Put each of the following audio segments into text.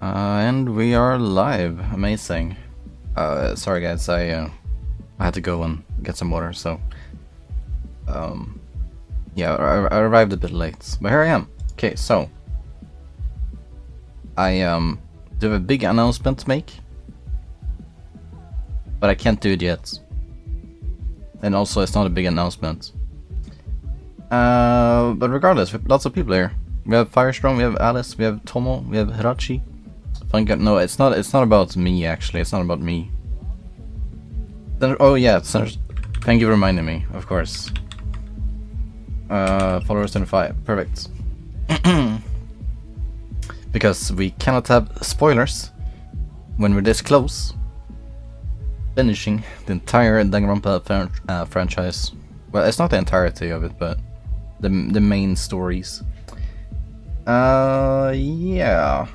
And we are live. Amazing. Sorry guys, I had to go and get some water, so yeah, I arrived a bit late, but here I am. Okay, so I do have a big announcement to make, but I can't do it yet. And also, it's not a big announcement. But regardless, we have lots of people here. We have Firestorm, we have Alice, we have Tomo, we have Hirachi. No, it's not about me actually. It's not about me. Oh yeah, thank you for reminding me. Of course. Followers 25. Perfect. Because we cannot have spoilers when we're this close finishing the entire Danganronpa franchise. Well, it's not the entirety of it, but the main stories. Yeah.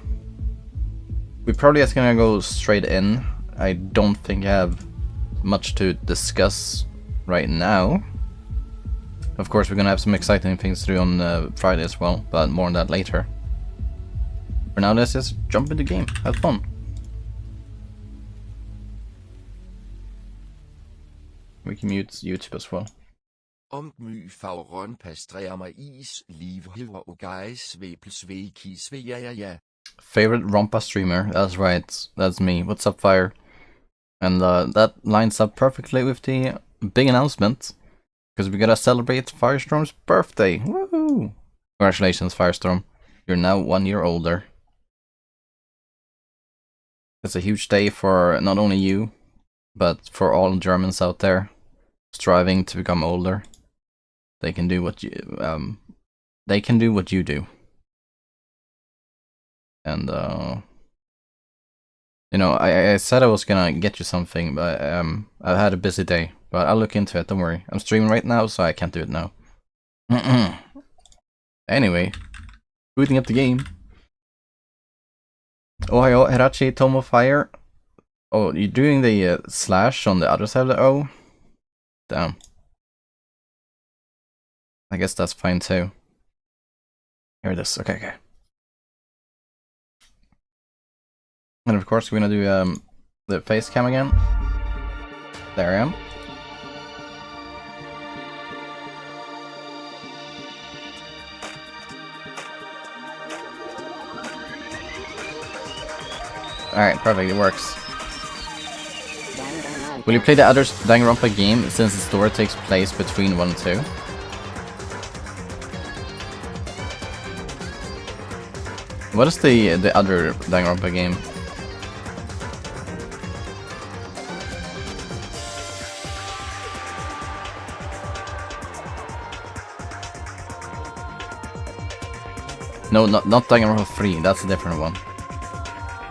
We're probably just gonna go straight in. I don't think I have much to discuss right now. Of course, we're gonna have some exciting things to do on Friday as well, but more on that later. For now, let's just jump into the game. Have fun. We can mute YouTube as well. Omgy fagron pastrerer mig is, livhiver og gejs, væbelsvæg kis ved ja. Favorite Rompa streamer, that's right, that's me. What's up, Fire? And that lines up perfectly with the big announcement, because we gotta celebrate Firestorm's birthday. Woohoo! Congratulations, Firestorm. You're now 1 year older. It's a huge day for not only you, but for all Germans out there striving to become older. They can do what you do. And you know, I said I was gonna get you something, but I've had a busy day. But I'll look into it, don't worry. I'm streaming right now, so I can't do it now. Anyway, booting up the game. Ohio, Hirachi, Tomo, Fire. Oh, you're doing the slash on the other side of the O? Damn. I guess that's fine too. Here it is. Okay. And of course, we're gonna do the face cam again. There I am. Alright, perfect, it works. Will you play the other Danganronpa game since the story takes place between 1 and 2? What is the other Danganronpa game? No, not Danganronpa 3, that's a different one.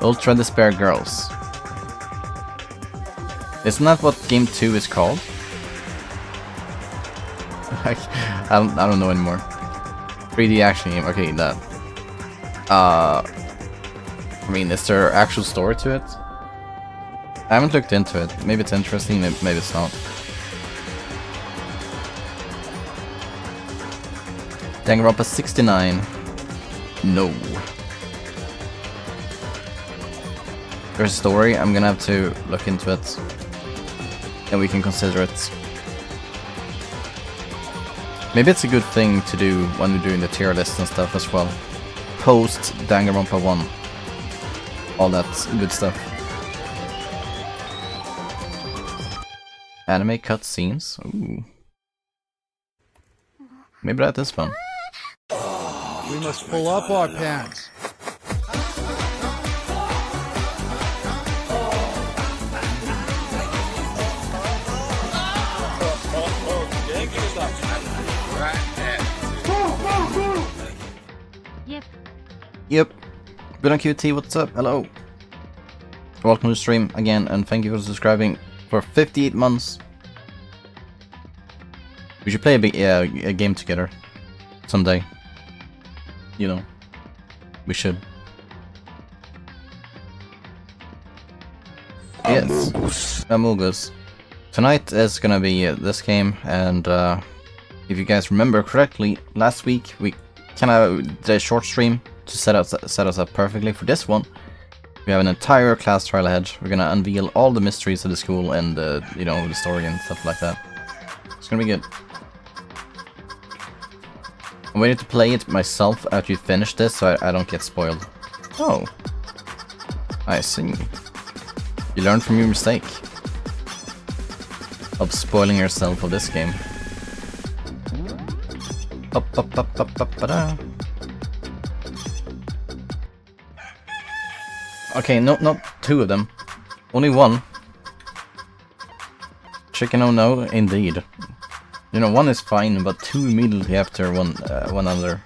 Ultra Despair Girls. Isn't that what game 2 is called? I don't know anymore. 3D action game, okay, that. I mean, is there actual story to it? I haven't looked into it. Maybe it's interesting, maybe it's not. Danganronpa 69. No. There's a story, I'm gonna have to look into it. And we can consider it. Maybe it's a good thing to do when we're doing the tier list and stuff as well. Post Danganronpa 1. All that good stuff. Anime cutscenes. Ooh. Maybe that is fun. We must pull up our pants. Yep. Good on QT, what's up? Hello. Welcome to the stream again, and thank you for subscribing for 58 months. We should play a game together someday. You know, we should. Yes, Amogus. Tonight is gonna be this game, and if you guys remember correctly, last week we kind of did a short stream to set us up perfectly for this one. We have an entire class trial ahead. We're gonna unveil all the mysteries of the school and, you know, the story and stuff like that. It's gonna be good. I'm waiting to play it myself after you finish this so I don't get spoiled. Oh. I see. You learned from your mistake of spoiling yourself of this game. Okay, no, not two of them. Only one. Chicken oh no, indeed. You know, one is fine, but two immediately after one another.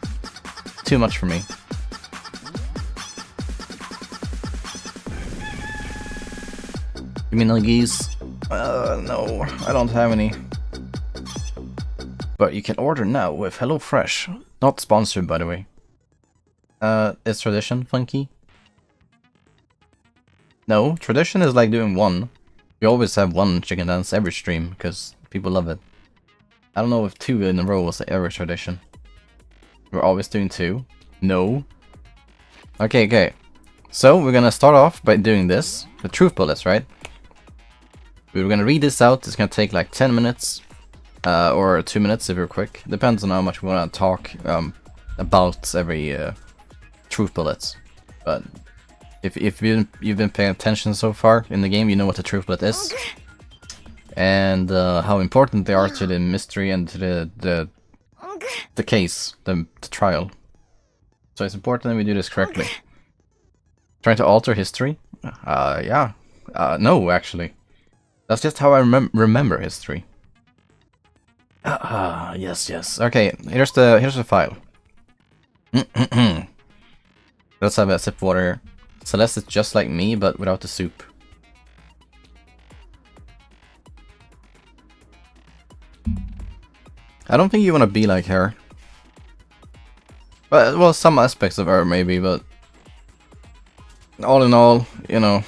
Too much for me. You mean nuggies? No, I don't have any. But you can order now with HelloFresh. Not sponsored, by the way. Is tradition funky? No, tradition is like doing one. We always have one chicken dance every stream, because people love it. I don't know if two in a row was ever tradition. We're always doing two. No. Okay. So, we're gonna start off by doing this. The truth bullets, right? We're gonna read this out. It's gonna take like 10 minutes. Or 2 minutes if you're quick. Depends on how much we wanna talk about every truth bullets. But if you've been paying attention so far in the game, you know what the truth bullet is. And how important they are to the mystery and to the case, the trial. So it's important that we do this correctly. Trying to alter history? Yeah. No, actually. That's just how I remember history. Yes. Okay, here's the file. Let's have a sip of water. Celeste is just like me, but without the soup. I don't think you want to be like her. Well, some aspects of her maybe, but all in all, you know.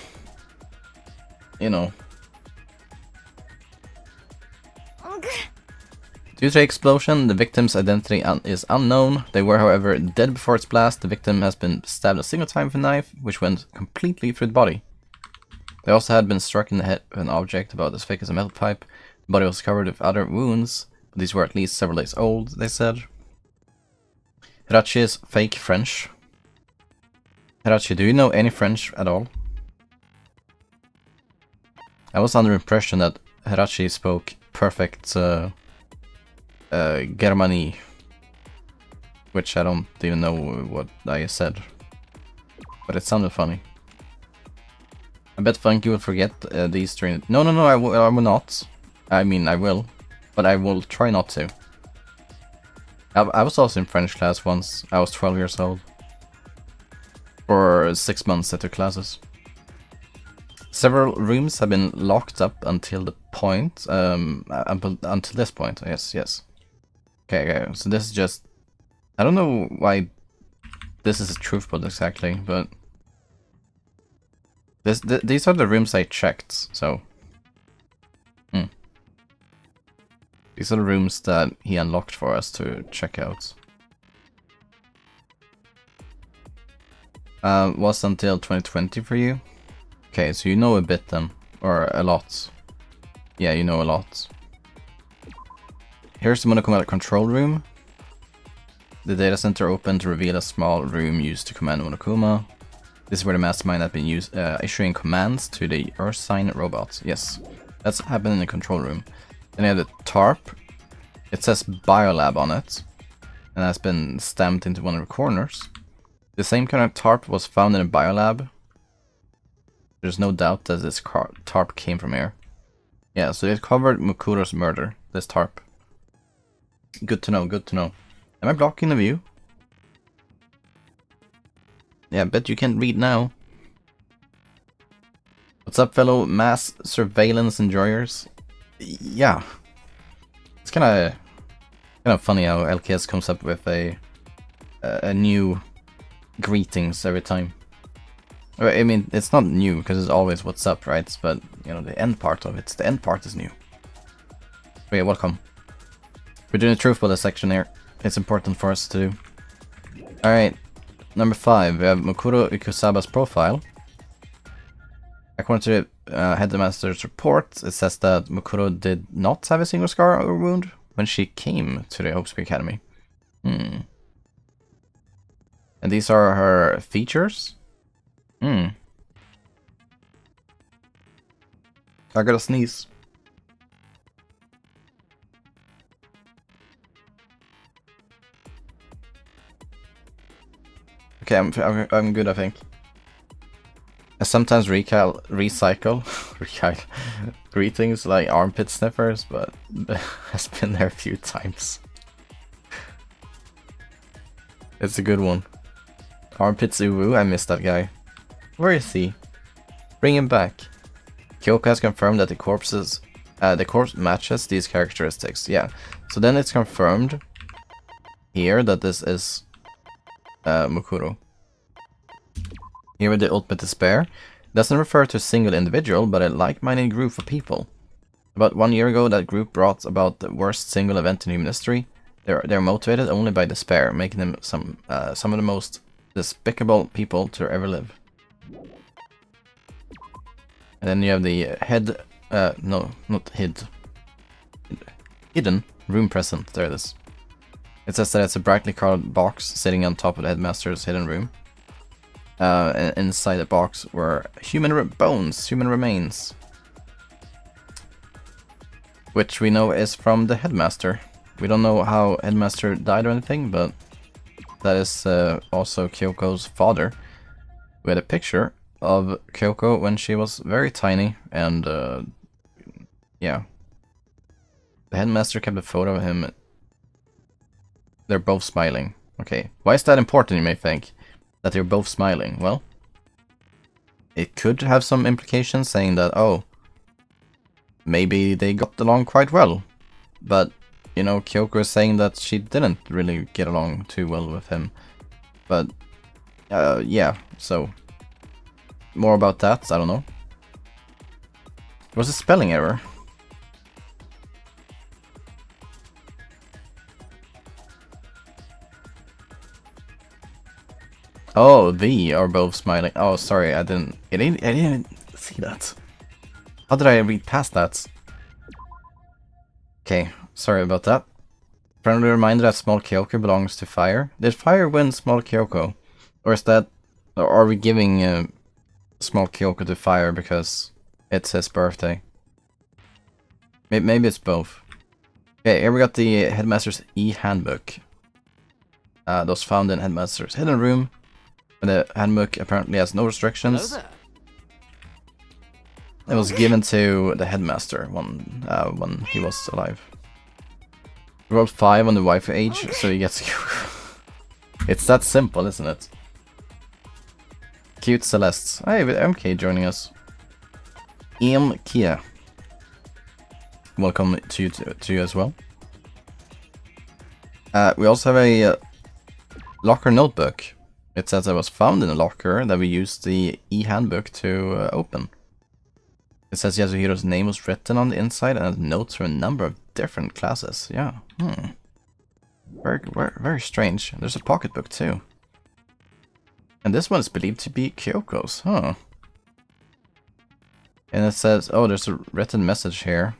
Due to the explosion, the victim's identity is unknown. They were, however, dead before its blast. The victim has been stabbed a single time with a knife, which went completely through the body. They also had been struck in the head with an object about as thick as a metal pipe. The body was covered with other wounds, but these were at least several days old, they said. Hirachi is fake French. Hirachi, do you know any French at all? I was under the impression that Hirachi spoke perfect Germani, which I don't even know what I said, but it sounded funny. I bet Funky will forget these during. No, I will not. I mean, I will, but I will try not to. I was also in French class once. I was 12 years old. For 6 months I took classes. Several rooms have been locked up until the point, until this point. Yes. Okay. So this is just. I don't know why this is a truth bullet exactly, but these are the rooms I checked. So. These are the rooms that he unlocked for us to check out. Was until 2020 for you? Okay, so you know a bit then. Or a lot. Yeah, you know a lot. Here's the Monokuma control room. The data center opened to reveal a small room used to command Monokuma. This is where the mastermind had been issuing commands to the Earth Sign robots. Yes, that's happened in the control room. Then you have the tarp. It says Biolab on it, and has been stamped into one of the corners. The same kind of tarp was found in a biolab. There's no doubt that this tarp came from here. Yeah, so it covered Mukuro's murder, this tarp. Good to know, good to know. Am I blocking the view? Yeah, I bet you can't read now. What's up, fellow mass surveillance enjoyers? Yeah. It's kind of funny how LKS comes up with a new greetings every time. I mean, it's not new because it's always what's up, right? But you know, the end part of it, the end part is new. But yeah, welcome. We're doing a truth bullet section here. It's important for us to do. All right, number 5. We have Mukuro Ikusaba's profile. According to the headmaster's report, it says that Mukuro did not have a single scar or wound when she came to the Hope Academy. And these are her features? I gotta sneeze. Okay, I'm good, I think. I sometimes recycle greetings like armpit sniffers, but has been there a few times. It's a good one. Armpits Uwu, I missed that guy. Where is he? Bring him back. Kyoko has confirmed that the corpse matches these characteristics. Yeah, so then it's confirmed here that this is Mukuro. Here with the ultimate despair. Doesn't refer to a single individual, but a like-minded group of people. About 1 year ago, that group brought about the worst single event in human history. They're motivated only by despair, making them some of the most despicable people to ever live. And then you have the hidden room present. There it is. It says that it's a brightly colored box sitting on top of the headmaster's hidden room. And inside the box were human remains. Which we know is from the headmaster. We don't know how headmaster died or anything, but that is also Kyoko's father. We had a picture of Kyoko when she was very tiny, and yeah. The headmaster kept a photo of him. They're both smiling. Okay, why is that important, you may think? That they're both smiling? Well, it could have some implications saying that, oh, maybe they got along quite well. But, you know, Kyoko is saying that she didn't really get along too well with him. But, yeah, so, more about that, I don't know. It was a spelling error. Oh, they are both smiling. Oh, sorry, I didn't see that. How did I read past that? Okay, sorry about that. Friendly reminder that small Kyoko belongs to fire. Did fire win small Kyoko? Or is that... Or are we giving small Kyoko to fire because it's his birthday? Maybe it's both. Okay, here we got the headmaster's e-handbook. Those found in headmaster's hidden room. The handbook apparently has no restrictions. It was given to the headmaster when he was alive. He rolled 5 on the waifu age, so he gets... It's that simple, isn't it? Cute Celeste. Hey, with MK joining us. Kia. Welcome to you as well. We also have a locker notebook. It says it was found in a locker that we used the e-handbook to open. It says Yasuhiro's name was written on the inside and has notes from a number of different classes. Yeah. Very strange. There's a pocketbook too. And this one is believed to be Kyoko's. Huh. And it says, oh, there's a written message here.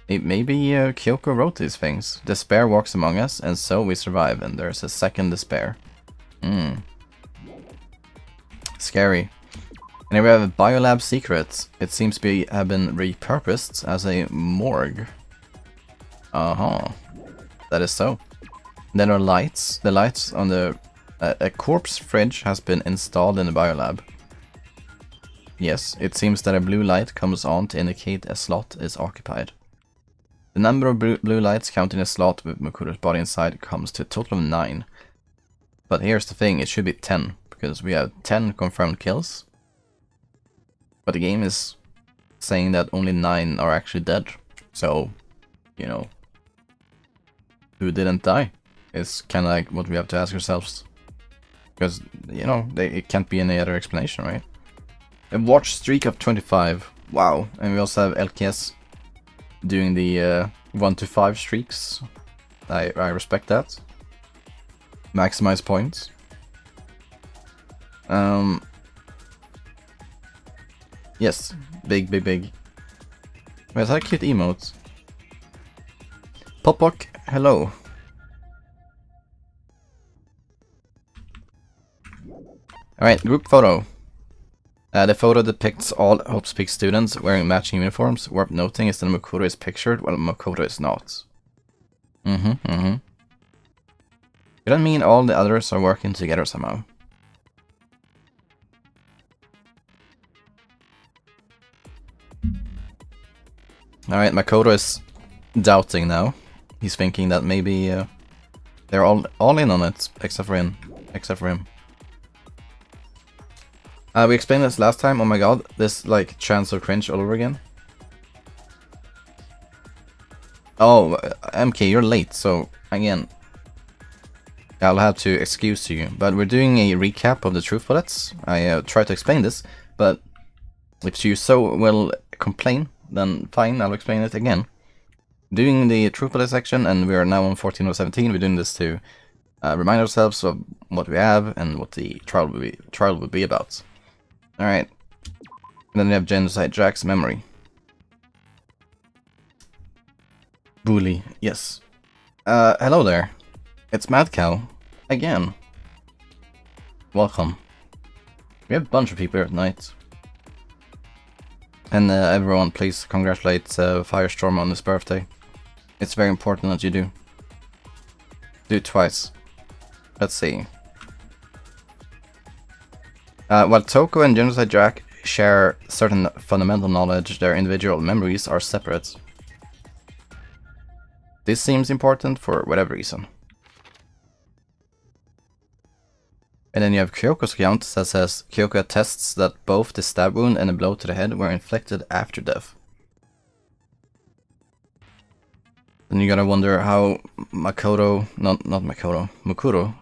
Maybe Kyoko wrote these things. Despair walks among us, and so we survive. And there's a second despair. Scary. And here we have a biolab secret. It seems to have been repurposed as a morgue. That is so. And then our lights. The lights on the... a corpse fridge has been installed in the biolab. Yes, it seems that a blue light comes on to indicate a slot is occupied. The number of blue lights counting a slot with Mukuro's body inside comes to a total of 9. But here's the thing, it should be 10, because we have 10 confirmed kills. But the game is saying that only 9 are actually dead. So, you know, who didn't die is kind of like what we have to ask ourselves. Because, you know, it can't be any other explanation, right? A watch streak of 25. Wow. And we also have LKS doing the 1 to 5 streaks. I respect that. Maximize points. Yes, big, big, big. Wait, is that a cute emote? Popok, hello. Alright, group photo. The photo depicts all Hope's Peak students wearing matching uniforms. Worth noting is that Makoto is pictured while Makoto is not. Could that mean all the others are working together somehow? Alright, Makoto is doubting now. He's thinking that maybe they're all in on it, except for him. We explained this last time. Oh my god, this like chance of cringe all over again. Oh, MK, you're late, so again, I'll have to excuse you. But we're doing a recap of the truth bullets. I tried to explain this, but if you so will complain, then fine, I'll explain it again. Doing the truth bullet section, and we are now on 14.17. We're doing this to remind ourselves of what we have and what the trial will be about. Alright. And then we have Genocide Jack's memory. Bully, yes. Hello there. It's Mad Cow. Again. Welcome. We have a bunch of people here tonight. And everyone, please congratulate Firestorm on his birthday. It's very important that you do. Do it twice. Let's see. While Toko and Genocide Jack share certain fundamental knowledge, their individual memories are separate. This seems important for whatever reason. And then you have Kyoko's account that says Kyoko attests that both the stab wound and a blow to the head were inflicted after death. Then you gotta wonder how Makoto, not Makoto, Mukuro,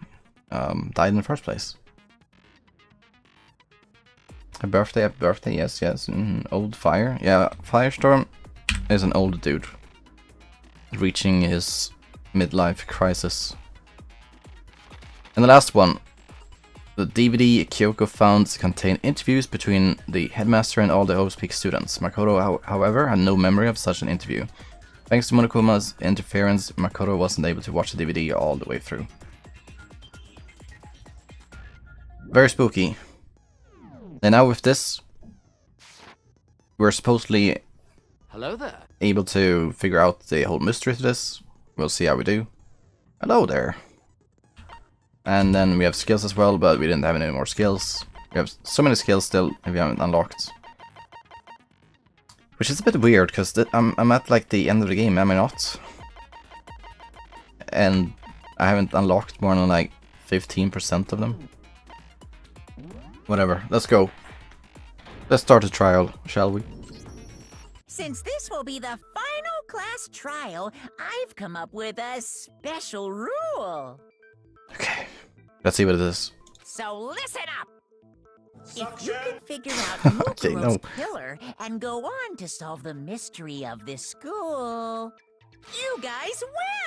died in the first place. Happy birthday, yes. Old Fire, yeah, Firestorm is an old dude. Reaching his midlife crisis. And the last one. The DVD Kyoko found contained interviews between the headmaster and all the Hope's Peak students. Makoto, however, had no memory of such an interview. Thanks to Monokuma's interference, Makoto wasn't able to watch the DVD all the way through. Very spooky. And now with this, we're supposedly Hello there. able to figure out the whole mystery to this. We'll see how we do. Hello there. And then we have skills as well, but we didn't have any more skills. We have so many skills still if we haven't unlocked. Which is a bit weird, because I'm at like the end of the game, am I not? And I haven't unlocked more than like 15% of them. Whatever, let's go. Let's start the trial, shall we? Since this will be the final class trial, I've come up with a special rule. Okay, let's see what it is. So listen up. If you can figure out Okay, Mukuro's no. killer and go on to solve the mystery of this school, you guys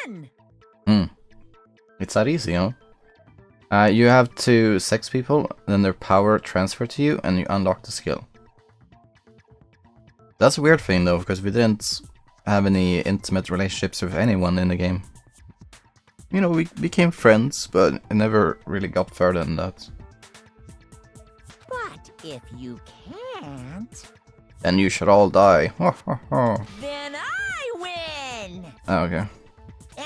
win! It's that easy, huh? You have to sex people, then their power transferred to you, and you unlock the skill. That's a weird thing though, because we didn't have any intimate relationships with anyone in the game. You know, we became friends, but it never really got further than that. But if you can't, Then you should all die. then I win! Oh, okay.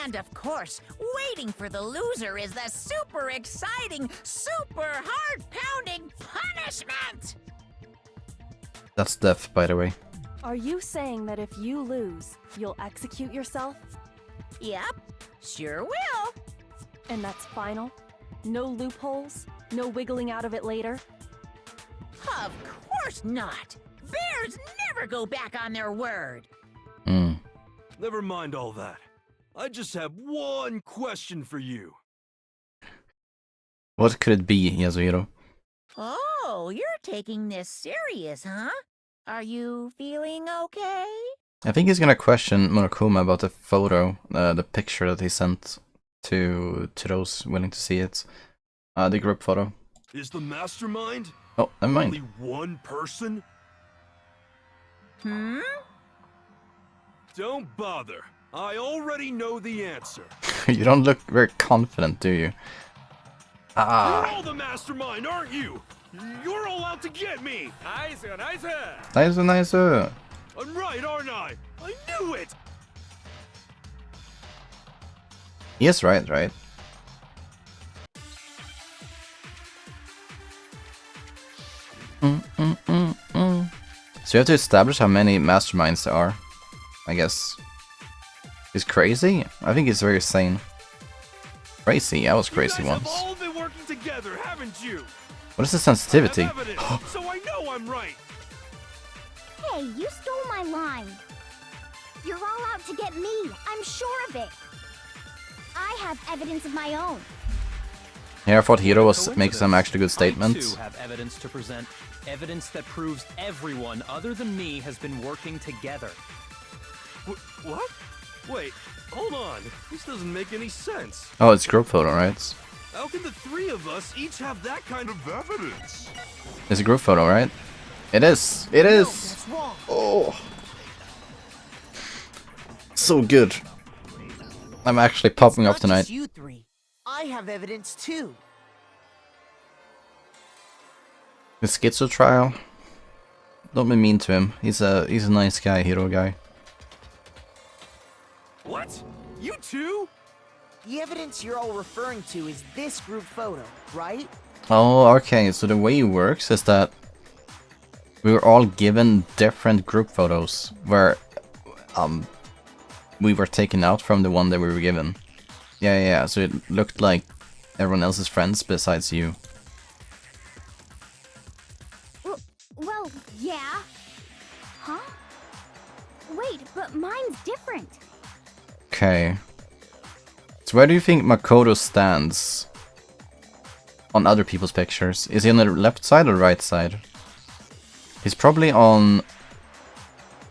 And of course, waiting for the loser is the super exciting, super heart-pounding punishment! That's death, by the way. Are you saying that if you lose, you'll execute yourself? Yep, sure will. And that's final? No loopholes? No wiggling out of it later? Of course not! Bears never go back on their word! Never mind all that. I just have one question for you. What could it be, Yasuhiro? Oh, you're taking this serious, huh? Are you feeling okay? I think he's gonna question Monokuma about the photo, the picture that he sent to those willing to see it. The group photo. Is the mastermind Oh, never mind. only one person? Hmm? Don't bother. I already know the answer. You don't look very confident, do you? You're Ah. all the mastermind, aren't you? You're all out to get me. Nice, nice. Nice, nice. I'm right, aren't I? I knew it. He is right, right? So you have to establish how many masterminds there are, I guess. He's crazy? I think he's very sane. Crazy? I was crazy you guys once. have all been working together, haven't you? What is the sensitivity? I have evidence, so I know I'm right. Hey, you stole my line. You're all out to get me. I'm sure of it. I have evidence of my own. Yeah, I thought Hiro was making some actually good I statements. too have evidence to present. Evidence that proves everyone other than me has been working together. What? Wait, hold on. This doesn't make any sense. Oh, it's group photo, right? How can the three of us each have that kind of evidence? It's a group photo, right? It is! It is! That's wrong. Oh! So good. I'm actually popping off Not tonight. just you three. I have evidence too. The schizo trial. Don't be mean to him. He's a nice guy, hero guy. What? You two? The evidence you're all referring to is this group photo, right? Oh, okay. So the way it works is that we were all given different group photos where we were taken out from the one that we were given. Yeah. So it looked like everyone else's friends besides you. Well, yeah. Huh? Wait, but mine's different. Okay. So where do you think Makoto stands on other people's pictures? Is he on the left side or right side? He's probably on...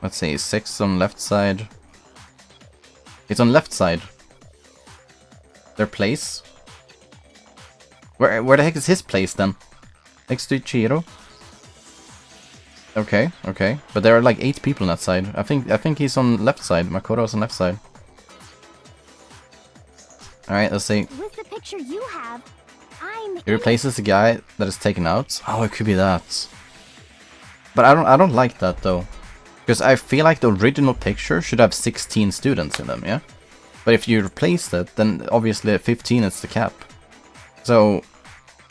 Let's see, 6 on left side. He's on left side. Their place? Where the heck is his place then? Next to Ichiro? Okay. But there are like 8 people on that side. I think he's on left side. Makoto's on left side. Alright, let's see. With the picture you have, I'm He replaces the guy that is taken out. Oh, it could be that. But I don't like that though. Because I feel like the original picture should have 16 students in them, yeah? But if you replace it, then obviously 15 is the cap. So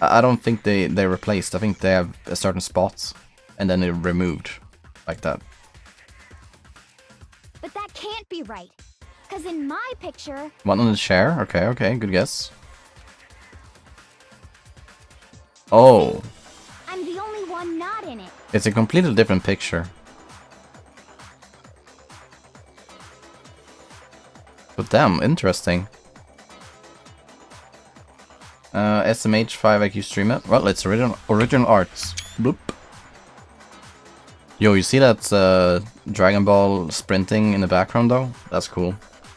I don't think they replaced. I think they have a certain spot and then they're removed like that. But that can't be right. Because in my picture, One on the chair? Okay, good guess. Oh, I'm the only one not in it. it's a completely different picture. But damn, interesting. SMH5 IQ streamer. Well, it's original arts. Bloop. Yo, you see that Dragon Ball sprinting in the background though? That's cool.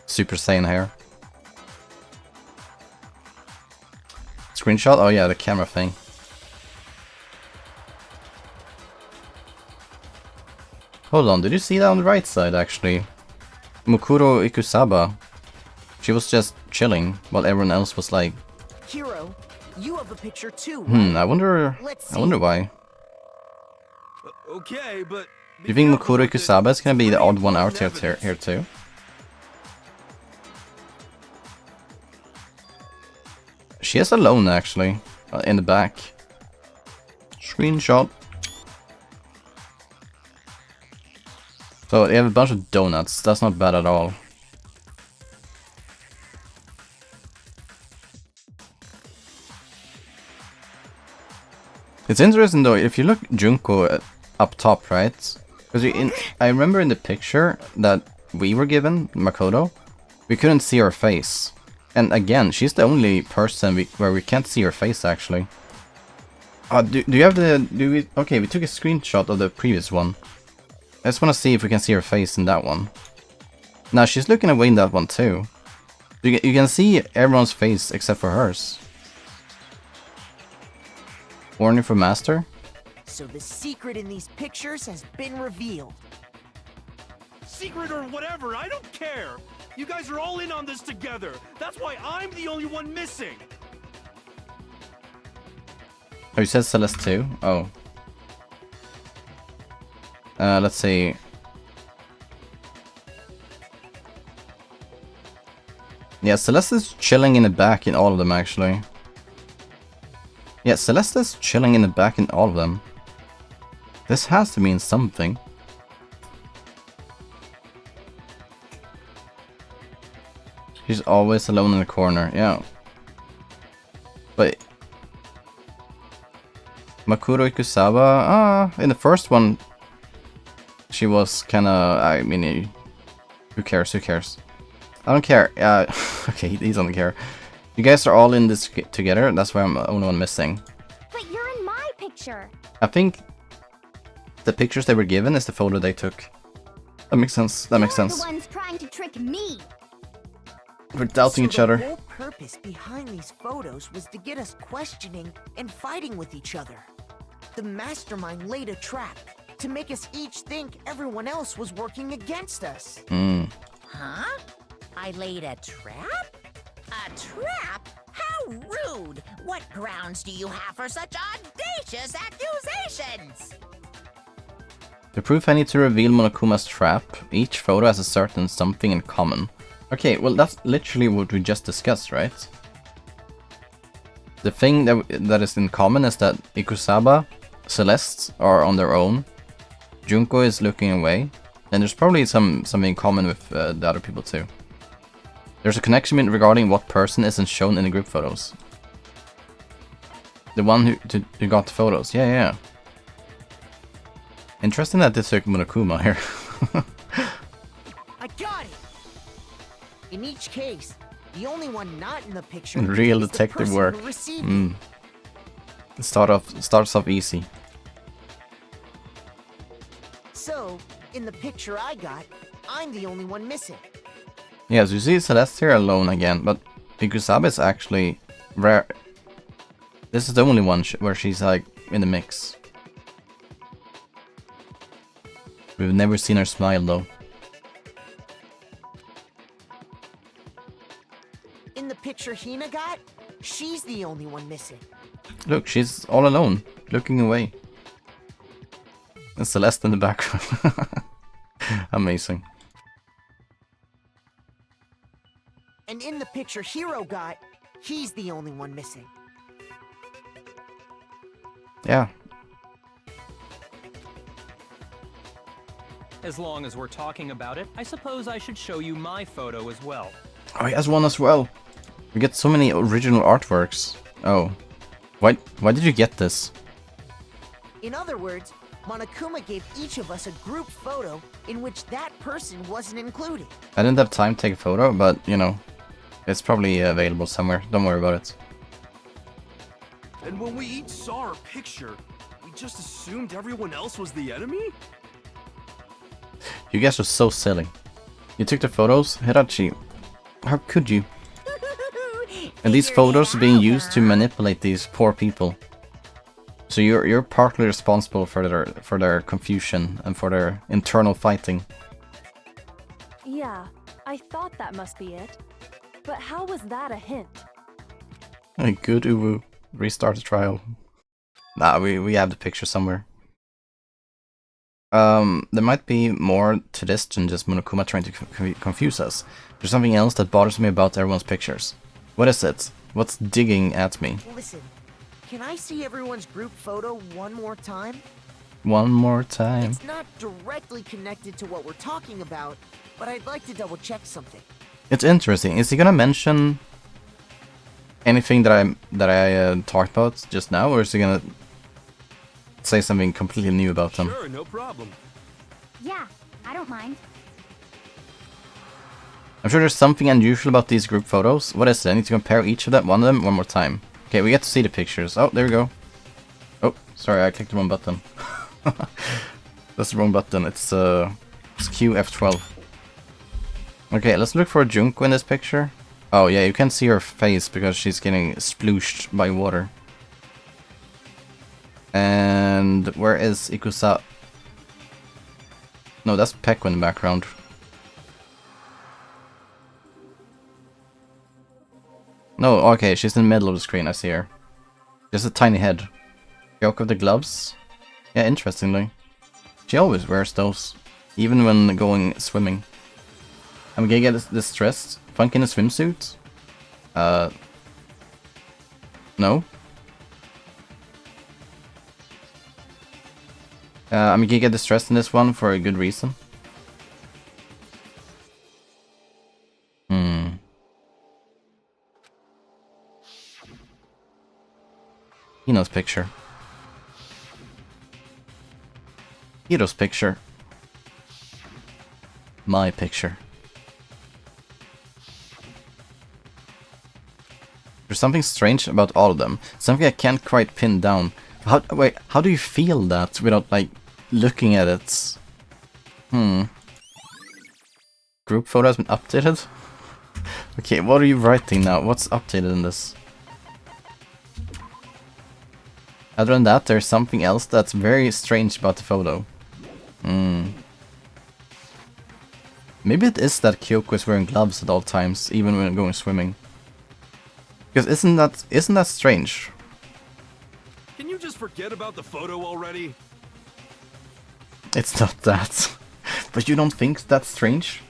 Super Saiyan hair. Screenshot? Oh yeah, the camera thing. Hold on, did you see that on the right side actually? Mukuro Ikusaba. She was just chilling while everyone else was like, Hiro, you have a picture too. I wonder why. Okay, but... Do you think Mukuro Ikusaba is gonna be the odd one out here too? She is alone actually, in the back. Screenshot. So they have a bunch of donuts, that's not bad at all. It's interesting though, if you look Junko up top, right? Because I remember in the picture that we were given, Makoto, we couldn't see her face. And again, she's the only person where we can't see her face actually. Do you have the... Okay, we took a screenshot of the previous one. I just want to see if we can see her face in that one. Now, she's looking away in that one too. You can see everyone's face except for hers. Warning for Master. So the secret in these pictures has been revealed. secret or whatever, I don't care. You guys are all in on this together. That's why I'm the only one missing. Oh, you said Celeste too? Oh. Let's see. Yeah, Celeste is chilling in the back in all of them, actually. Yeah, Celeste is chilling in the back in all of them. This has to mean something. She's always alone in the corner, yeah. But Makuro Ikusawa, in the first one, she was kinda, I mean, who cares, who cares? I don't care, okay, he doesn't care. You guys are all in this together, that's why I'm the only one missing. But you're in my picture. I think the pictures they were given is the photo they took. That makes sense, that makes You're sense. the ones trying to trick me. We're doubting each The other. whole purpose behind these photos was to get us questioning and fighting with each other. The mastermind laid a trap to make us each think everyone else was working against us. Huh? I laid a trap? A trap? How rude! What grounds do you have for such audacious accusations? To prove I need to reveal Monokuma's trap, each photo has a certain something in common. Okay, well that's literally what we just discussed, right? The thing that is in common is that Ikusaba, Celeste are on their own, Junko is looking away, and there's probably something in common with the other people too. There's a connection regarding what person isn't shown in the group photos. The one who got the photos, yeah. Interesting that this took Monokuma here. I got it! In each case, the only one not in the picture Real is the detective person work. who received it. It starts off easy. So, in the picture I got, I'm the only one missing. Yeah, so you see Celeste here alone again, but Ikusaba is actually rare. This is the only one where she's like in the mix. We've never seen her smile though. In the picture Hina got, she's the only one missing. Look, she's all alone, looking away. And Celeste in the background. Amazing. And in the picture Hiro got, he's the only one missing. Yeah. As long as we're talking about it, I suppose I should show you my photo as well. Oh, he has one as well. We get so many original artworks. Oh. Why did you get this? In other words, Monokuma gave each of us a group photo in which that person wasn't included. I didn't have time to take a photo, but, you know, it's probably available somewhere. Don't worry about it. And when we each saw our picture, we just assumed everyone else was the enemy? You guys are so silly. You took the photos? Hirachi, how could you? And these photos are being used to manipulate these poor people. So you're partly responsible for their confusion and for their internal fighting. Yeah, I thought that must be it. But how was that a hint? Hey, good Uwu. Restart the trial. Nah, we have the picture somewhere. There might be more to this than just Monokuma trying to confuse us. There's something else that bothers me about everyone's pictures. What is it? What's digging at me? Listen, can I see everyone's group photo one more time? One more time. It's not directly connected to what we're talking about, but I'd like to double check something. It's interesting. Is he gonna mention anything that I talked about just now, or is he gonna say something completely new about them? Sure, no problem. Yeah, I don't mind. I'm sure there's something unusual about these group photos. What is it? I need to compare each of them, one more time. Okay, we get to see the pictures. Oh, there we go. Oh, sorry, I clicked the wrong button. That's the wrong button. It's Q F12. Okay, let's look for Junko in this picture. Oh yeah, you can see her face because she's getting splooshed by water. And where is Ikusa? No, that's Peko in the background. No, okay, she's in the middle of the screen, I see her. Just a tiny head. Joke of the gloves? Yeah, interestingly. She always wears those. Even when going swimming. I'm gonna get distressed. Funk in a swimsuit? No. I'm gonna get distressed in this one for a good reason. Hino's picture. Hito's picture. My picture. There's something strange about all of them. Something I can't quite pin down. Wait, how do you feel that without, like, looking at it? Group photo has been updated? Okay, what are you writing now? What's updated in this? Other than that, there's something else that's very strange about the photo. Maybe it is that Kyoko is wearing gloves at all times, even when going swimming. Because isn't that strange? Can you just forget about the photo already? It's not that. But you don't think that's strange?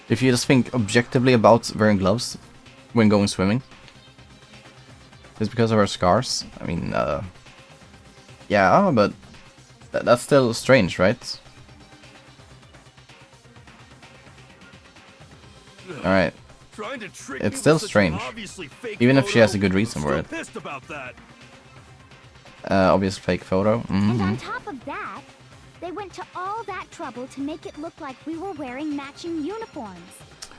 If you just think objectively about wearing gloves when going swimming? It's because of her scars? I mean, yeah, but that's still strange, right? Alright. It's still strange. Even if she has a good reason for it. Obvious fake photo. And on top of that, they went to all that trouble to make it look like we were wearing matching uniforms.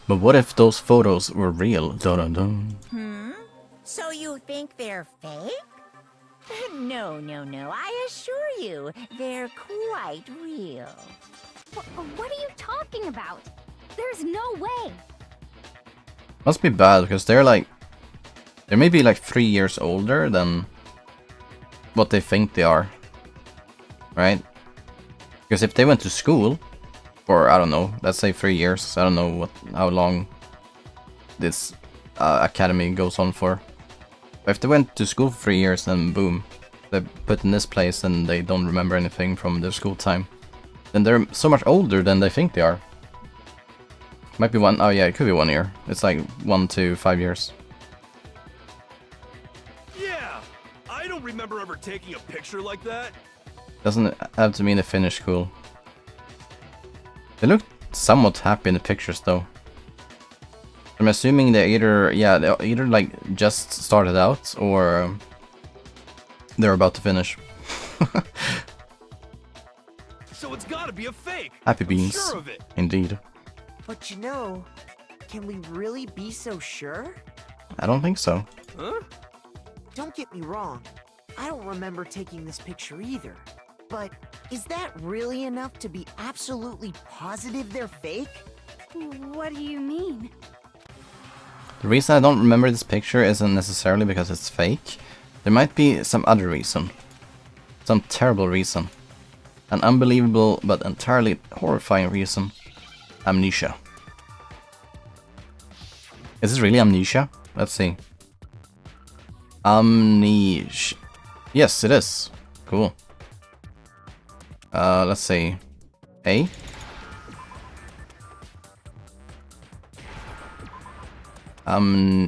But what if those photos were real? Dun, dun, dun. So you think they're fake? No, I assure you, they're quite real. What are you talking about? There's no way. Must be bad because they're maybe like 3 years older than what they think they are, right? Because if they went to school for, I don't know, let's say 3 years, I don't know how long this academy goes on for. But if they went to school for 3 years, then boom, they're put in this place and they don't remember anything from their school time, then they're so much older than they think they are. Might be one. Oh yeah, it could be 1 year. It's like 1 to 5 years. Yeah, I don't remember ever taking a picture like that. Doesn't have to mean they finish school. They look somewhat happy in the pictures though. I'm assuming they either like just started out or they're about to finish. So it's gotta be a fake. Happy I'm beans, sure of it. indeed. But you know, can we really be so sure? I don't think so. Huh? Don't get me wrong, I don't remember taking this picture either. But is that really enough to be absolutely positive they're fake? What do you mean? The reason I don't remember this picture isn't necessarily because it's fake. There might be some other reason. Some terrible reason. An unbelievable but entirely horrifying reason. Amnesia. Is this really amnesia? Let's see. Amnesia. Yes, it is. Cool. Let's see. A?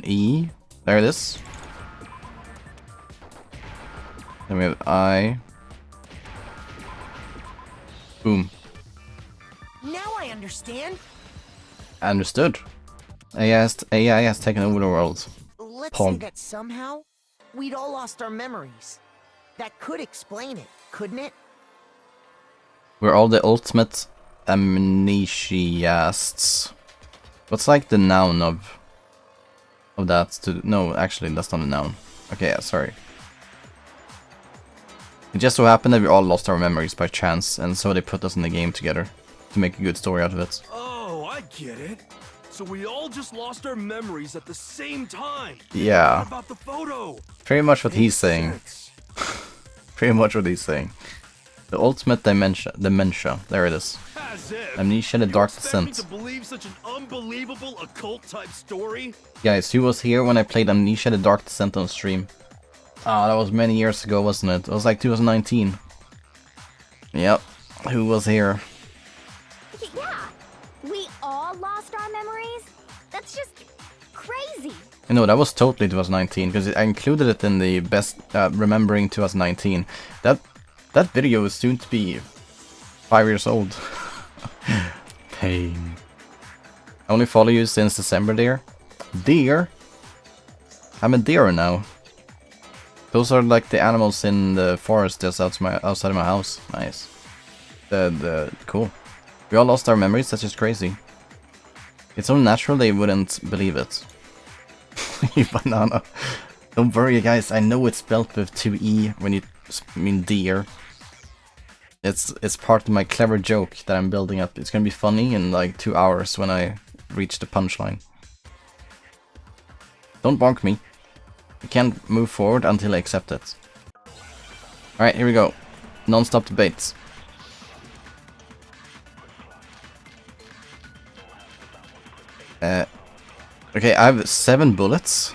E. There it is. Then we have I. Boom. Now I understand. Understood. AI has taken over the world. Let's Pog. say that somehow we'd all lost our memories. That could explain it, couldn't it? We're all the ultimate amnesiasts. What's like the noun of that? No, actually, that's not a noun. Okay, yeah, sorry. It just so happened that we all lost our memories by chance, and so they put us in the game together to make a good story out of it. Oh, I get it. So we all just lost our memories at the same time. Yeah. What about the photo? Pretty much what he's Makes saying. sense. Pretty much what he's saying. The ultimate dementia. There it is. As if. Amnesia: The You Dark expect me Descent. to believe such an unbelievable occult type story? Guys, who was here when I played Amnesia: The Dark Descent on stream? Ah, that was many years ago, wasn't it? It was like 2019. Yep. Who was here? Yeah, we all lost our memories? That's just crazy. No, that was totally 2019 because I included it in the best remembering 2019. That video is soon to be 5 years old. Pain. I only follow you since December, dear. Deer? I'm a deer now. Those are like the animals in the forest just outside of my house. Nice. Cool. We all lost our memories. That's just crazy. It's so natural they wouldn't believe it. Banana. Don't worry, guys. I know it's spelled with 2 E when you mean deer. It's part of my clever joke that I'm building up. It's gonna be funny in like 2 hours when I reach the punchline. Don't bonk me. I can't move forward until I accept it. Alright, here we go. Non-stop debates. Okay, I have 7 bullets.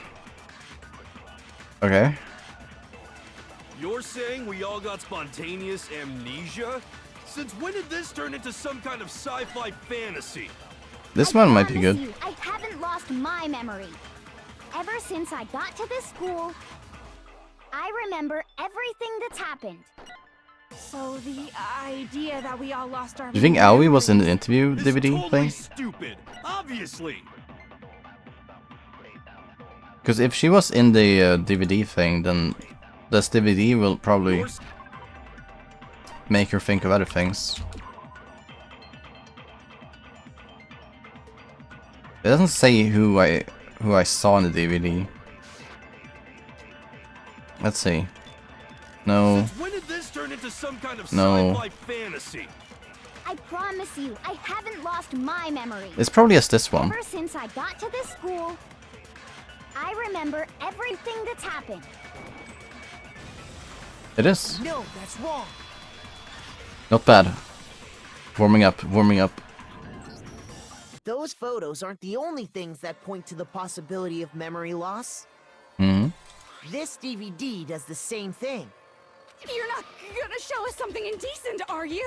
Okay. You're saying we all got spontaneous amnesia? Since when did this turn into some kind of sci-fi fantasy? This one might be promise good. you, I haven't lost my memory. Ever since I got to this school, I remember everything that's happened. So the idea that we all lost our Do you think Aoi was in the interview It's DVD totally thing? stupid. Obviously. Because if she was in the DVD thing, then this DVD will probably Yours- make her think of other things. It doesn't say who I saw in the DVD. Let's see. No. Since when did this turn into some kind of No. sci-fi fantasy? I promise you, I haven't lost my memory. It's probably as this one. Ever since I got to this school, I remember everything that's happened. It is. No, that's wrong. Not bad. Warming up, warming up. Those photos aren't the only things that point to the possibility of memory loss. Hmm. This DVD does the same thing. You're not gonna show us something indecent, are you?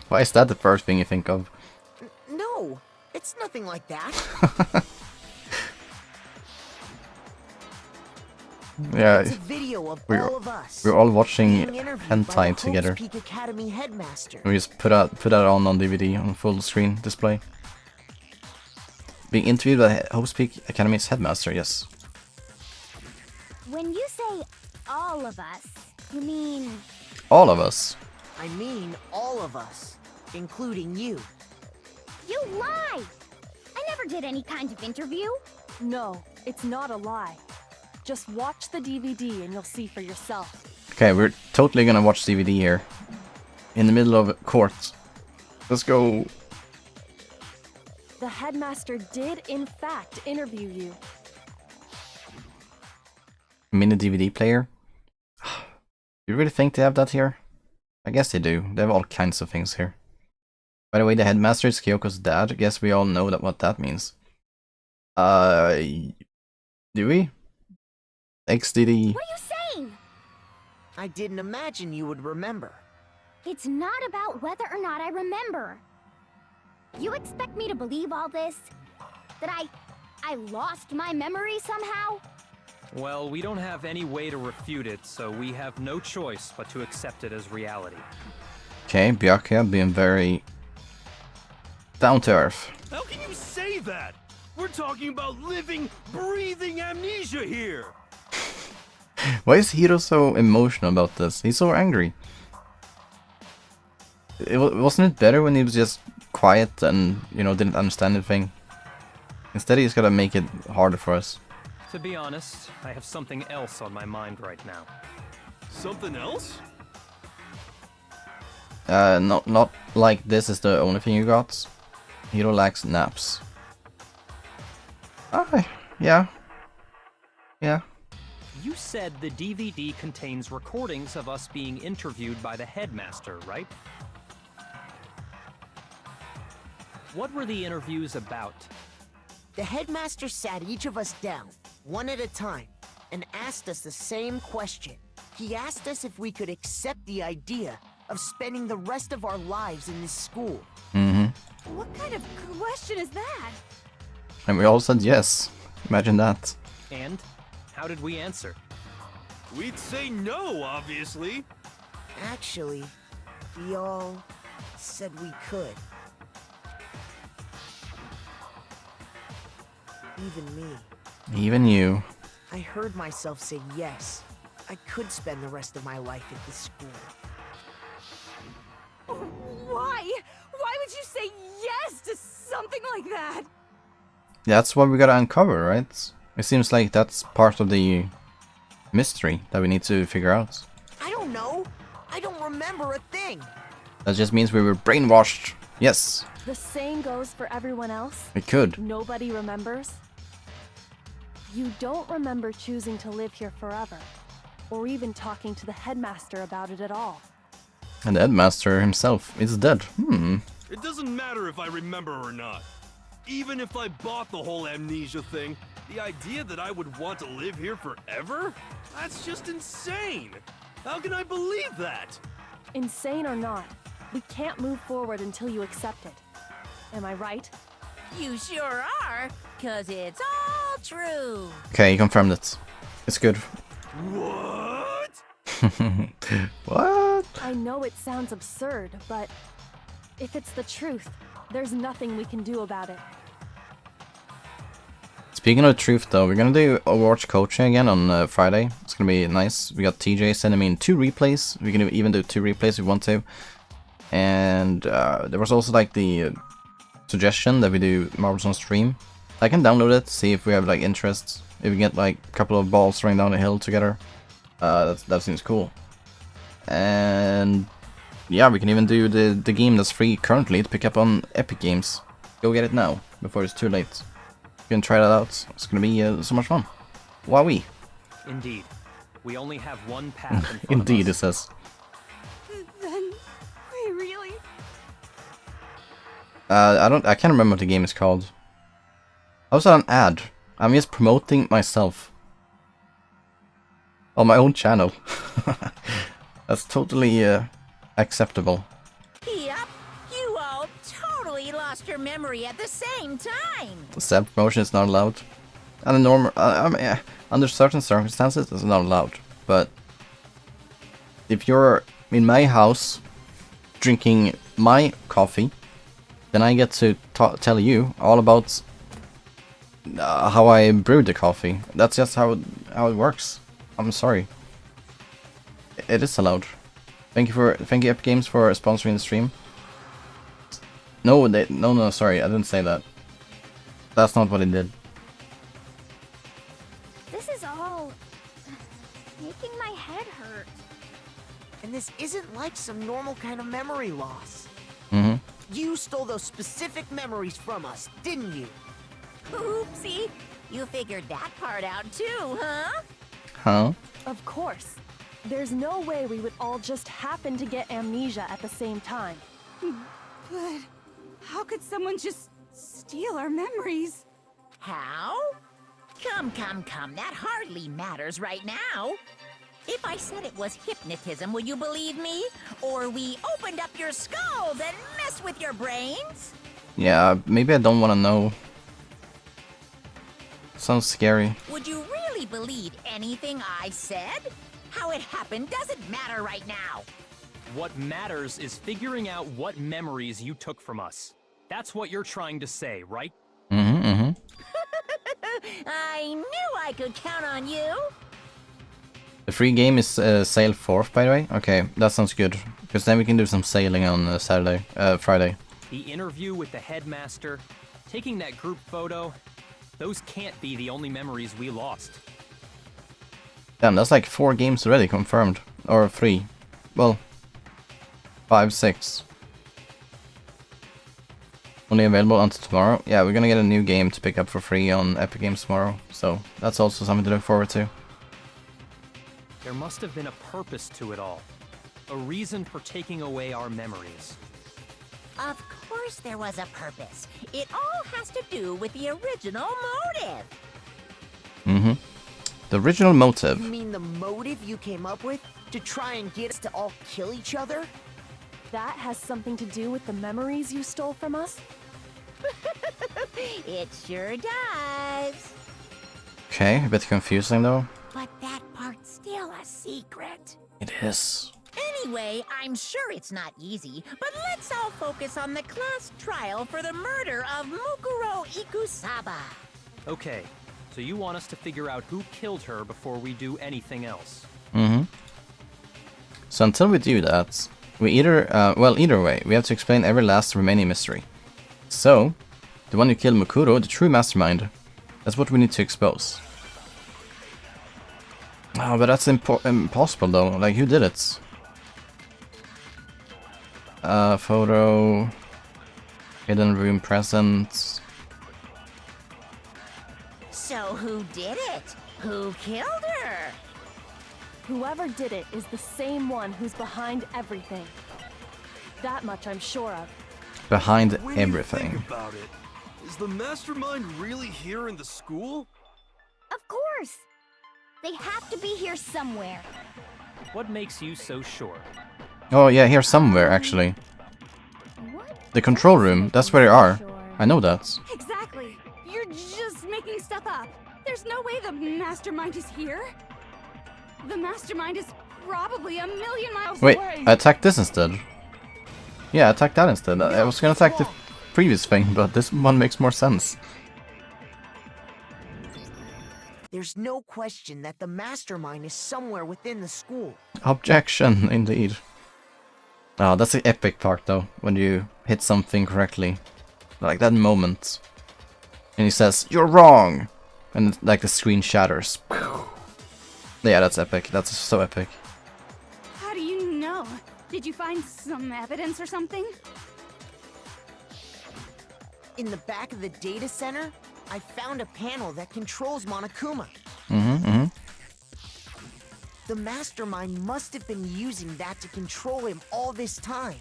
Why is that the first thing you think of? No, it's nothing like that. Yeah, It's a video of we're- all of us. we're all watching being interviewed by hentai the together. Hope's Peak Academy headmaster. We just put that on DVD on full screen display. Being interviewed by Havoc Academy's headmaster, yes. When you say all of us, you mean All of us. I mean all of us, including you. you lie? I never did any kind of interview. No, it's not a lie. Just watch the DVD and you'll see for yourself. Okay, we're totally gonna watch DVD here. In the middle of court. Let's go. The headmaster did, in fact, interview you. Mini DVD player. Do you really think they have that here? I guess they do. They have all kinds of things here. By the way, the headmaster is Kyoko's dad. I guess we all know what that means. Do we? XDD. What are you saying? I didn't imagine you would remember. It's not about whether or not I remember. You expect me to believe all this? That I lost my memory somehow? Well, we don't have any way to refute it, so we have no choice but to accept it as reality. Okay, Byakuya being very down to earth. How can you say that? We're talking about living, breathing amnesia here. Why is Hiro so emotional about this? He's so angry. Wasn't it better when he was just quiet and, you know, didn't understand anything? Instead, he's gotta make it harder for us. To be honest, I have something else on my mind right now. Something else? Not like this is the only thing you got. Hiro lacks naps. Ah, yeah. Yeah. You said the DVD contains recordings of us being interviewed by the headmaster, right? What were the interviews about? The headmaster sat each of us down, one at a time, and asked us the same question. He asked us if we could accept the idea of spending the rest of our lives in this school. What kind of question is that? And we all said yes. Imagine that. And how did we answer? We'd say no, obviously. Actually, we all said we could. Even me. Even you. I heard myself say yes. I could spend the rest of my life at this school. Why? Why would you say yes to something like that? That's what we gotta uncover, right? It seems like that's part of the mystery that we need to figure out. I don't know. I don't remember a thing. That just means we were brainwashed. Yes, The same goes for everyone else. we could. Nobody remembers. You don't remember choosing to live here forever, or even talking to the headmaster about it at all. And the headmaster himself is dead. It doesn't matter if I remember or not. Even if I bought the whole amnesia thing, the idea that I would want to live here forever? That's just insane! How can I believe that? Insane or not, we can't move forward until you accept it. Am I right? You sure are, 'cause it's all true. Okay, he confirmed it. It's good. What? What? I know it sounds absurd, but if it's the truth, there's nothing we can do about it. Speaking of truth though, we're gonna do Overwatch coaching again on Friday. It's gonna be nice. We got TJ sending me in 2 replays. We can even do 2 replays if we want to. And there was also like the suggestion that we do marbles on stream. I can download it, see if we have like interest. If we get like a couple of balls running down the hill together. That seems cool. And yeah, we can even do the game that's free currently to pick up on Epic Games. Go get it now, before it's too late. You can try that out. It's gonna be so much fun. Wowee. Indeed. We only have one path in front Indeed, of it us. says. Then we really... I can't remember what the game is called. I was on an ad. I'm just promoting myself. On my own channel. That's totally acceptable. Yep, you all totally lost your memory at the same time. Self promotion is not allowed. And normal, under certain circumstances, it's not allowed. But if you're in my house drinking my coffee, then I get to tell you all about how I brewed the coffee. That's just how it works. I'm sorry. It is allowed. Thank you Epic Games for sponsoring the stream. No, sorry, I didn't say that. That's not what it did. This is all making my head hurt. And this isn't like some normal kind of memory loss. You stole those specific memories from us, didn't you? Oopsie, you figured that part out too, huh? Huh? Of course. There's no way we would all just happen to get amnesia at the same time. But how could someone just steal our memories? How? Come, that hardly matters right now. If I said it was hypnotism, would you believe me? Or we opened up your skulls and messed with your brains? Yeah, maybe I don't want to know. Sounds scary. Would you really believe anything I said? How it happened doesn't matter right now. What matters is figuring out what memories you took from us. That's what you're trying to say, right? I knew I could count on you. The free game is sale 4th, by the way. Okay, that sounds good. Because then we can do some sailing on Friday. The interview with the headmaster, taking that group photo, those can't be the only memories we lost. Damn, that's like 4 games already confirmed. Or 3. Well, 5, 6. Only available until tomorrow. Yeah, we're gonna get a new game to pick up for free on Epic Games tomorrow. So that's also something to look forward to. There must have been a purpose to it all. A reason for taking away our memories. Of course there was a purpose. It all has to do with the original motive. Mm-hmm. The original You motive. mean the motive you came up with to try and get us to all kill each other? That has something to do with the memories you stole from us? It sure does. Okay, a bit confusing though. But that part's still a secret. It is. Anyway, I'm sure it's not easy, but let's all focus on the class trial for the murder of Mukuro Ikusaba. Okay, so you want us to figure out who killed her before we do anything else. Mm-hmm. So until we do that, we either, either way, we have to explain every last remaining mystery. So, the one who killed Mukuro, the true mastermind, that's what we need to expose. Oh, but that's impossible though. Like, who did it? Photo, hidden room present. So who did it? Who killed her? Whoever did it is the same one who's behind everything. That much I'm sure of. Behind When everything. you think about it, is the mastermind really here in the school? Of course! They have to be here somewhere. What makes you so sure? Oh yeah, here somewhere actually. What? The control room, that's where they are. I know that. Exactly. You're just making stuff up. There's no way the mastermind is here. The mastermind is probably a million miles Wait, away. I attacked this instead. Yeah, attack that instead. I was gonna attack the previous thing, but this one makes more sense. There's no question that the mastermind is somewhere within the school. Objection, indeed. Oh, that's the epic part though, when you hit something correctly. Like that moment. And he says, "You're wrong!" And like the screen shatters. Yeah, that's epic. That's so epic. How do you know? Did you find some evidence or something? In the back of the data center, I found a panel that controls Monokuma. The mastermind must have been using that to control him all this time.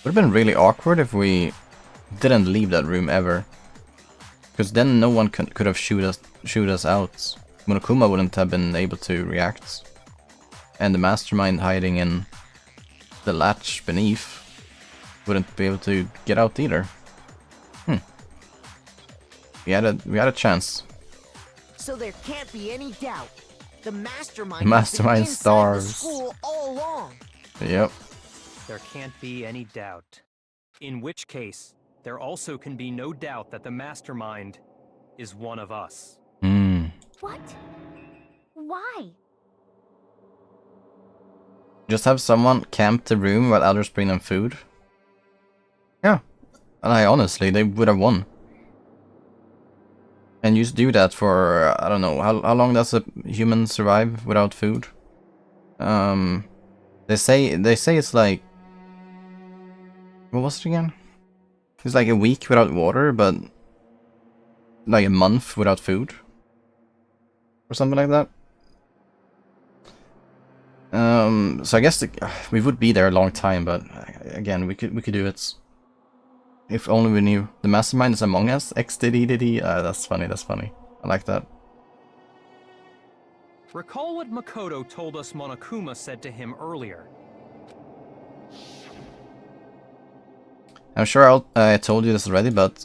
Would have been really awkward if we didn't leave that room ever. Because then no one could have shoot us out. Monokuma wouldn't have been able to react. And the mastermind hiding in the latch beneath wouldn't be able to get out either. We had a chance. So there can't be any doubt. The mastermind, The mastermind has been inside the stars. school all along. Yep. There can't be any doubt. In which case, there also can be no doubt that the mastermind is one of us. What? Why? Just have someone camp the room while others bring them food. Yeah. And honestly, they would have won. And you just do that for, I don't know, how long does a human survive without food? They say it's like, what was it again? It's like a week without water, but like a month without food, or something like that. So I guess we would be there a long time, but again, we could do it. If only we knew. The mastermind is among us. XDDD. That's funny. That's funny. I like that. Recall what Makoto told us Monokuma said to him earlier. I'm sure I told you this already, but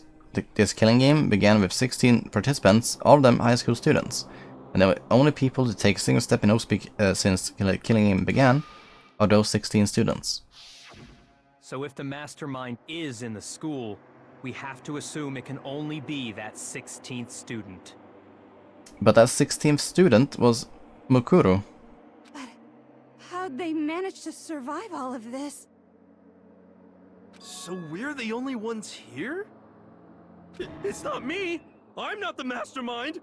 this killing game began with 16 participants, all of them high school students. And the only people to take a single step in no speak since the killing game began are those 16 students. So if the mastermind is in the school, we have to assume it can only be that 16th student. But that 16th student was Mukuro. But how'd they manage to survive all of this? So we're the only ones here? It's not me! I'm not the mastermind!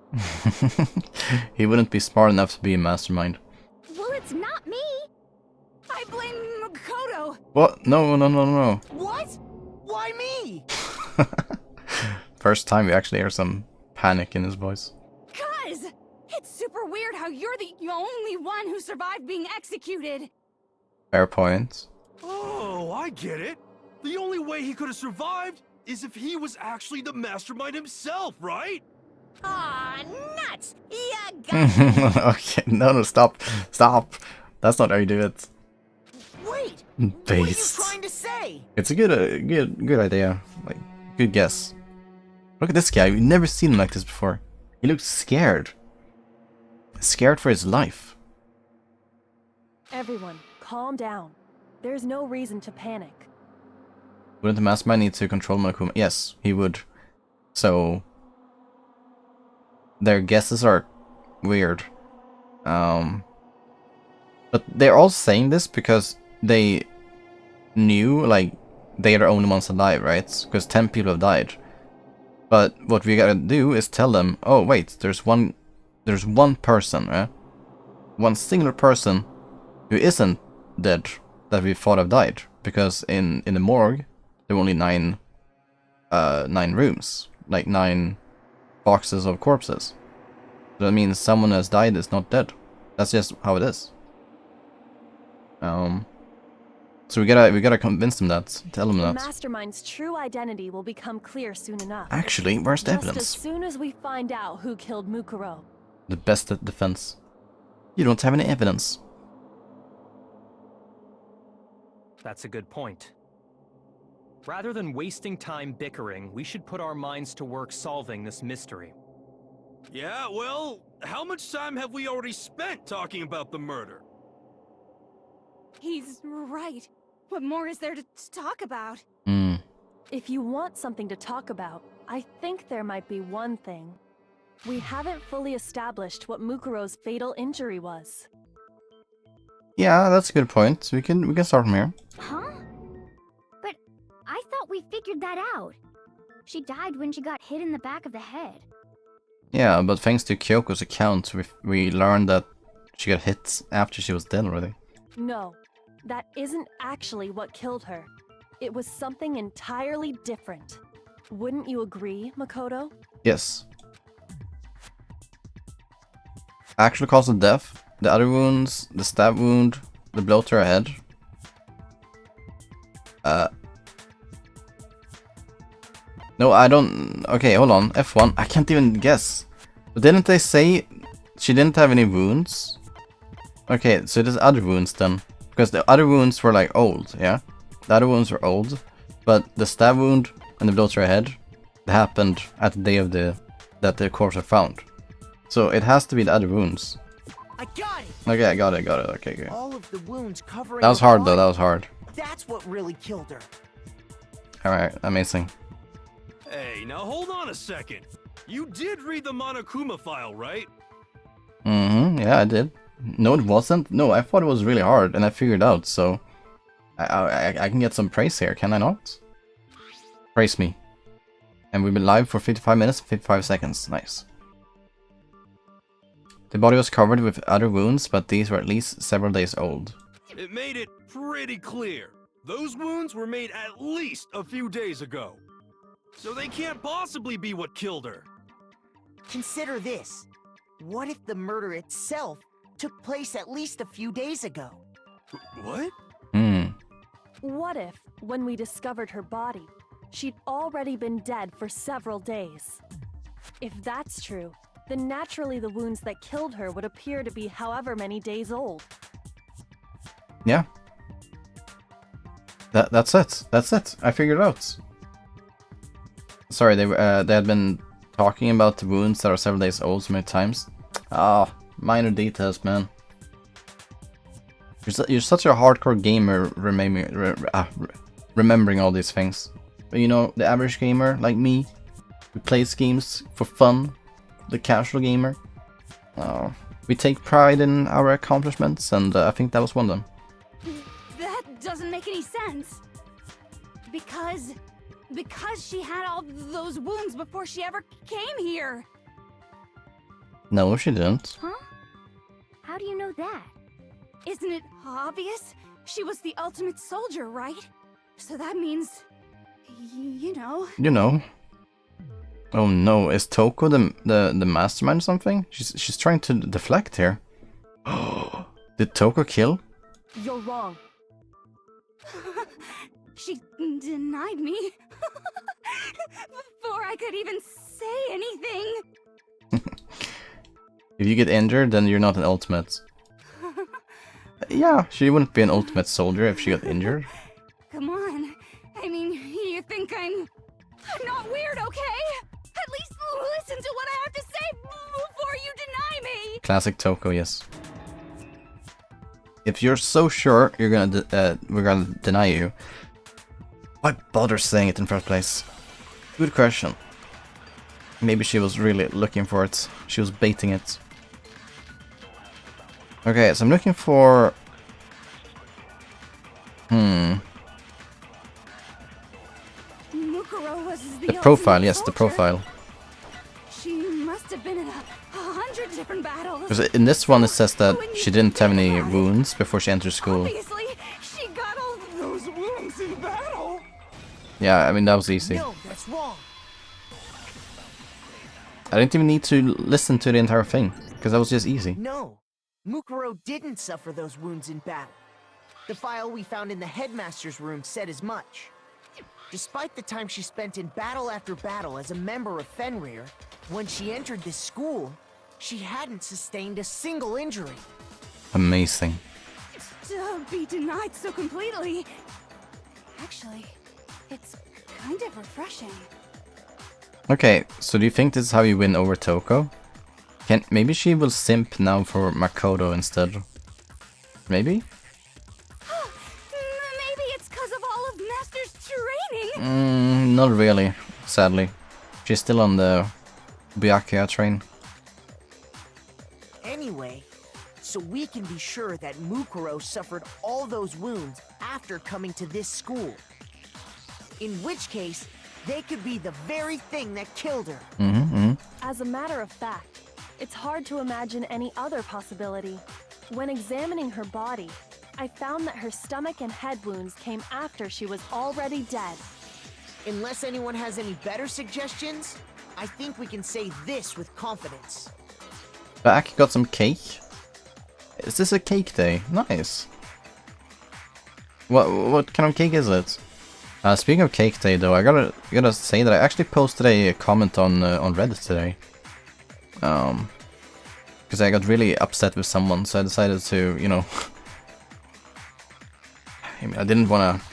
He wouldn't be smart enough to be a mastermind. Well, it's not me! I blame Makoto! What? No. What? Why me? First time we actually hear some panic in his voice. Guys! It's super weird how you're the only one who survived being executed. Fair point. Oh, I get it. The only way he could have survived is if he was actually the mastermind himself, right? Aw, nuts! You got Okay, no, stop. That's not how you do it. Wait! What are you Based. trying to say? It's a good idea. Like, good guess. Look at this guy. We've never seen him like this before. He looks scared. Scared for his life. Everyone, calm down. There's no reason to panic. Wouldn't the mastermind need to control Monokuma? Yes, he would. So their guesses are weird. But they're all saying this because they knew, like, they're the only ones alive, right? Because 10 people have died. But what we gotta do is tell them, oh wait, there's one person, right? One singular person who isn't dead that we thought have died. Because in the morgue, there were only 9 rooms, like 9 boxes of corpses. So that means someone has died is not dead. That's just how it is. So we gotta convince them that, tell them The that. Mastermind's true identity will become clear soon enough. Actually, where's the Just evidence? as soon as we find out who killed Mukuro. The best defense. You don't have any evidence. That's a good point. Rather than wasting time bickering, we should put our minds to work solving this mystery. Yeah, well, how much time have we already spent talking about the murder? He's right. What more is there to talk about? If you want something to talk about, I think there might be one thing. We haven't fully established what Mukuro's fatal injury was. Yeah, that's a good point. We can start from here. Huh? But I thought we figured that out. She died when she got hit in the back of the head. Yeah, but thanks to Kyoko's account, we learned that she got hit after she was dead already. No, that isn't actually what killed her. It was something entirely different. Wouldn't you agree, Makoto? Yes. Actual cause of death, the other wounds, the stab wound, the blow to her head. No, I don't... Okay, hold on. F1. I can't even guess. But didn't they say she didn't have any wounds? Okay, so there's other wounds then. Because the other wounds were like old, yeah? The other wounds were old. But the stab wound and the blow to her head happened at the day of that the corpse was found. So it has to be the other wounds. I got it! Okay, I got it. Okay, good. All of the wounds covering That was her hard though, body. that was hard. That's what really killed her. Alright, amazing. Hey, now hold on a second. You did read the Monokuma file, right? Yeah, I did. No, it wasn't. No, I thought it was really hard, and I figured out, so... I can get some praise here, can I not? Praise me. And we've been live for 55 minutes and 55 seconds. Nice. The body was covered with other wounds, but these were at least several days old. It made it pretty clear. Those wounds were made at least a few days ago. So they can't possibly be what killed her. Consider this. What if the murder itself took place at least a few days ago? What? What if, when we discovered her body, she'd already been dead for several days? If that's true, then naturally the wounds that killed her would appear to be however many days old. Yeah. That's it. That's it. I figured it out. Sorry, they had been talking about the wounds that are several days old so many times. Ah, minor details, man. You're such a hardcore gamer, remembering all these things. But you know, the average gamer like me, who plays games for fun, the casual gamer, we take pride in our accomplishments, and I think that was one of them. That doesn't make any sense. Because she had all those wounds before she ever came here. No, she didn't. Huh? How do you know that? Isn't it obvious? She was the ultimate soldier, right? So that means, you know. You know. Oh no, is Toko the mastermind or something? She's trying to deflect here. Did Toko kill? You're wrong. She denied me before I could even say anything. If you get injured, then you're not an ultimate. Yeah, she wouldn't be an ultimate soldier if she got injured. Come on. I mean, you think I'm not weird, okay? At least listen to what I have to say before you deny me. Classic Toko, yes. If you're so sure we're gonna deny you, why bother saying it in first place? Good question. Maybe she was really looking for it. She was baiting it. Okay, so I'm looking for... Mukuro was The profile, ultimate yes, the soldier. profile. She must have been in 100 different battles. Because in this one it says that she didn't have any wounds before she entered school. Obviously, she got all those wounds in battle. Yeah, I mean, that was easy. No, that's wrong. I didn't even need to listen to the entire thing, because that was just easy. No, Mukuro didn't suffer those wounds in battle. The file we found in the headmaster's room said as much. Despite the time she spent in battle after battle as a member of Fenrir, when she entered this school, she hadn't sustained a single injury. Amazing. To be denied so completely. Actually, it's kind of refreshing. Okay, so do you think this is how you win over Toko? Maybe she will simp now for Makoto instead. Maybe? Maybe it's because of all of Master's training. Not really, sadly. She's still on the Byakuya train. Anyway, so we can be sure that Mukuro suffered all those wounds after coming to this school. In which case, they could be the very thing that killed her. As a matter of fact, it's hard to imagine any other possibility. When examining her body, I found that her stomach and head wounds came after she was already dead. Unless anyone has any better suggestions, I think we can say this with confidence. Back, got some cake. Is this a cake day? Nice. What kind of cake is it? Speaking of cake day, though, I gotta say that I actually posted a comment on Reddit today. Because I got really upset with someone, so I decided to, you know, I mean, I didn't want to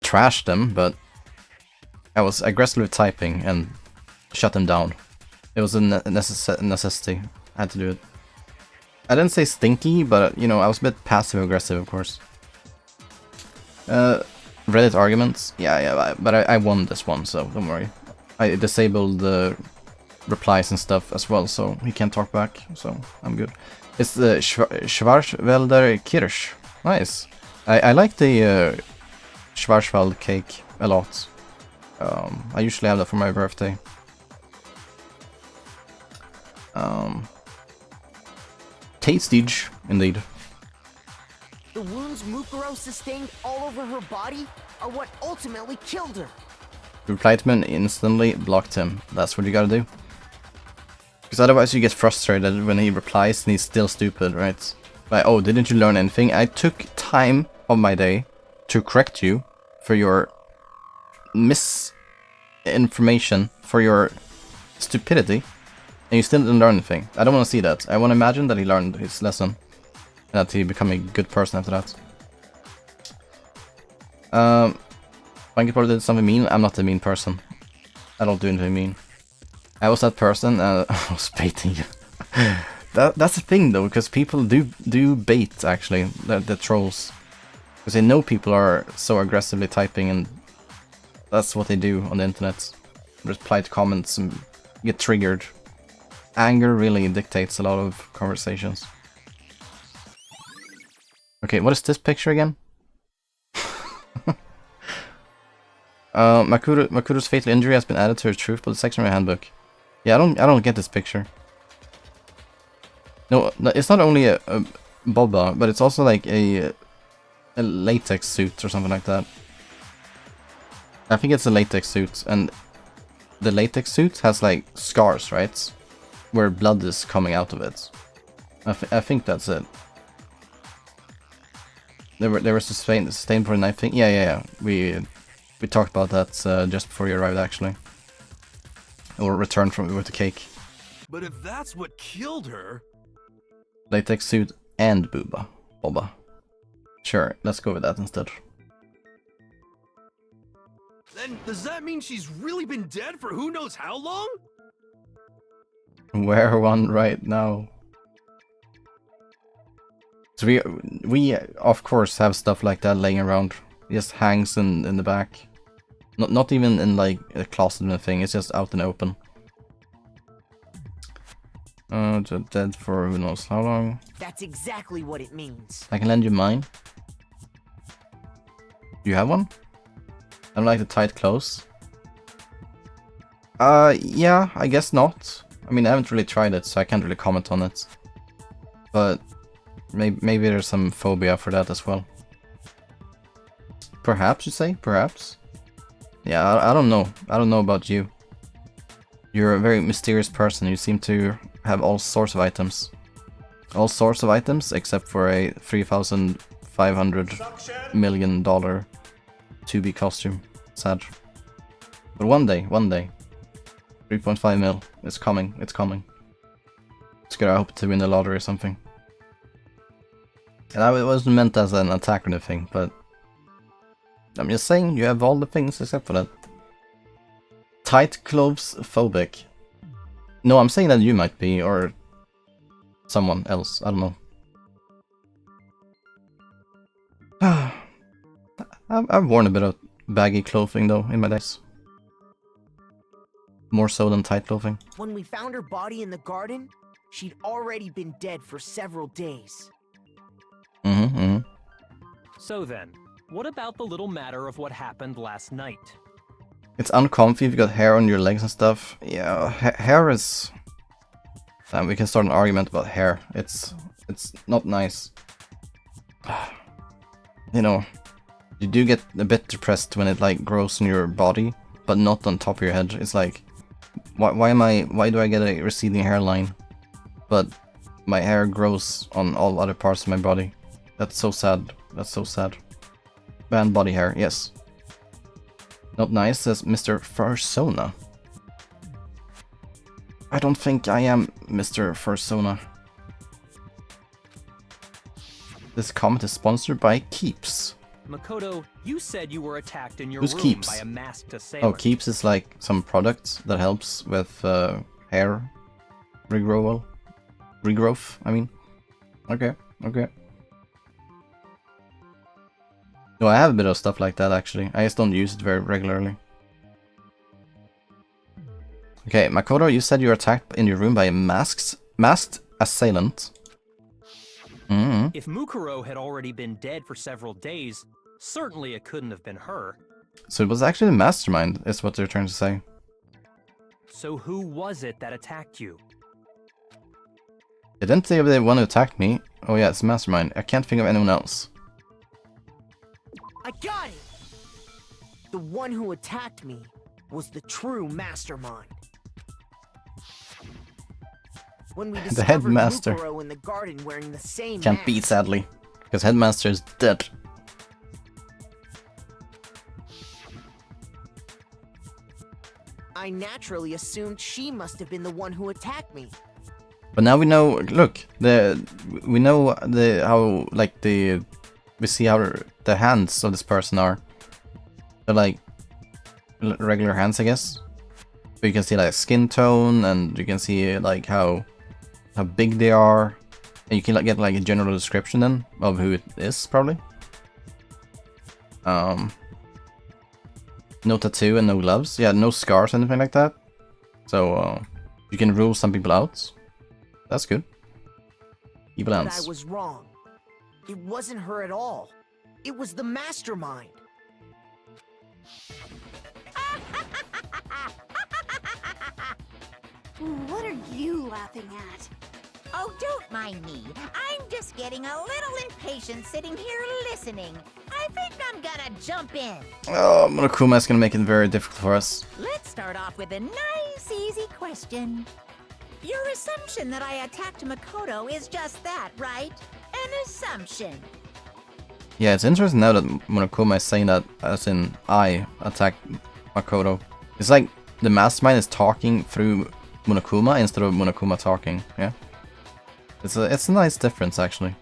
trash them, but I was aggressively typing and shut them down. It was a necessity. I had to do it. I didn't say stinky, but, you know, I was a bit passive-aggressive, of course. Reddit arguments? Yeah, but I won this one, so don't worry. I disabled the replies and stuff as well, so he can't talk back, so I'm good. It's the Schwarzwälder Kirsch. Nice. I like the Schwarzwald cake a lot. I usually have that for my birthday. Tastige, indeed. The wounds Mukuro sustained all over her body are what ultimately killed her. The reply to him instantly blocked him. That's what you gotta do. Because otherwise you get frustrated when he replies and he's still stupid, right? Like, oh, didn't you learn anything? I took time of my day to correct you for your misinformation, for your stupidity, and you still didn't learn anything. I don't want to see that. I want to imagine that he learned his lesson, and that he became a good person after that. Frankie probably did something mean. I'm not a mean person. I don't do anything mean. I was that person and I was baiting you. That's the thing though, because people do bait actually, the trolls. Because they know people are so aggressively typing and that's what they do on the internet. Reply to comments and get triggered. Anger really dictates a lot of conversations. Okay, what is this picture again? Makuro's fatal injury has been added to her truth bullet section of my handbook. Yeah, I don't get this picture. No, it's not only a boba, but it's also like a latex suit or something like that. I think it's a latex suit, and the latex suit has like scars, right? Where blood is coming out of it. I think that's it. They were sustained for a knife thing. Yeah. We talked about that just before you arrived, actually. Or returned from with the cake. But if that's what killed her... Latex suit and Boba. Sure, let's go with that instead. Then does that mean she's really been dead for who knows how long? Wear one right now. So we of course have stuff like that laying around. It just hangs in the back. Not even in like a closet or anything, it's just out in the open. Dead for who knows how long. That's exactly what it means. I can lend you mine. Do you have one? I don't like the tight clothes. Yeah, I guess not. I mean, I haven't really tried it, so I can't really comment on it. But maybe there's some phobia for that as well. Perhaps, you say? Perhaps? Yeah, I don't know. I don't know about you. You're a very mysterious person. You seem to have all sorts of items. All sorts of items, except for a $3,500 million 2B costume. Sad. But one day, 3.5 mil. It's coming. It's good. I hope to win the lottery or something. And it wasn't meant as an attack or anything, but I'm just saying you have all the things except for that. Tight clothes phobic. No, I'm saying that you might be, or someone else. I don't know. I've worn a bit of baggy clothing though in my days. More so than tight clothing. When we found her body in the garden, she'd already been dead for several days. So then, what about the little matter of what happened last night? It's uncomfy if you got hair on your legs and stuff. Yeah, hair is... we can start an argument about hair. It's not nice. You know, you do get a bit depressed when it like grows on your body, but not on top of your head. It's like, why do I get a receding hairline, but my hair grows on all other parts of my body? That's so sad. That's so sad. Man, body hair, yes. Not nice, says Mr. Fursona. I don't think I am Mr. Fursona. This comment is sponsored by Keeps. Makoto, you said you were attacked in your Who's room Keeps? by a masked Oh, assailant. Keeps is like some product that helps with hair regrowth, I mean. Okay. No, I have a bit of stuff like that actually. I just don't use it very regularly. Okay, Makoto, you said you were attacked in your room by a masked assailant. If Mukuro had already been dead for several days, certainly it couldn't have been her. So it was actually the mastermind, is what they're trying to say. So who was it that attacked you? They didn't say the one who attacked me. Oh yeah, it's the mastermind. I can't think of anyone else. I got it! The one who attacked me was the true mastermind. When we The headmaster. Mukuro in the garden wearing the same Can't mask, beat, sadly. Because headmaster is dead. I naturally assumed she must have been the one who attacked me. But now we know, look, we know we see how the hands of this person are. They're like regular hands, I guess. But you can see like skin tone, and you can see like how big they are, and you can like get like a general description then of who it is, probably. No tattoo and no gloves. Yeah, no scars, anything like that. So you can rule some people out. That's good. Evil But I ants. was wrong. It wasn't her at all. It was the mastermind. What are you laughing at? Oh, don't mind me. I'm just getting a little impatient sitting here listening. I think I'm gonna jump in. Oh, Monokuma is gonna make it very difficult for us. Let's start off with a nice, easy question. Your assumption that I attacked Makoto is just that, right? An assumption. Yeah, it's interesting now that Monokuma is saying that as in I attacked Makoto. It's like the mastermind is talking through Monokuma instead of Monokuma talking, yeah? It's a nice difference actually.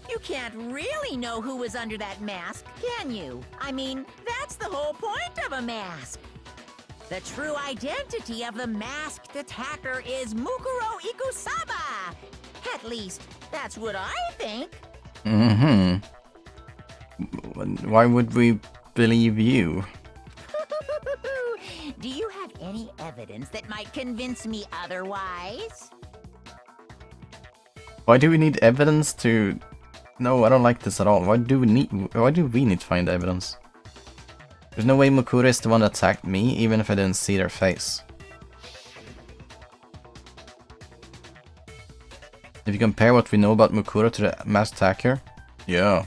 You can't really know who was under that mask, can you? I mean, that's the whole point of a mask. The true identity of the masked attacker is Mukuro Ikusaba. At least, that's what I think. Mm-hmm. Why would we believe you? Do you have any evidence that might convince me otherwise? Why do we need evidence to... No, I don't like this at all. Why do we need to find evidence? There's no way Mukuro is the one that attacked me, even if I didn't see their face. If you compare what we know about Mukuro to the masked attacker, yeah,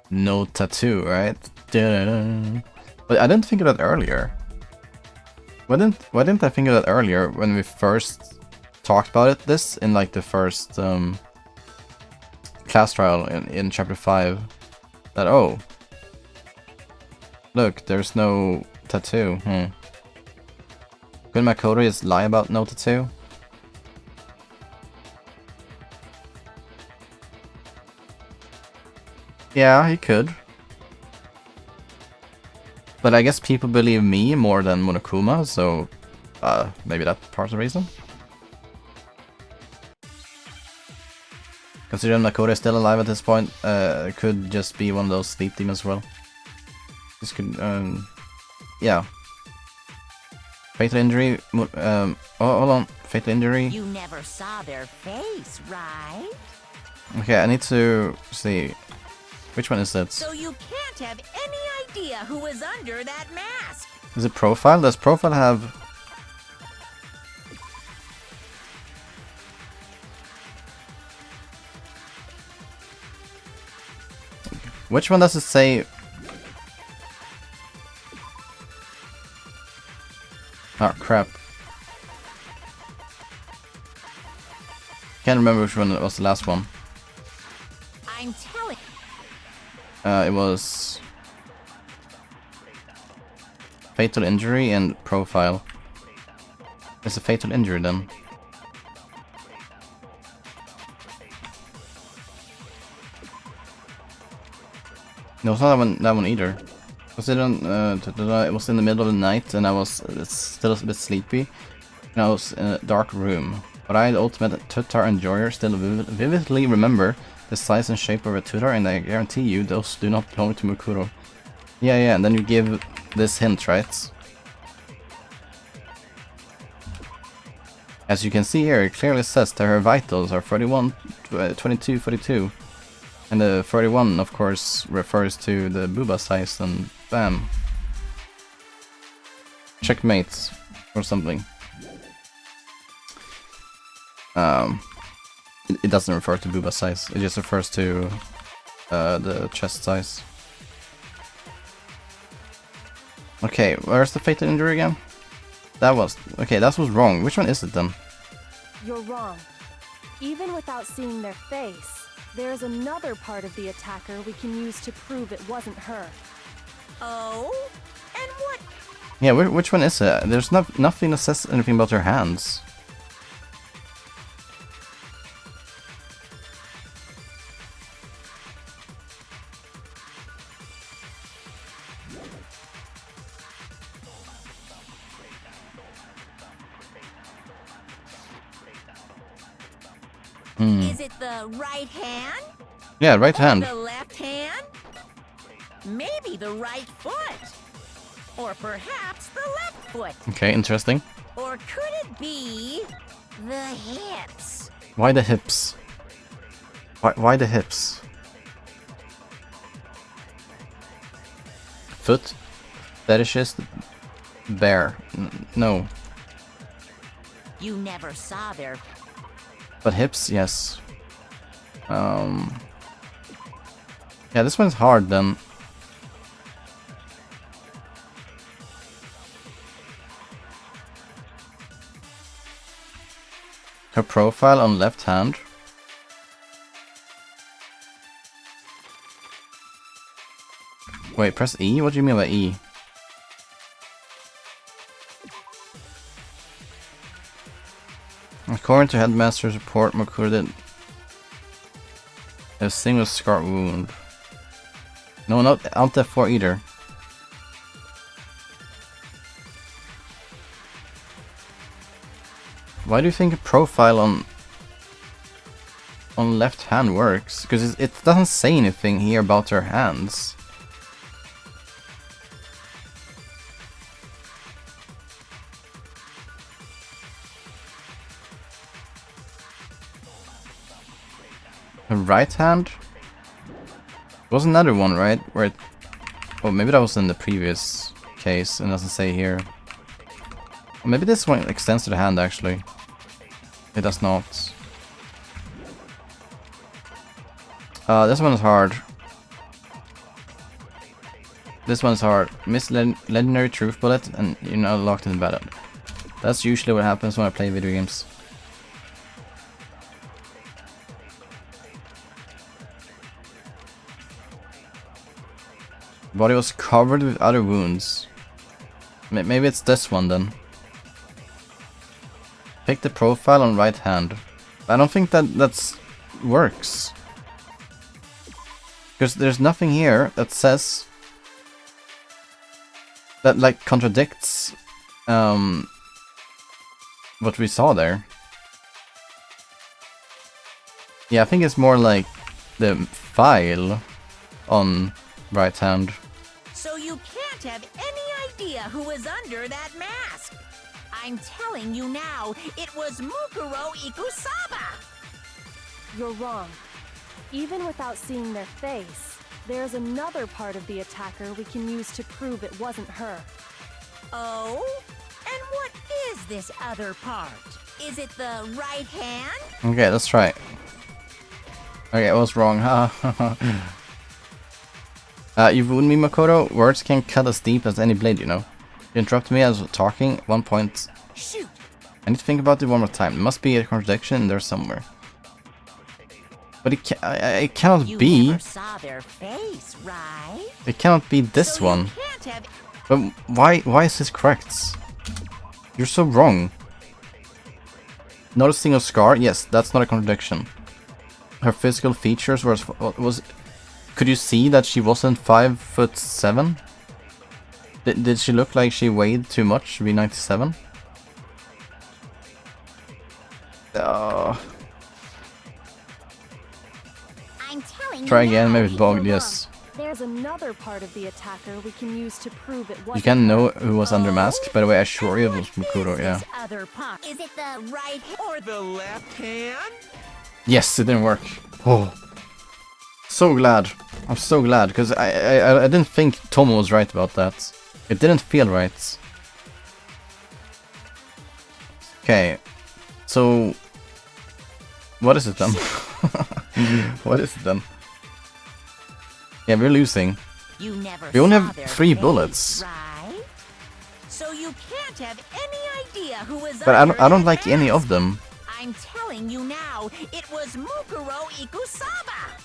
no tattoo, right? Da-da-da. But I didn't think of that earlier. Why didn't I think of that earlier when we first talked about it? This in like the first class trial in chapter 5. That oh, look, there's no tattoo. Could Makoto just lie about no tattoo? Yeah, he could. But I guess people believe me more than Monokuma, so maybe that's part of the reason. Considering Makoto is still alive at this point, it could just be one of those sleep demons as well. This could, yeah. Fatal injury, oh, hold on, fatal injury. You never saw their face, right? Okay, I need to see. Which one is that? So you can't have any idea who was under that mask. Is it profile? Does profile have... Which one does it say? Oh crap. Can't remember which one was the last one. I'm telling. It was fatal injury and profile. It's a fatal injury then. No, it's not that one either. Was it on? It was in the middle of the night, and I was still a bit sleepy. And I was in a dark room. But I, the ultimate Tutar enjoyer, still vividly remember the size and shape of a tutor, and I guarantee you those do not belong to Mukuro. Yeah, and then you give this hint, right? As you can see here, it clearly says that her vitals are 31, 22, 42. And the 31, of course, refers to the booba size, and bam. Checkmate, or something. It doesn't refer to booba size, it just refers to the chest size. Okay, where's the fatal injury again? That was... Okay, that was wrong. Which one is it then? You're wrong. Even without seeing their face, there's another part of the attacker we can use to prove it wasn't her. Oh? And what? Yeah, which one is it? There's nothing that says anything about her hands. Is it the right hand? Yeah, right Or hand. the left hand? Maybe the right foot. Or perhaps the left foot. Okay, interesting. Or could it be the hips? Why the hips? Why the hips? Foot? Fetishist? Bear? No. You never saw their... But hips, yes. Yeah, this one's hard then. Her profile on left hand. Wait, press E? What do you mean by E? According to Headmaster's report, Makura did a single scar wound. No, not Alt F4 either. Why do you think a profile on left hand works? Because it doesn't say anything here about her hands. Her right hand? There was another one, right? Where it... Oh, maybe that was in the previous case and doesn't say here. Or maybe this one extends to the hand, actually. It does not. This one is hard. This one's hard. Miss Legendary Truth Bullet and you're now locked in battle. That's usually what happens when I play video games. Body was covered with other wounds. Maybe it's this one then. Pick the profile on right hand. I don't think that's works. Because there's nothing here that says that like contradicts what we saw there. Yeah, I think it's more like the file on right hand. So you can't have any idea who was under that mask. I'm telling you now, it was Mukuro Ikusaba. You're wrong. Even without seeing their face, there's another part of the attacker we can use to prove it wasn't her. Oh? And what is this other part? Is it the right hand? Okay, let's try it. Okay, I was wrong. You wound me, Makoto. Words can cut as deep as any blade, you know. You interrupted me as I was talking. 1 point. Shoot. I need to think about it one more time. There must be a contradiction in there somewhere. But it cannot You be. never saw their face, right? It cannot be this So one. You can't have... But why is this correct? You're so wrong. Not a single scar? Yes, that's not a contradiction. Her physical features was could you see that she wasn't 5'7"? Did she look like she weighed too much to be 97? I'm telling Try you again, now, maybe it's bugged, you're yes. There's another part of the attacker we can use to prove it wasn't You can her. know who was under mask. By the way, I assure you it was Mukuro, yeah. This other part. Is it the right hand? Or the left hand? Yes, it didn't work. Oh. So glad. I'm so glad, because I didn't think Tomo was right about that. It didn't feel right. Okay. So... What is it then? What is it then? Yeah, we're losing. You never We only saw have their 3 face, bullets. Right? So you can't have any idea who was But under I don't that like any mask. of them. I'm telling you now, it was Mukuro Ikusaba.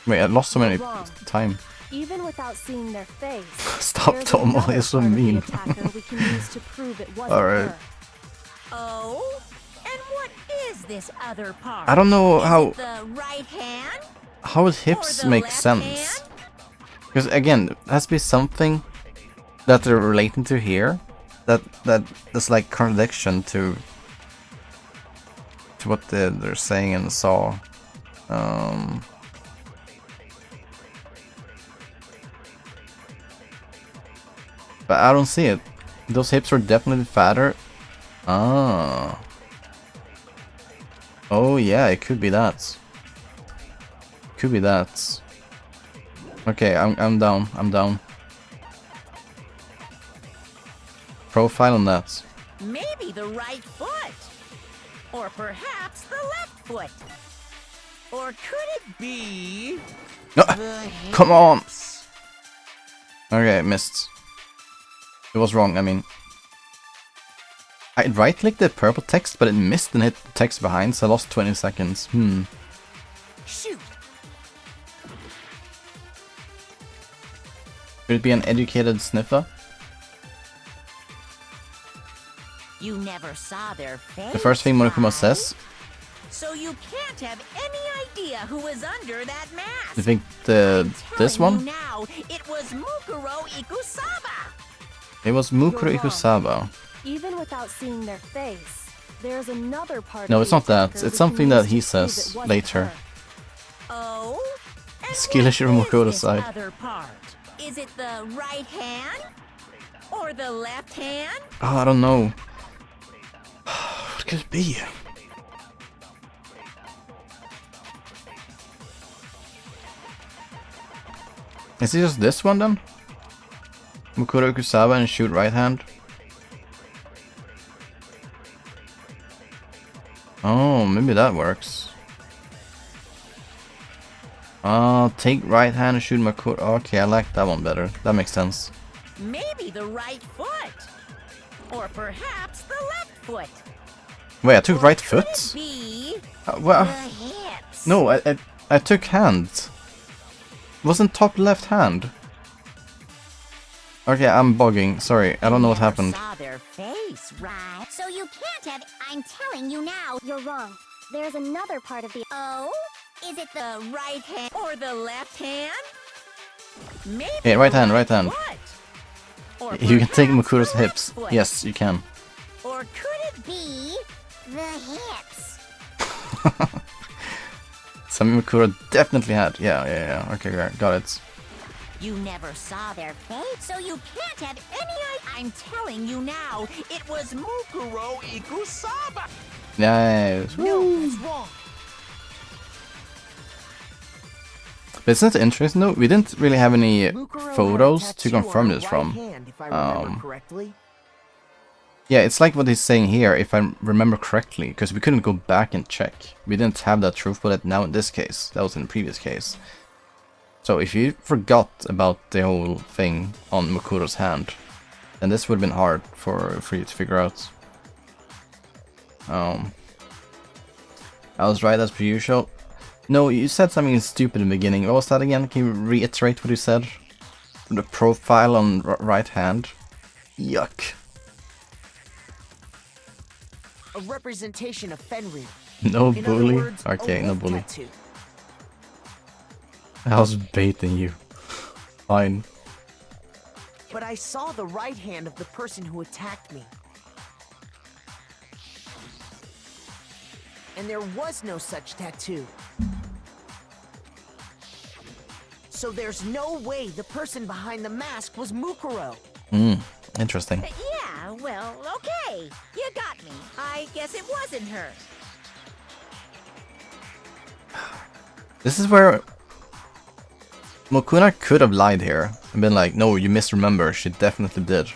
Wait, I lost so many Wrong. time. Even without seeing their face, Stop, there's Tomo, another you're so part of the mean. attacker we can use to prove it wasn't Alright. her. Oh? And what is this other part? I don't know Is how it the right hand? how his hips Or the make left sense. hand? Because again, it has to be something that they're relating to here. That's like contradiction to what they're saying in the saw. But I don't see it. Those hips are definitely fatter. Ah. Oh yeah, it could be that. Could be that. Okay, I'm down. I'm down. Profile on that. Maybe the right foot. Or perhaps the left foot? Or could it be No, the come on. hips? Okay, missed. It was wrong, I mean. I right-clicked the purple text, but it missed and hit the text behind, so I lost 20 seconds. Shoot! Could it be an educated sniffer? You never saw their face. The first thing Monokuma right? says. So you can't have any idea who was under that mask. You think I'm this telling one? you now, it was Mukuro Ikusaba. It was Mukuro You're wrong. Ikusaba. Even without seeing their face, there's another part No, of it's the not that. attacker It's we something can that use he to prove says it wasn't later. her. Oh? And Skillish what Mukuro is this side. other part? Is it the right hand? Or the left hand? Oh, I don't know. What could it be? Is it just this one then? Mukuro Ikusaba and shoot right hand? Oh, maybe that works. Take right hand and shoot Mukuro. Okay, I like that one better. That makes sense. Maybe the right foot. Or perhaps the left foot. Wait, I took Or right could foot? it be Well, the hips? no, I took hand. Wasn't top left hand. Okay, I'm bugging. Sorry, I don't know what You never happened. Saw their face, right? So you can't have. I'm telling you now. You're wrong. There's another part of the. Oh? Is it the right hand or the left hand? Maybe Yeah, right the hand, right hand. foot. Or You can take perhaps Mukuro's the hips. left foot. Yes, you can. Or could it be? Be the hips. Some Mukuro definitely had. Yeah. Okay, got it. You never saw their face, so you can't have any idea. I'm telling you now, it was Mukuro Ikusaba. Nice. No, that's wrong. But isn't it interesting though? We didn't really have any Mukuro had a photos to tattoo on confirm her this right from. hand, if I remember Um, correctly. Yeah, it's like what he's saying here, if I remember correctly, because we couldn't go back and check. We didn't have that truth bullet now in this case. That was in the previous case. So if you forgot about the whole thing on Mukuro's hand, then this would have been hard for you to figure out. I was right as per usual. No, you said something stupid in the beginning. What was that again? Can you reiterate what you said? The profile on right hand. Yuck. A representation of Fenrir. No In other bully? words, a Okay, no wolf bully. tattoo. I was baiting you. Fine. But I saw the right hand of the person who attacked me. And there was no such tattoo. So there's no way the person behind the mask was Mukuro. Interesting. Yeah, well, okay. You got me. I guess it wasn't her. This is where Mokuna could have lied here and been like, no, you misremember, she definitely did.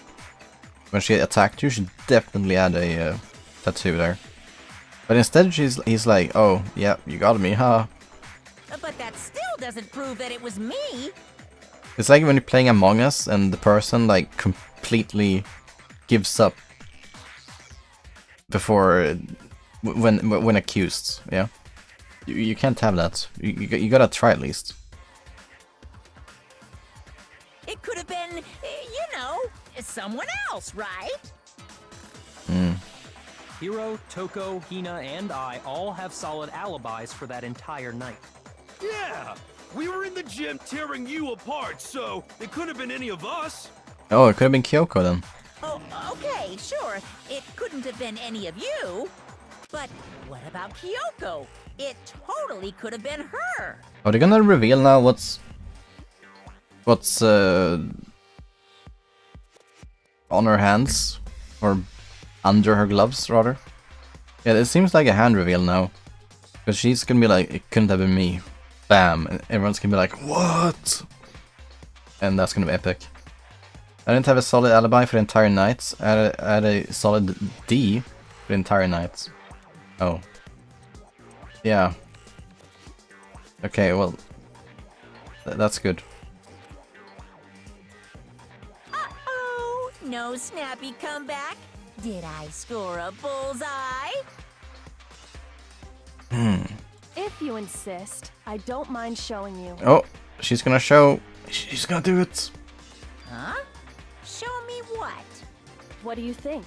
When she attacked you, she definitely had a tattoo there. But instead he's like, oh, yeah, you got me, huh? But that still doesn't prove that it was me. It's like when you're playing Among Us and the person like completely gives up before when accused, yeah? You can't have that. You gotta try at least. It could have been, you know, someone else, right? Hiro, Toko, Hina, and I all have solid alibis for that entire night. Yeah! We were in the gym tearing you apart, so it could have been any of us. Oh, it could have been Kyoko then. Oh, okay, sure. It couldn't have been any of you. But what about Kyoko? It totally could have been her. Are they gonna reveal now what's on her hands? Or under her gloves, rather? Yeah, it seems like a hand reveal now. Because she's gonna be like, it couldn't have been me. Bam! And everyone's gonna be like, what? And that's gonna be epic. I didn't have a solid alibi for the entire night. I had a solid D for the entire night. Oh. Yeah. Okay, well, that's good. Uh-oh! No snappy comeback? Did I score a bullseye? If you insist, I don't mind showing you. Oh, she's gonna show. She's gonna do it. Huh? Show me what? What do you think?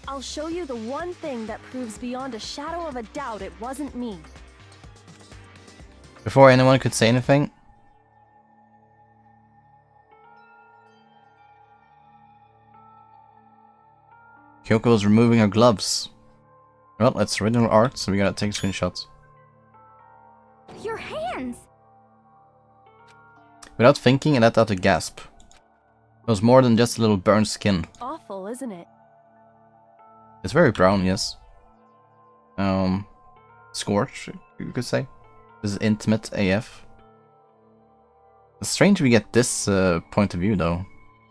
I'll show you the one thing that proves beyond a shadow of a doubt it wasn't me. Before anyone could say anything. Kyoko is removing her gloves. Well, it's original art, so we gotta take screenshots. Your hands! Without thinking, I let out a gasp. It was more than just a little burned skin. Awful, isn't it? It's very brown, yes. Scorch, you could say. This is intimate AF. It's strange we get this point of view, though.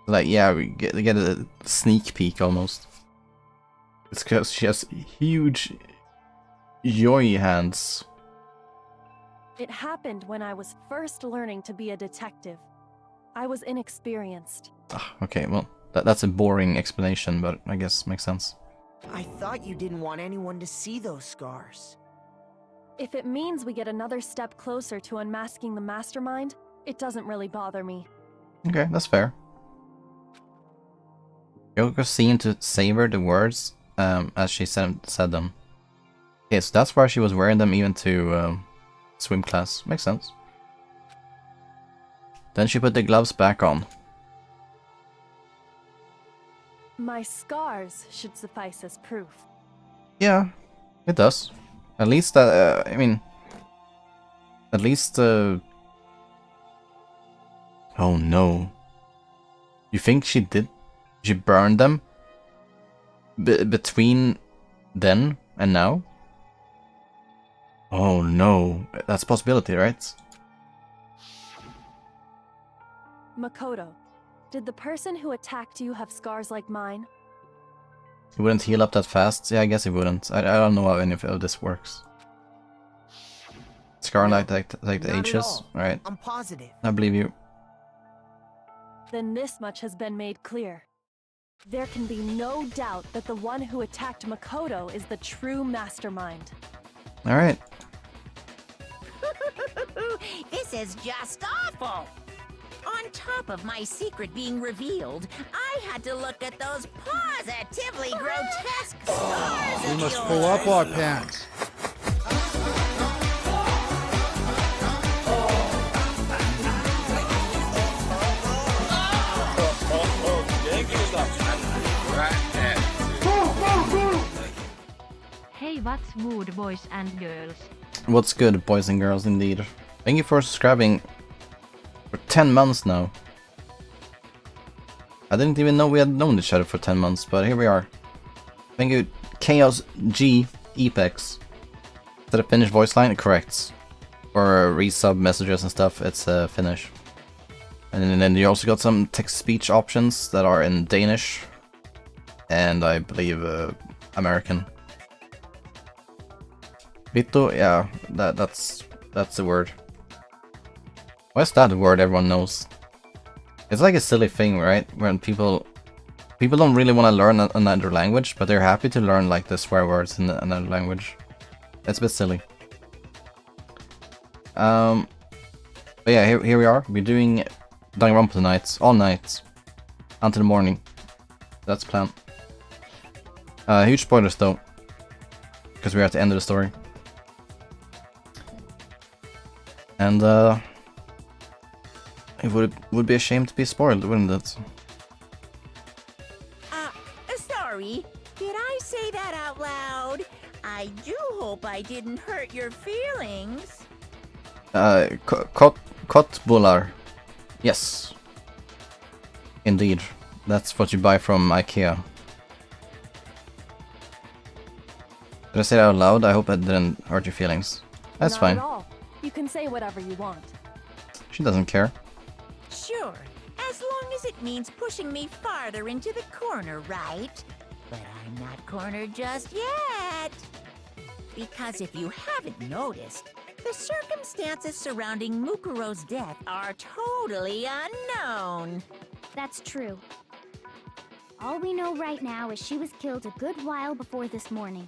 Like, yeah, we get a sneak peek almost. It's because she has huge yoy hands. It happened when I was first learning to be a detective. I was inexperienced. Okay, well, that's a boring explanation, but I guess makes sense. I thought you didn't want anyone to see those scars. If it means we get another step closer to unmasking the mastermind, it doesn't really bother me. Okay, that's fair. Kyoko seemed to savor the words as she said them. Okay, so that's why she was wearing them even to swim class. Makes sense. Then she put the gloves back on. My scars should suffice as proof. Yeah, it does. At least, I mean... At least, Oh no. You think she did? She burned them? Between then and now? Oh no. That's a possibility, right? Makoto, did the person who attacked you have scars like mine? He wouldn't heal up that fast? Yeah, I guess he wouldn't. I don't know how any of this works. Scar like the H's? Right. I'm positive. I believe you. Then this much has been made clear. There can be no doubt that the one who attacked Makoto is the true mastermind. Alright. This is just awful! On top of my secret being revealed, I had to look at those positively grotesque scars We of must yours. pull up our pants. Hey, what's mood, boys and girls? What's good, boys and girls, indeed. Thank you for subscribing for 10 months now. I didn't even know we had known each other for 10 months, but here we are. Thank you, Chaos G Epex. Is that a Finnish voice line? Correct. For resub messages and stuff, it's Finnish. And then you also got some text-speech options that are in Danish. And I believe American. Vittu, yeah, that's the word. Why is that a word everyone knows? It's like a silly thing, right? When people don't really want to learn another language, but they're happy to learn like the swear words in another language. It's a bit silly. But yeah, here we are. We're doing Danganronpa tonight, all night, until the morning. That's the plan. Huge spoilers though, because we're at the end of the story. And it would be a shame to be spoiled, wouldn't it? Sorry. Did I say that out loud? I do hope I didn't hurt your feelings. Kottbullar. Yes. Indeed. That's what you buy from IKEA. Did I say that out loud? I hope it didn't hurt your feelings. That's fine. Not at all. You can say whatever you want. She doesn't care. Sure, as long as it means pushing me farther into the corner, right? But I'm not cornered just yet. Because if you haven't noticed, the circumstances surrounding Mukuro's death are totally unknown. That's true. All we know right now is she was killed a good while before this morning.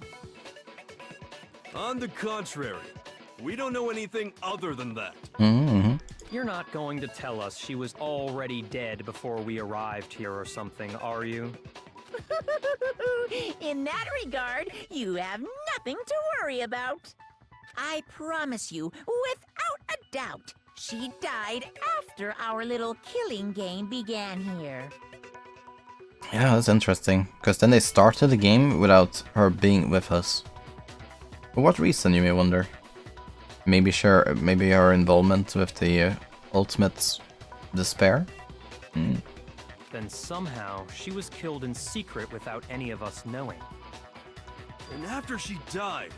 On the contrary, we don't know anything other than that. Mm-hmm. You're not going to tell us she was already dead before we arrived here or something, are you? In that regard, you have nothing to worry about. I promise you, without a doubt, she died after our little killing game began here. Yeah, that's interesting. Because then they started the game without her being with us. For what reason, you may wonder? Maybe her involvement with the ultimate despair? Hmm. Then somehow she was killed in secret without any of us knowing. And after she died,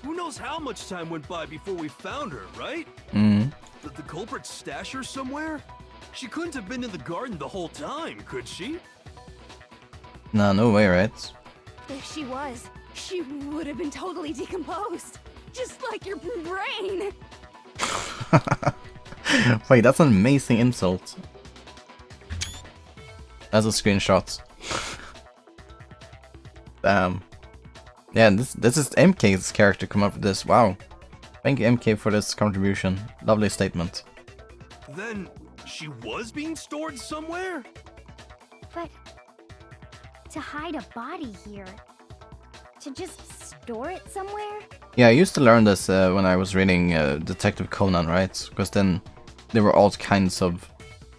who knows how much time went by before we found her, right? Mm. Did the culprit stash her somewhere? She couldn't have been in the garden the whole time, could she? Nah, no way, right? If she was, she would have been totally decomposed. Just like your brain. Wait, that's an amazing insult. That's a screenshot. Damn. Yeah, this is MK's character come up with this. Wow. Thank you, MK, for this contribution. Lovely statement. Then she was being stored somewhere? But to hide a body here, to just store it somewhere? Yeah, I used to learn this when I was reading Detective Conan, right? Because then there were all kinds of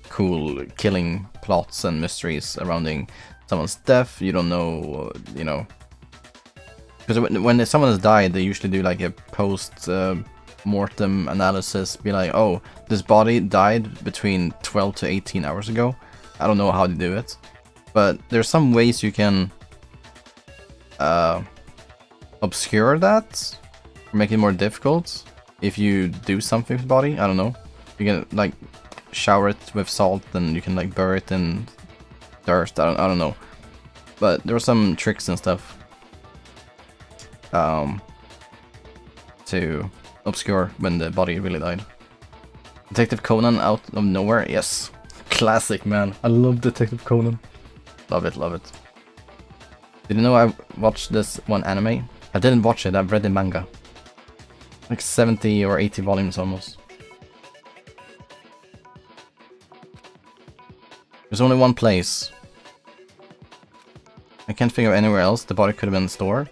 cool killing plots and mysteries surrounding someone's death. You don't know, you know. Because when someone has died, they usually do like a post-mortem analysis. Be like, oh, this body died between 12 to 18 hours ago. I don't know how to do it. But there's some ways you can obscure that, or make it more difficult if you do something with the body. I don't know. You can like shower it with salt, and you can like bury it in dirt. I don't know. But there are some tricks and stuff to obscure when the body really died. Detective Conan out of nowhere, yes. Classic, man. I love Detective Conan. Love it, love it. Did you know I watched this one anime? I didn't watch it, I've read the manga. Like 70 or 80 volumes almost. There's only one place. I can't think of anywhere else the body could have been stored.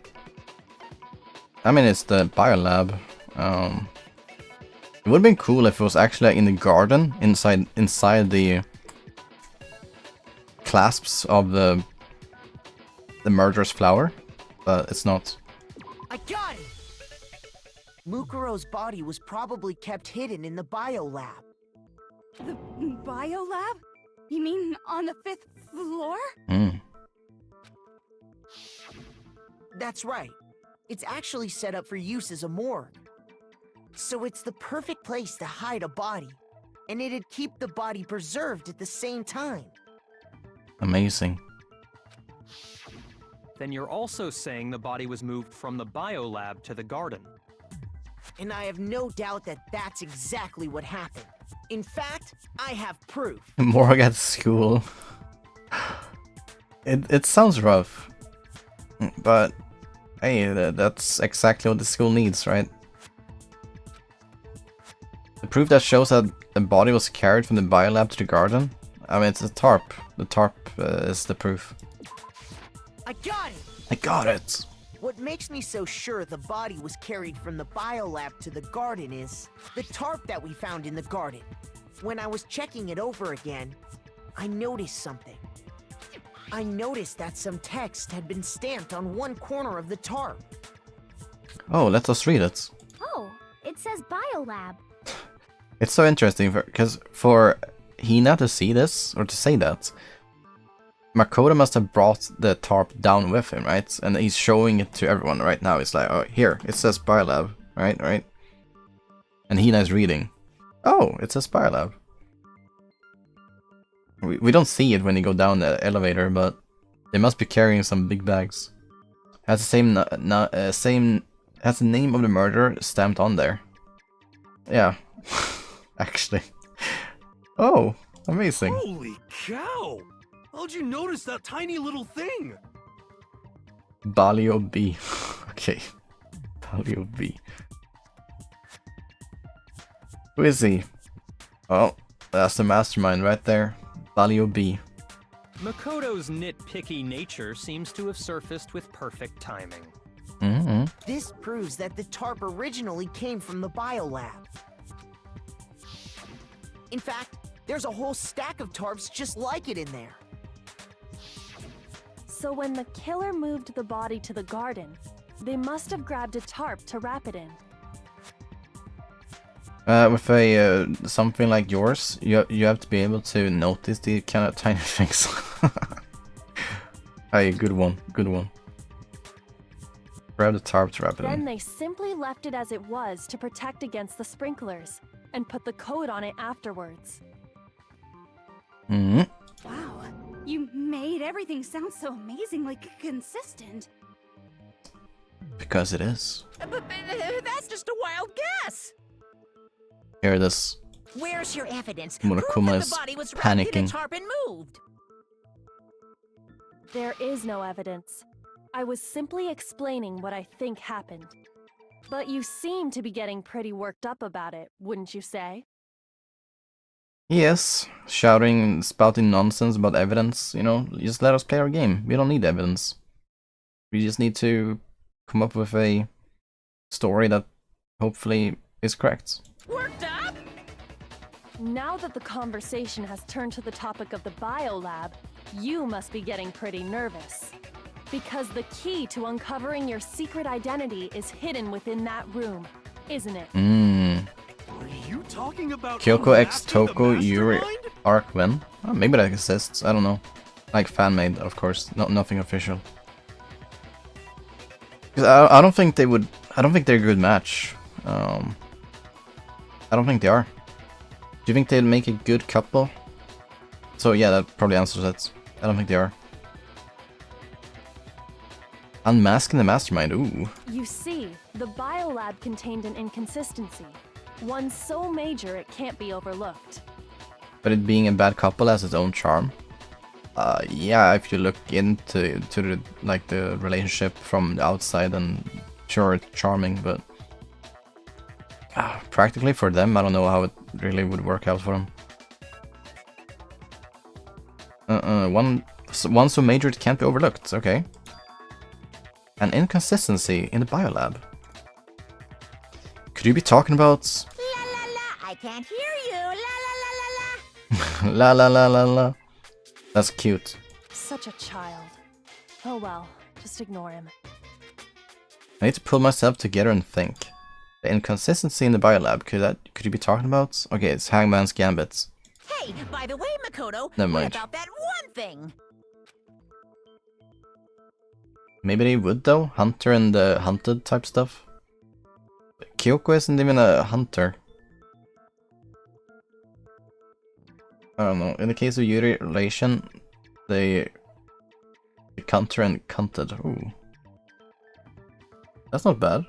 I mean, it's the biolab. It would have been cool if it was actually in the garden, inside the clasps of the murderous flower, but it's not. I got it! Mukuro's body was probably kept hidden in the biolab. The biolab? You mean on the 5th floor? Hmm. That's right. It's actually set up for use as a morgue. So it's the perfect place to hide a body, and it'd keep the body preserved at the same time. Amazing. Then you're also saying the body was moved from the biolab to the garden. And I have no doubt that that's exactly what happened. In fact, I have proof. Morgue at school. It sounds rough, but hey, that's exactly what the school needs, right? The proof that shows that the body was carried from the biolab to the garden. I mean, it's a tarp. The tarp is the proof. I got it! I got it! What makes me so sure the body was carried from the biolab to the garden is the tarp that we found in the garden. When I was checking it over again, I noticed something. I noticed that some text had been stamped on one corner of the tarp. Oh, let us read it. Oh, it says biolab. It's so interesting because for Hina to see this, or to say that, Makoto must have brought the tarp down with him, right? And he's showing it to everyone right now. It's like, oh, here, it says biolab, right? And Hina is reading. Oh, it says biolab. We don't see it when you go down the elevator, but they must be carrying some big bags. It has the same has the name of the murderer stamped on there. Yeah, actually. Oh, amazing. Holy cow! How'd you notice that tiny little thing? Balio B. Okay. Balio B. Who is he? Oh, that's the mastermind right there. Balio B. Makoto's nitpicky nature seems to have surfaced with perfect timing. Mm-hmm. This proves that the tarp originally came from the biolab. In fact, there's a whole stack of tarps just like it in there. So when the killer moved the body to the garden, they must have grabbed a tarp to wrap it in. With a something like yours, you have to be able to notice the kind of tiny things. Hey, good one, good one. Grab the tarp to wrap it Then in. they simply left it as it was to protect against the sprinklers, and put the coat on it afterwards. Mm-hmm. Wow, you made everything sound so amazingly consistent. Because it is. But that's just a wild guess. Here it is. Where's your evidence? Monokuma Prove that is the body was wrapped in a panicking. tarp and moved. There is no evidence. I was simply explaining what I think happened. But you seem to be getting pretty worked up about it, wouldn't you say? Yes, shouting and spouting nonsense about evidence, you know, just let us play our game. We don't need evidence. We just need to come up with a story that hopefully is correct. Worked up? Now that the conversation has turned to the topic of the biolab, you must be getting pretty nervous. Because the key to uncovering your secret identity is hidden within that room, isn't it? Are you talking about Kyoko X unmasking the Toko Yuri mastermind? Arc when? Oh, maybe that exists, I don't know. Like fan-made, of course, nothing official. 'Cause I don't think they would, I don't think they're a good match. I don't think they are. Do you think they'd make a good couple? So yeah, that probably answers it. I don't think they are. Unmasking the mastermind, ooh. You see, the biolab contained an inconsistency. One so major it can't be overlooked. But it being a bad couple has its own charm. Yeah, if you look into the like the relationship from the outside, then sure it's charming, but practically for them, I don't know how it really would work out for them. One so major it can't be overlooked. Okay. An inconsistency in the biolab. Could you be talking about? La la la, I can't hear you. La la la la la. La la la la la. That's cute. Such a child. Oh well, just ignore him. I need to pull myself together and think. The inconsistency in the biolab. Could you be talking about? Okay, it's Hangman's Gambits. Hey, by the way, Makoto, Never what mind. about that one thing? Maybe they would though. Hunter and the hunted type stuff. Kyoko isn't even a hunter. I don't know. In the case of Yuri relation, they hunter and hunted. Ooh, that's not bad.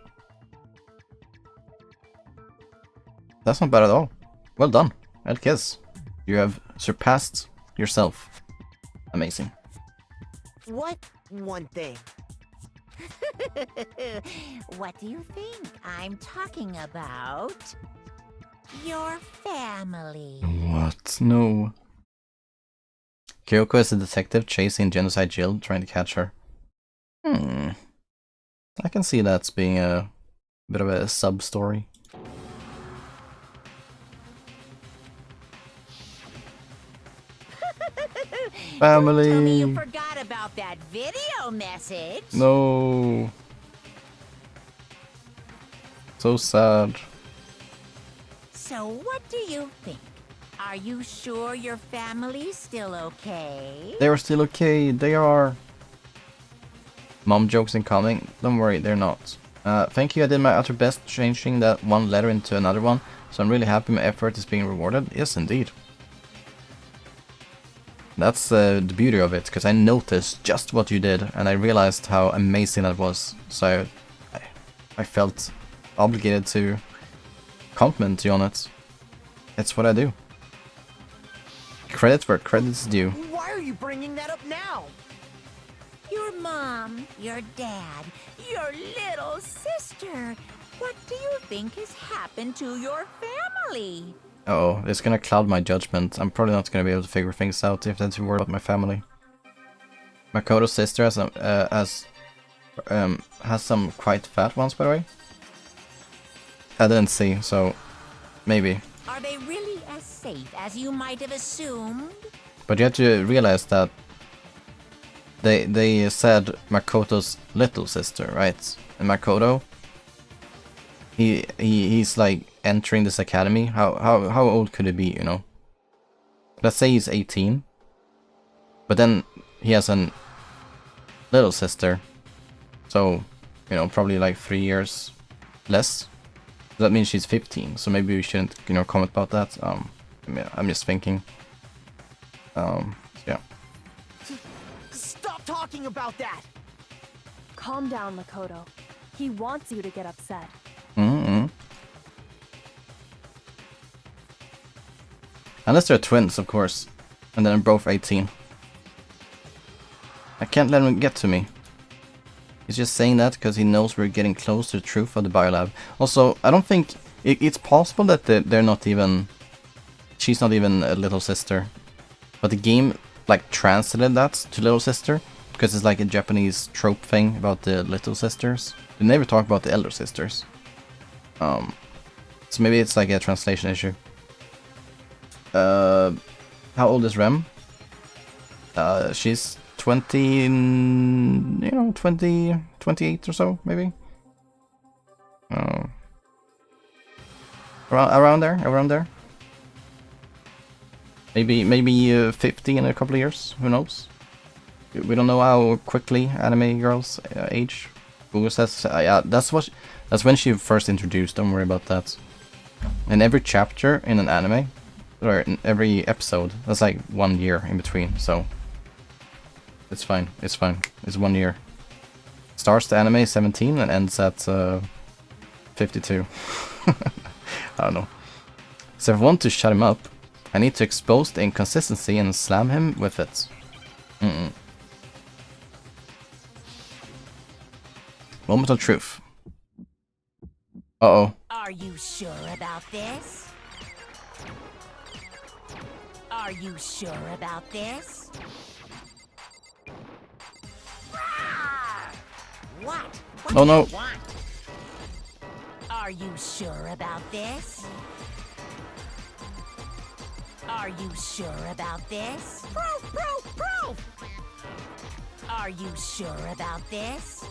That's not bad at all. Well done, El Kiss. You have surpassed yourself. Amazing. What one thing? What do you think I'm talking about? Your family. What? No. Kyoko is a detective chasing Genocide Jill, trying to catch her. I can see that's being a bit of a sub-story. Family. Tell me you forgot about that video message. No. So sad. So what do you think? Are you sure your family's still okay? They are still okay. They are. Mom jokes incoming. Don't worry, they're not. Thank you. I did my utter best changing that one letter into another one, so I'm really happy my effort is being rewarded. Yes, indeed. That's the beauty of it, because I noticed just what you did, and I realized how amazing that was. So I felt obligated to compliment you on it. It's what I do. Credit where credit's due. Why are you bringing that up now? Your mom, your dad, your little sister. What do you think has happened to your family? Uh-oh, it's gonna cloud my judgment. I'm probably not gonna be able to figure things out if that's a word about my family. Makoto's sister has some quite fat ones, by the way. I didn't see, so maybe. Are they really as safe as you might have assumed? But you have to realize that they said Makoto's little sister, right? And Makoto, he's like entering this academy. How old could he be, you know? Let's say he's 18. But then he has a little sister. So, you know, probably like 3 years less. That means she's 15. So maybe we shouldn't, you know, comment about that. I'm just thinking. Yeah. Stop talking about that! Calm down, Makoto. He wants you to get upset. Mm-hmm. Unless they're twins, of course. And then they're both 18. I can't let him get to me. He's just saying that because he knows we're getting close to the truth of the biolab. Also, I don't think... it's possible that they're not even... She's not even a little sister. But the game, like, translated that to little sister. Because it's like a Japanese trope thing about the little sisters. They never talk about the elder sisters. So maybe it's like a translation issue. How old is Rem? She's 20, you know, 20, 28 or so, maybe. Around there. Maybe 50 in a couple of years. Who knows? We don't know how quickly anime girls age. Google says, yeah, that's when she first introduced. Don't worry about that. And every chapter in an anime, or in every episode, that's like 1 year in between. So it's fine. It's 1 year. Starts the anime 17 and ends at 52. I don't know. So if I want to shut him up, I need to expose the inconsistency and slam him with it. Moment of truth. Uh-oh. Are you sure about this? Are you sure about this? What? What Oh no. do you want? Are you sure about this? Are you sure about this? Proof! Are you sure about this?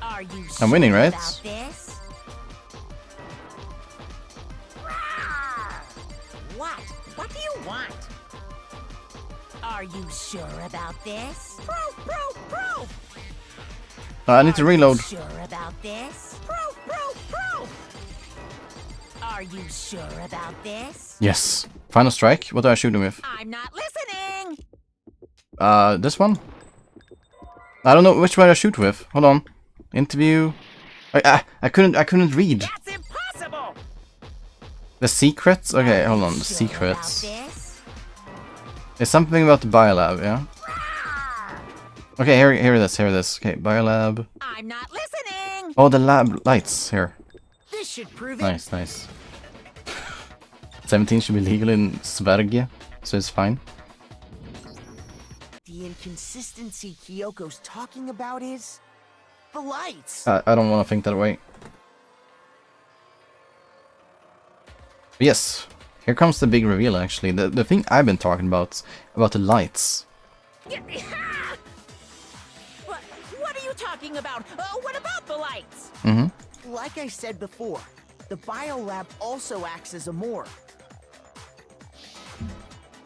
Are you sure I'm winning, right? about this? What? What do you want? Are you sure about this? Proof! I need to reload. Are you sure about this? Proof! Are you sure about this? Yes. Final strike. What do I shoot him with? I'm not listening. This one? I don't know which one I shoot with. Hold on. Interview. I couldn't read. That's impossible. The secrets? Okay, hold on. The secrets. There's something about the biolab, yeah? Okay, here it is. Okay, biolab. I'm not listening. Oh, the lab lights here. This should prove it. Nice. 17 should be legal in Sverige, so it's fine. The inconsistency Kyoko's talking about is... the lights! I don't want to think that way. But yes, here comes the big reveal actually. The thing I've been talking about the lights. What are you talking about? What about the lights? Like I said before, the biolab also acts as a morgue.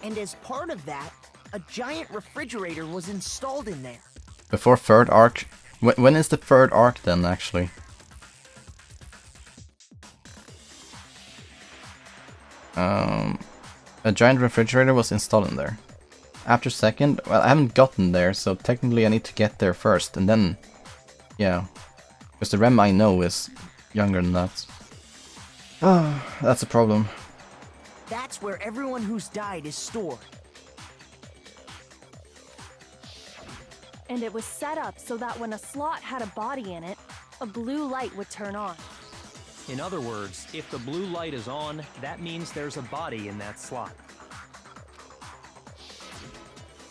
And as part of that, a giant refrigerator was installed in there. Before third arc. When is the third arc then, actually? A giant refrigerator was installed in there. After second, well, I haven't gotten there, so technically I need to get there first, and then... Yeah. Because the Rem I know is younger than that. Ah, that's a problem. That's where everyone who's died is stored. And it was set up so that when a slot had a body in it, a blue light would turn on. In other words, if the blue light is on, that means there's a body in that slot.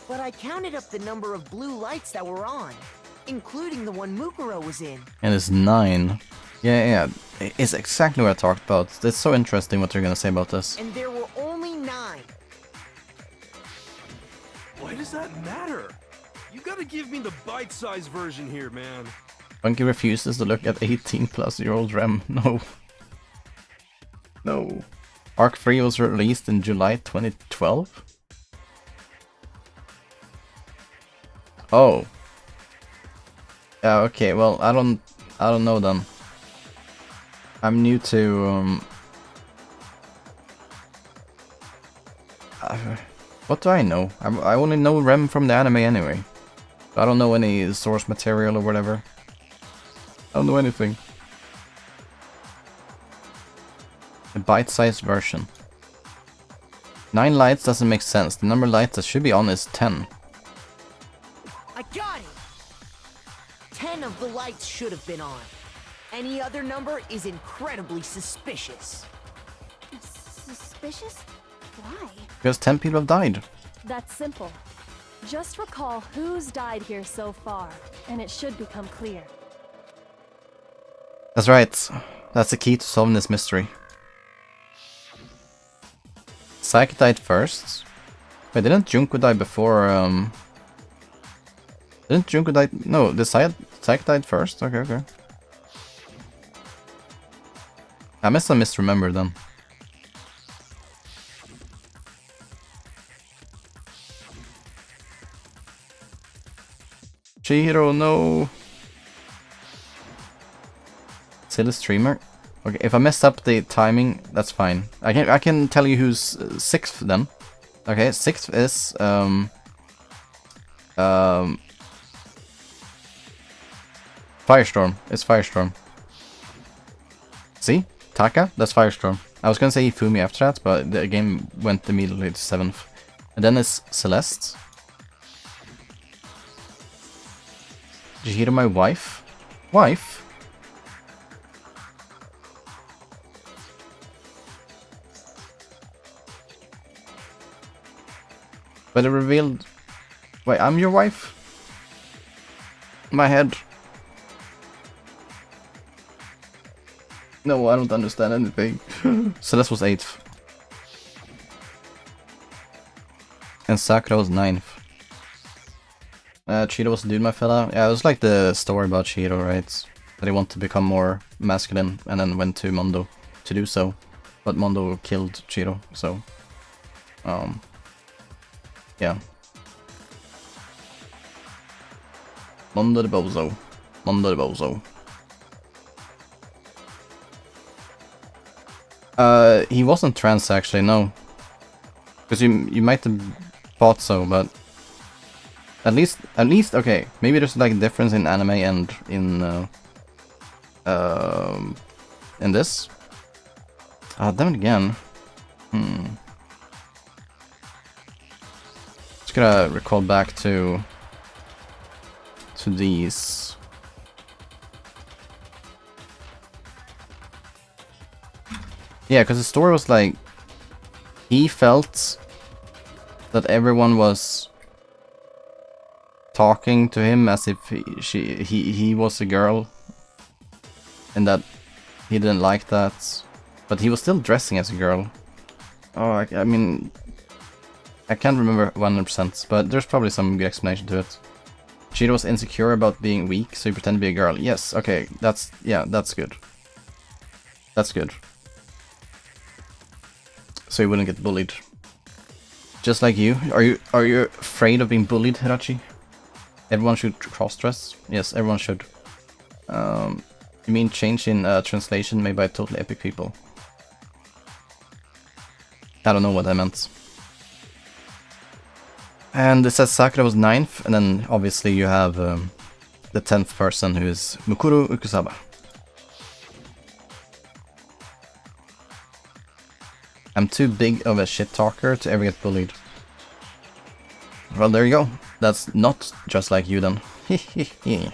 But I counted up the number of blue lights that were on, including the one Mukuro was in. And it's 9. Yeah, it's exactly what I talked about. It's so interesting what you're gonna say about this. And there were only 9. Why does that matter? You gotta give me the bite-sized version here, man. Bunky refuses to look at 18-plus-year-old Rem. No. No. Arc 3 was released in July 2012? Oh. Yeah, okay, well, I don't know then. I'm new to, what do I know? I only know Rem from the anime anyway. I don't know any source material or whatever. I don't know anything. A bite-sized version. 9 lights doesn't make sense. The number of lights that should be on is 10. I got it! 10 of the lights should have been on. Any other number is incredibly suspicious. Suspicious? Why? Because 10 people have died. That's simple. Just recall who's died here so far, and it should become clear. That's right. That's the key to solving this mystery. Psyche died first. Wait, didn't Junko die before, Didn't Junko die? No, the Psyche died first? Okay. I must have misremembered then. Chihiro, no! Silly streamer. Okay, if I messed up the timing, that's fine. I can tell you who's 6th then. Okay, 6th is Firestorm. It's Firestorm. See? Taka? That's Firestorm. I was gonna say Ifumi after that, but the game went immediately to 7th. And then it's Celeste. Did you hear my wife? Wife? But it revealed... Wait, I'm your wife? My head. No, I don't understand anything. Celeste was 8th. And Sakura was 9th. Cheeto was the dude, my fella. Yeah, it was like the story about Cheeto, right? That he wanted to become more masculine and then went to Mondo to do so. But Mondo killed Cheeto, so... yeah. Mondo the Bozo. Mondo the Bozo. He wasn't trans actually, no. Because you might have thought so, but at least okay. Maybe there's like a difference in anime and in this. Then again, Just gonna recall back to these. Yeah, because the story was like, he felt that everyone was talking to him as if he was a girl, and that he didn't like that, but he was still dressing as a girl. Oh, I mean, I can't remember 100%, but there's probably some good explanation to it. Cheetah was insecure about being weak, so he pretended to be a girl. Yes, okay, that's good. That's good. So he wouldn't get bullied. Just like you. Are you afraid of being bullied, Hirachi? Everyone should cross-dress? Yes, everyone should. You mean change in translation made by totally epic people? I don't know what I meant. And it says Sakura was 9th, and then obviously you have the 10th person, who is Mukuro Ukusaba. I'm too big of a shit talker to ever get bullied. Well, there you go. That's not just like you then. Hehehe.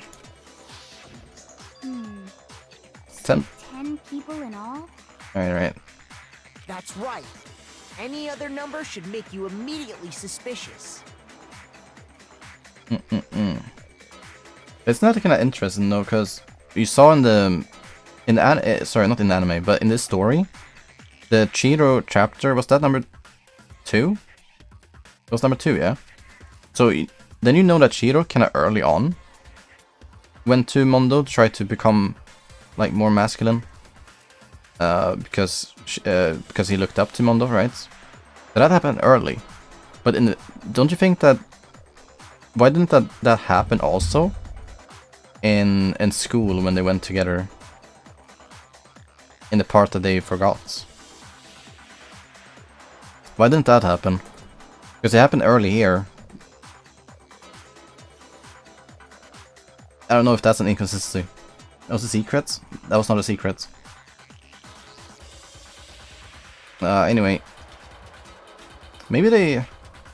10 people in all? Right. That's right. Any other number should make you immediately suspicious. It's not kind of interesting though, because you saw in the sorry, not in the anime, but in this story, the Chiro chapter, was that number 2? It was number 2, yeah. So then you know that Chiro kind of early on went to Mondo to try to become like more masculine, because he looked up to Mondo, right? So that happened early, but don't you think that? Why didn't that happen also in school when they went together? In the part that they forgot. Why didn't that happen? Because it happened early here. I don't know if that's an inconsistency. That was a secret? That was not a secret. Anyway. Maybe they...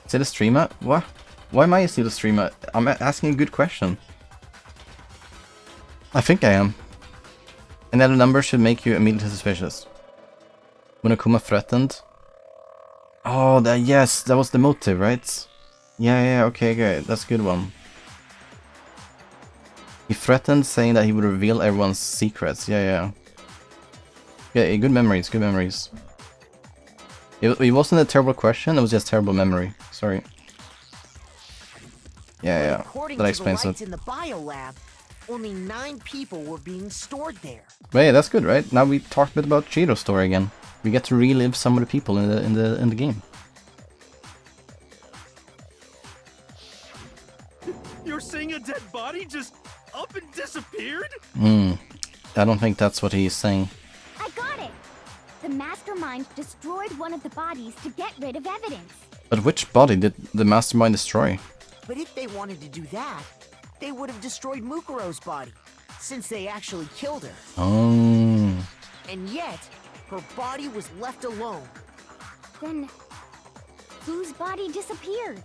Is it a streamer? What? Why am I still a streamer? I'm asking a good question. I think I am. And that number should make you immediately suspicious. When Akuma threatened. Oh, yes, that was the motive, right? Yeah, okay, that's a good one. He threatened, saying that he would reveal everyone's secrets. Yeah, good memories, good memories. It wasn't a terrible question, it was just terrible memory. Sorry. Yeah, According that to explains the lights it. in the biolab, only 9 people were being stored there. But yeah, that's good, right? Now we talked a bit about Chiro's story again. We get to relive some of the people in the game. You're saying a dead body just up and disappeared? I don't think that's what he's saying. I got it! The mastermind destroyed one of the bodies to get rid of evidence. But which body did the mastermind destroy? But if they wanted to do that, they would have destroyed Mukuro's body, since they actually killed her. Oh. And yet, her body was left alone. Then, whose body disappeared?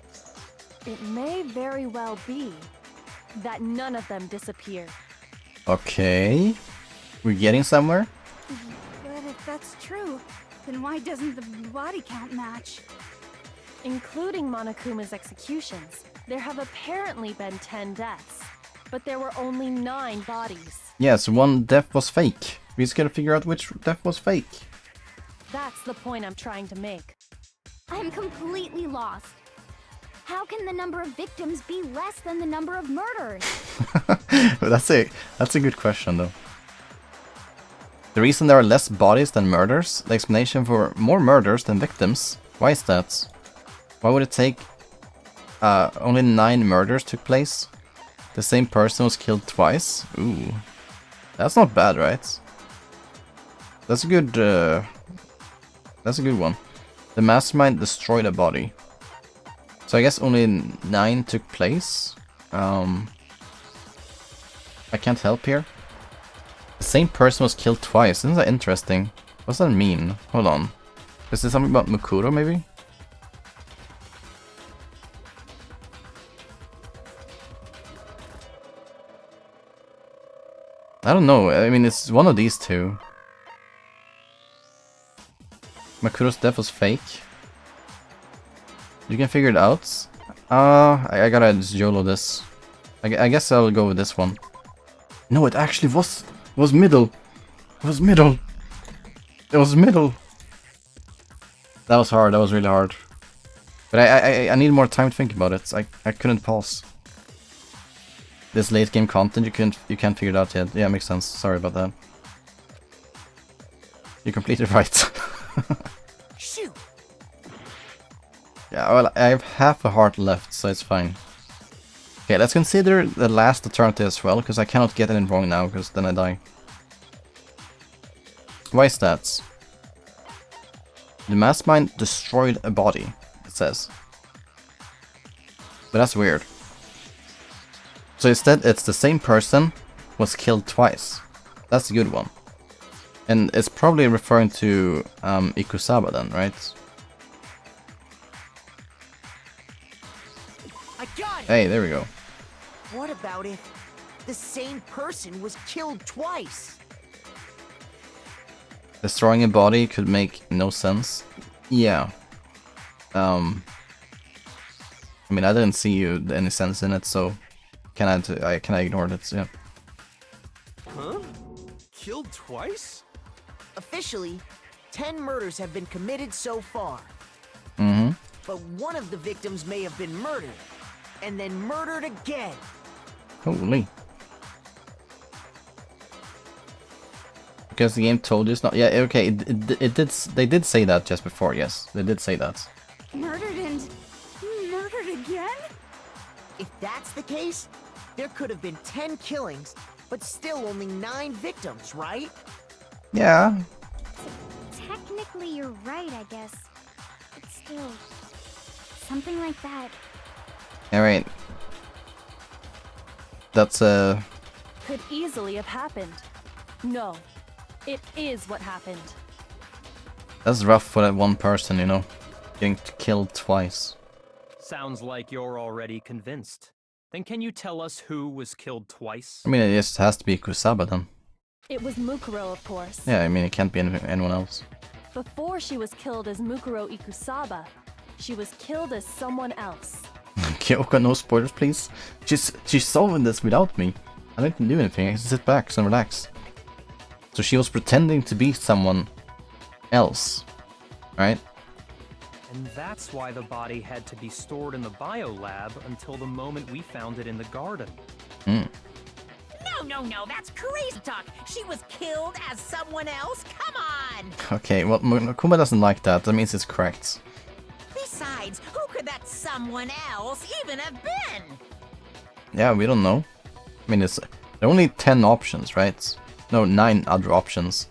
It may very well be that none of them disappeared. Okay. We're getting somewhere? But if that's true, then why doesn't the body count match? Including Monokuma's executions, there have apparently been 10 deaths, but there were only 9 bodies. Yes, one death was fake. We just gotta figure out which death was fake. That's the point I'm trying to make. I'm completely lost. How can the number of victims be less than the number of murders? That's a good question though. The reason there are less bodies than murders, the explanation for more murders than victims. Why is that? Why would it take only 9 murders took place? The same person was killed twice? Ooh. That's not bad, right? That's a good one. The mastermind destroyed a body. So I guess only 9 took place. I can't help here. The same person was killed twice. Isn't that interesting? What's that mean? Hold on. Is there something about Mukuro maybe? I don't know. I mean, it's one of these two. Makuro's death was fake. You can figure it out. I gotta just YOLO this. I guess I'll go with this one. No, it actually was middle. It was middle. It was middle. That was hard. That was really hard. But I need more time to think about it. I couldn't pause. This late game content you can't figure it out yet. Yeah, makes sense. Sorry about that. You're completely right. Shoot. Yeah, well, I have half a heart left, so it's fine. Okay, let's consider the last alternative as well, because I cannot get it wrong now, because then I die. Why is that? The mastermind destroyed a body, it says. But that's weird. So instead, it's the same person was killed twice. That's a good one. And it's probably referring to Ikusaba then, right? I got it! Hey, there we go. What about if the same person was killed twice? Destroying a body could make no sense. Yeah. I mean, I didn't see any sense in it, so can I ignore it? Yeah. Huh? Killed twice? Officially, 10 murders have been committed so far. Mm-hmm. But one of the victims may have been murdered, and then murdered again. Holy. Because the game told you it's not. Yeah, okay. It did. They did say that just before. Yes, they did say that. Murdered and murdered again? If that's the case, there could have been 10 killings, but still only 9 victims, right? Yeah. Technically, you're right, I guess. But still, something like that. All right. That's Could easily have happened. No, it is what happened. That's rough for that one person, you know, getting killed twice. Sounds like you're already convinced. Then can you tell us who was killed twice? I mean, it just has to be Kusaba then. It was Mukuro, of course. Yeah, I mean, it can't be anyone else. Before she was killed as Mukuro Ikusaba, she was killed as someone else. Kyoko, no spoilers, please. She's solving this without me. I didn't do anything. I just sit back and relax. So she was pretending to be someone else, right? And that's why the body had to be stored in the biolab until the moment we found it in the garden. Hmm. No, that's crazy talk. She was killed as someone else? Come on! Okay, well, Kuma doesn't like that. That means it's correct. Besides, who could that someone else even have been? Yeah, we don't know. I mean, there are only 10 options, right? No, 9 other options.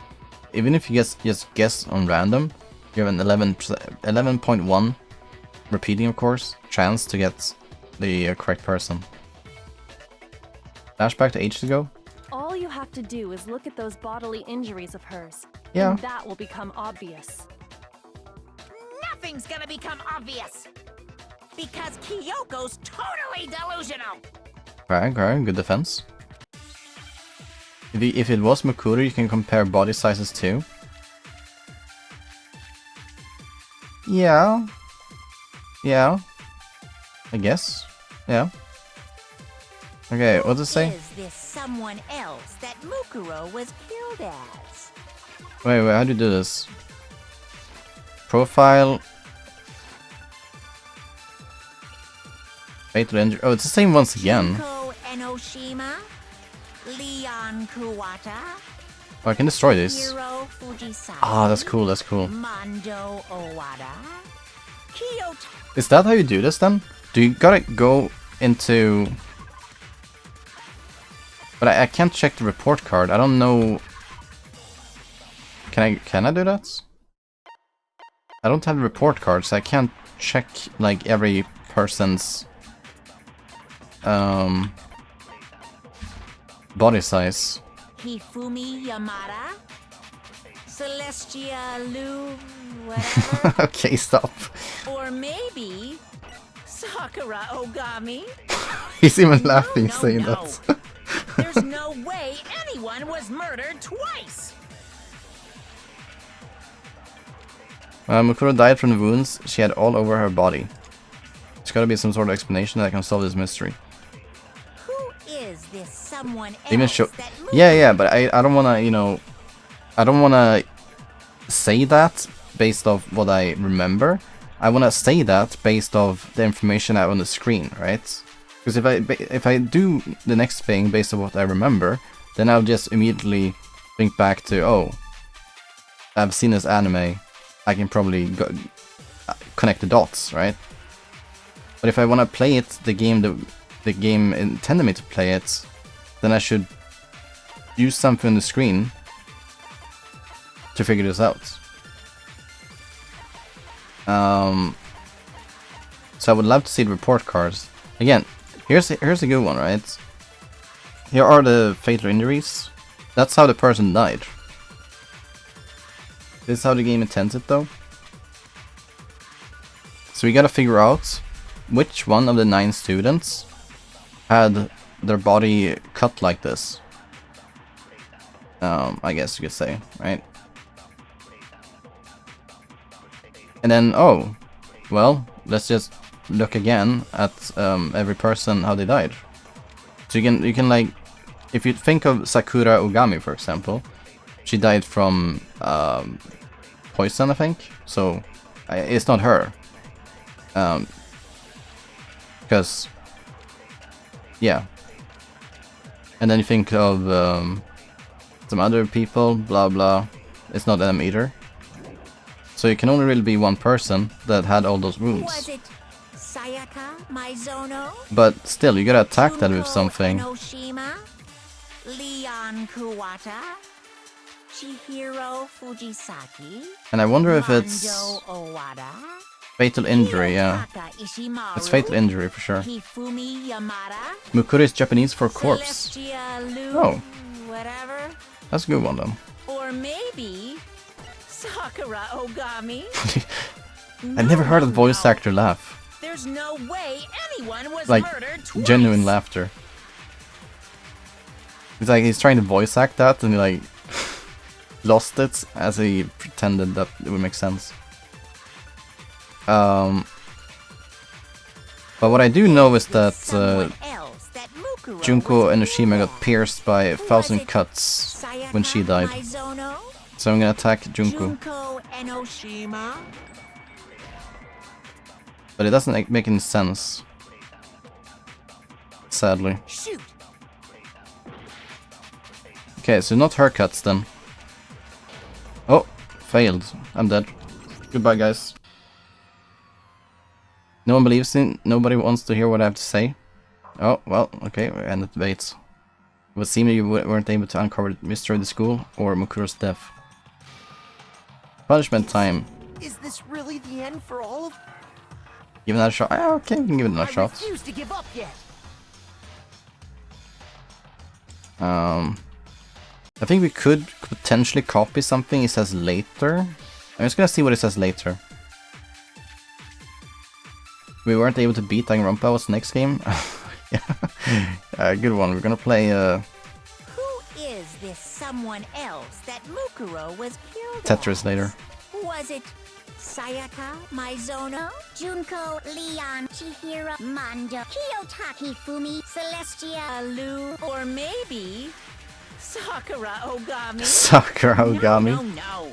Even if you just guess on random, you have an 11.1 repeating, of course, chance to get the correct person. Flashback to ages ago? All you have to do is look at those bodily injuries of hers. Yeah. And that will become obvious. Nothing's gonna become obvious. Because Kyoko's totally delusional. Okay, good defense. If it was Mukuro, you can compare body sizes too. Yeah. I guess. Yeah. Okay, what does it say? Is this someone else that Mukuro was killed as? Wait, how do you do this? Profile. Fatal injury. Oh, it's the same once again. Shinko Enoshima, Leon Kuwata, Oh, I can destroy this. Hiro Fujisaki. Ah, that's cool, that's cool. Mondo Owada, Kyoto. Is that how you do this then? Do you gotta go into... But I can't check the report card. I don't know... Can I do that? I don't have the report card, so I can't check like every person's body size. Hifumi Yamada, Celestia Lu, whatever. Okay, stop. Or maybe Sakura Ogami. He's even laughing saying that. There's no way anyone was murdered twice. Mukuro died from the wounds she had all over her body. There's gotta be some sort of explanation that can solve this mystery. Who is this someone else? Even show. That Yeah, but I don't wanna, you know, I don't wanna say that based off what I remember. I wanna say that based off the information out on the screen, right? Because if I do the next thing based on what I remember, then I'll just immediately think back to, oh, I've seen this anime. I can probably connect the dots, right? But if I want to play it, the game intended me to play it, then I should use something on the screen to figure this out. So I would love to see the report cards. Again, here's a good one, right? here are the fatal injuries. That's how the person died. This is how the game intends it though. So we gotta figure out which one of the 9 students had their body cut like this. I guess you could say, right? And then, oh, well, let's just look again at every person, how they died. So you can like, if you think of Sakura Ogami, for example, she died from poison, I think. So it's not her, because yeah. And then you think of some other people, blah blah. It's not them either. So it can only really be one person that had all those wounds. Was it Sayaka Maizono? But still, you gotta attack that with something. Enoshima? Leon Kuwata? Chihiro Fujisaki? And I wonder if it's Mondo Owada? fatal injury, yeah. Hiyotaka Ishimaru? It's fatal injury for sure. Hifumi Yamada? Mukuri is Japanese for corpse. Celestia Lu? Oh. Whatever? That's a good one then. Or maybe Sakura Ogami? I never heard a voice actor laugh. There's no way anyone was Like, murdered twice. genuine laughter. It's like he's trying to voice act that and he like lost it as he pretended that it would make sense. But what I do know is that Junko Enoshima got pierced by 1,000 cuts when she died. So I'm gonna attack Junko. But it doesn't make any sense. Sadly. Shoot. Okay, so not her cuts then. Oh, failed. I'm dead. Goodbye, guys. No one believes in. Nobody wants to hear what I have to say. Oh, well, okay, we ended the debates. It would seem that you weren't able to uncover the mystery of the school or Mukuro's death. Punishment time. Is this really the end for all of? Give another shot. Ah, okay, we can give it another shot. refuse to give up yet. I think we could potentially copy something it says later. I'm just gonna see what it says later. We weren't able to beat Danganronpa. What's the next game? Yeah, good one. We're gonna play Who is this someone else that Mukuro was killed Tetris as? later. Was it Sayaka Maizono? Junko, Leon, Chihiro, Mondo, Kiyotaki Fumi, Celestia, Lu? Or maybe Sakura Ogami? Sakura Ogami. No.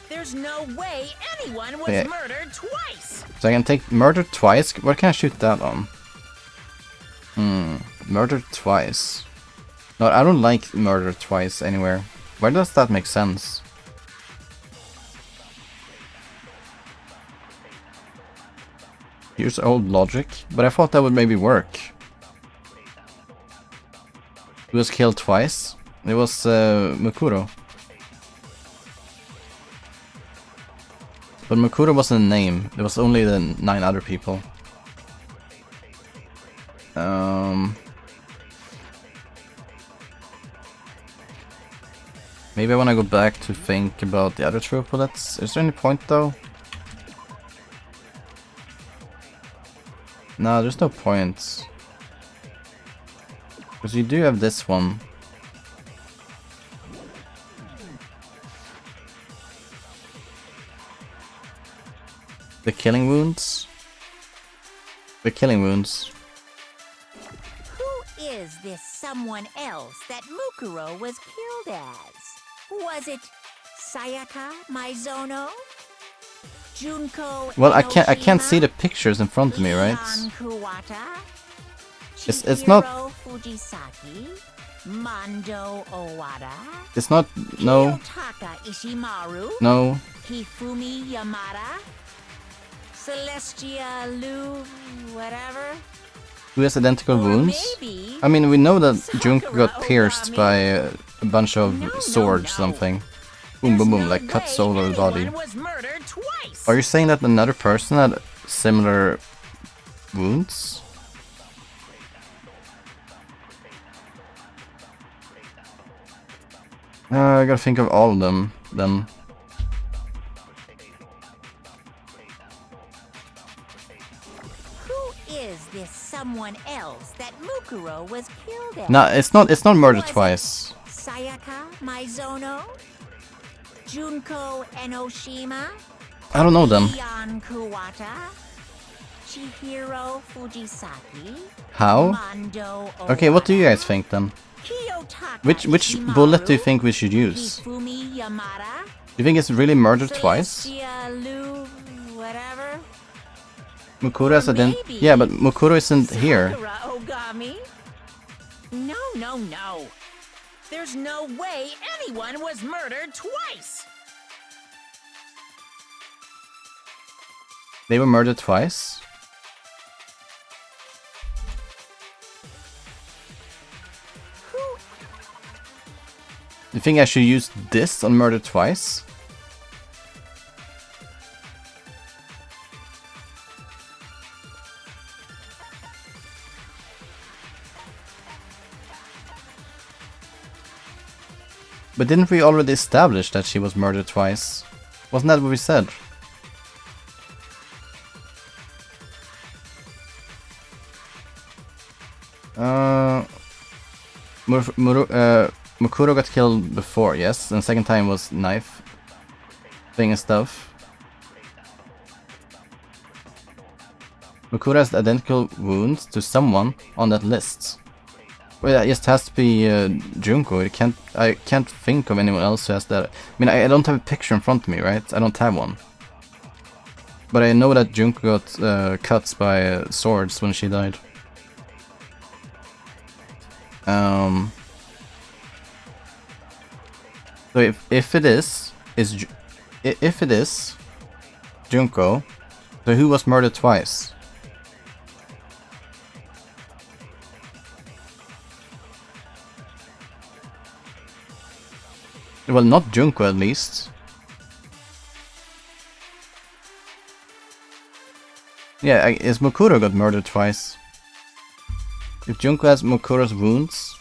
There's no way anyone was Yeah. murdered twice. So I can take murder twice. What can I shoot that on? Murder twice. No, I don't like murder twice anywhere. Where does that make sense? Here's old logic, but I thought that would maybe work. He was killed twice. It was Mukuro. But Mukuro wasn't a name. There was only the 9 other people. Maybe I want to go back to think about the other triplets. Is there any point though? No, there's no point. Because you do have this one. The killing wounds? The killing wounds. Who is this someone else that Mukuro was killed as? Was it Sayaka Maizono? Junko Well, I can't Enoshima? see the pictures in front of me, right? Leon Kuwata? It's not- Chihiro Fujisaki? Mondo Owada? It's not, no, Kiyotaka Ishimaru? no. Hifumi Yamada? Celestia Lu? Whatever? Who has identical Or wounds? maybe I mean, we know that Sakura Junko got pierced Ogami. by a bunch of swords, no. something. Boom, boom, boom, There's like no cuts way all over the body. anyone was murdered twice. Are you saying that another person had similar wounds? I gotta think of all of them then. Who is this someone else that Mukuro was killed at? No, it's not murdered twice. Sayaka Maizono? Junko Enoshima? I don't know them. Leon Kuwata? Chihiro Fujisaki? How? Mondo Okay, what do you guys think then? Kiyotaka Which Shimaru? bullet do you think we should use? Hifumi Yamada? Do you think it's really murdered twice? Celestia Lu... whatever? Mukuro is maybe yeah, but Mukuro isn't here. Sakura Ogami? No. There's no way anyone was murdered twice! They were murdered twice? You think I should use this on murder twice? But didn't we already establish that she was murdered twice? Wasn't that what we said? Mukuro got killed before, yes, and the second time was knife thing and stuff. Mukuro has identical wounds to someone on that list. Well, it just has to be Junko. I can't think of anyone else who has that. I mean, I don't have a picture in front of me, right? I don't have one. But I know that Junko got cuts by swords when she died. So if it is Junko, so who was murdered twice? Well, not Junko at least. Yeah, is Mukuro got murdered twice? If Junko has Mukuro's wounds,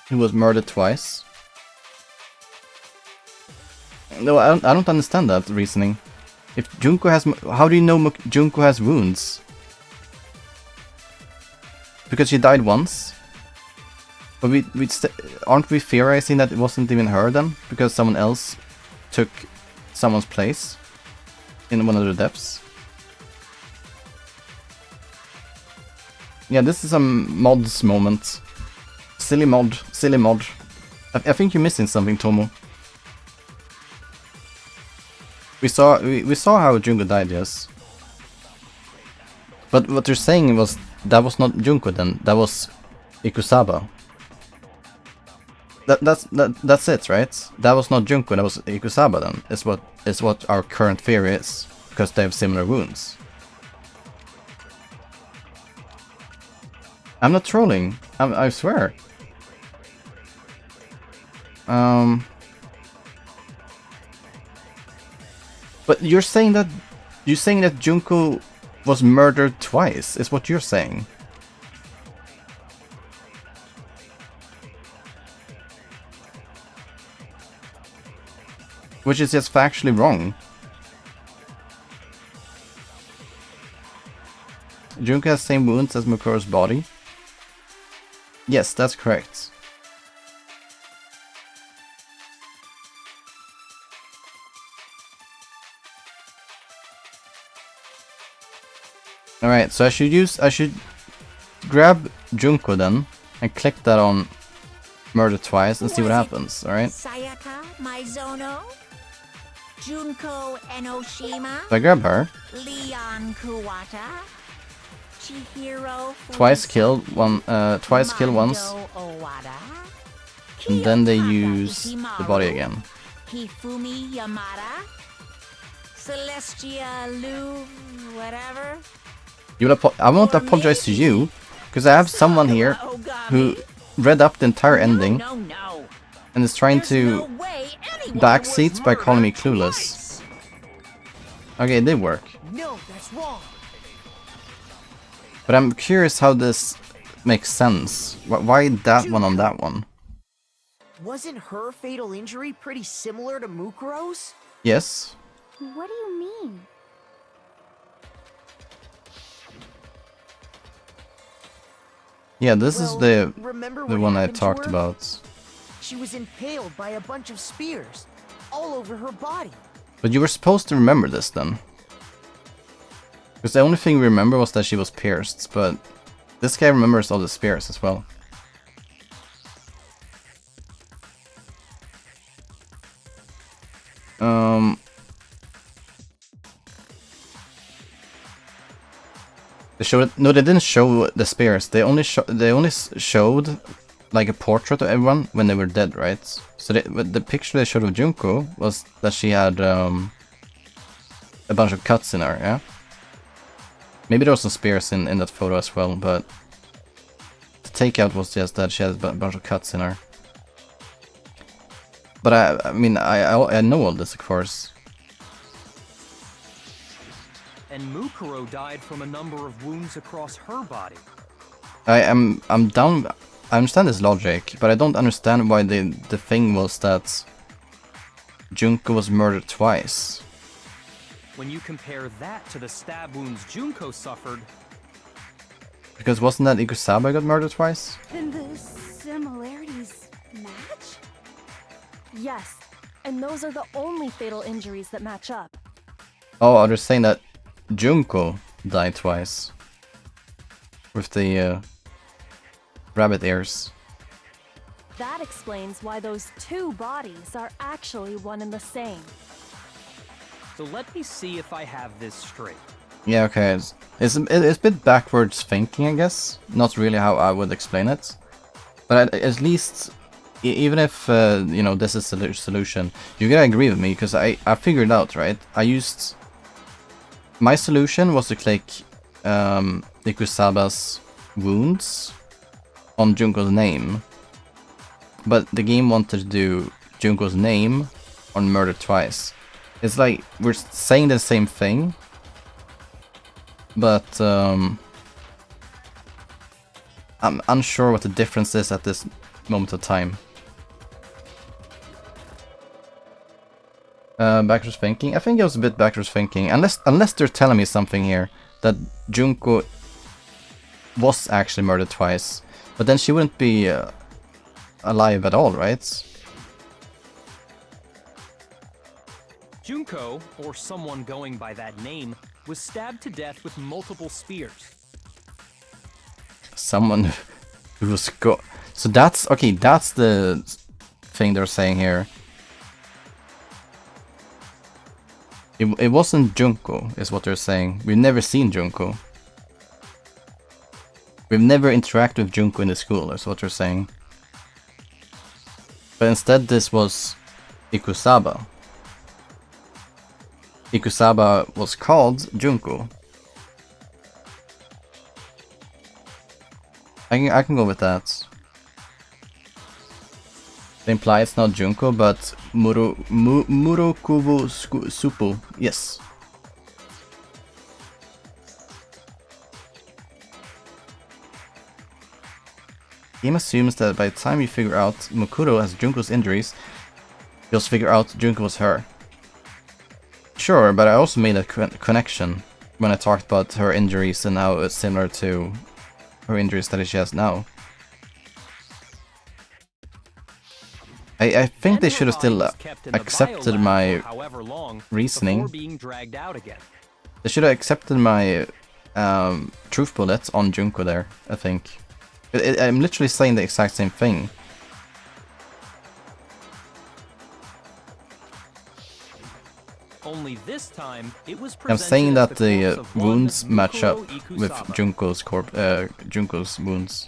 he was murdered twice. No, I don't understand that reasoning. If Junko has, how do you know Junko has wounds? Because she died once. But aren't we theorizing that it wasn't even her then? Because someone else took someone's place in one of the depths? Yeah, this is a mods moment. Silly mod. I think you're missing something, Tomo. We saw how Junko died, yes. But what you're saying was that was not Junko then, that was Ikusaba. That's it, right? That was not Junko, that was Ikusaba then. Is what our current theory is, because they have similar wounds. I'm not trolling. I swear. But you're saying that Junko was murdered twice, is what you're saying. Which is just factually wrong. Junko has the same wounds as Mukuro's body. Yes, that's correct. Alright, so I should grab Junko then and click that on murder twice and see what happens, alright? Sayaka Maizono? Junko Enoshima? So I grab her. Leon Kuwata? Chihiro Twice kill once. And then they use the body again. Hifumi Yamada? Celestia Lu... whatever? I won't apologize to you, because I have someone here who read up the entire ending and is trying to backseat by calling me clueless. Okay, it did work. No, that's wrong. But I'm curious how this makes sense. Why that one on that one? Wasn't her fatal injury pretty similar to Mukuro's? Yes. What do you mean? Yeah, this Well, is the remember the what one I happened to talked her? about. She was impaled by a bunch of spears, all over her body. But you were supposed to remember this then. Because the only thing we remember was that she was pierced, but this guy remembers all the spears as well. They showed no, they didn't show the spears. They only showed like a portrait of everyone when they were dead, right? So the picture they showed of Junko was that she had a bunch of cuts in her, yeah? Maybe there was some spears in that photo as well, but the takeout was just that she had a bunch of cuts in her. But I mean, I know all this, of course. And Mukuro died from a number of wounds across her body. I'm down. I understand this logic, but I don't understand why the thing was that Junko was murdered twice. When you compare that to the stab wounds Junko suffered... Because wasn't that Ikusaba got murdered twice? Then the similarities match? Yes, and those are the only fatal injuries that match up. Oh, are they saying that Junko died twice? With the rabbit ears. That explains why those two bodies are actually one and the same. So let me see if I have this straight. Yeah, okay. It's a bit backwards thinking, I guess. Not really how I would explain it. But at least, even if, you know, this is the solution, you gotta agree with me, because I figured out, right? My solution was to click Ikusaba's wounds on Junko's name. But the game wanted to do Junko's name on murder twice. It's like we're saying the same thing, but I'm unsure what the difference is at this moment of time. Backwards thinking? I think it was a bit backwards thinking, unless they're telling me something here, that Junko was actually murdered twice, but then she wouldn't be alive at all, right? Junko, or someone going by that name, was stabbed to death with multiple spears. Someone who was so that's okay, that's the thing they're saying here. It wasn't Junko, is what they're saying. We've never seen Junko. We've never interacted with Junko in the school, is what they're saying. But instead this was Ikusaba. Ikusaba was called Junko. I can go with that. They imply it's not Junko, but Murokubo Suppo. Yes. Game assumes that by the time you figure out Mukuro has Junko's injuries, you also figure out Junko was her. Sure, but I also made a connection when I talked about her injuries and how it's similar to her injuries that she has now. I think they should have still accepted my reasoning. They should have accepted my truth bullet on Junko there, I think. I'm literally saying the exact same thing. Only this time, it was I'm saying that the wounds match up with Junko's Junko's wounds.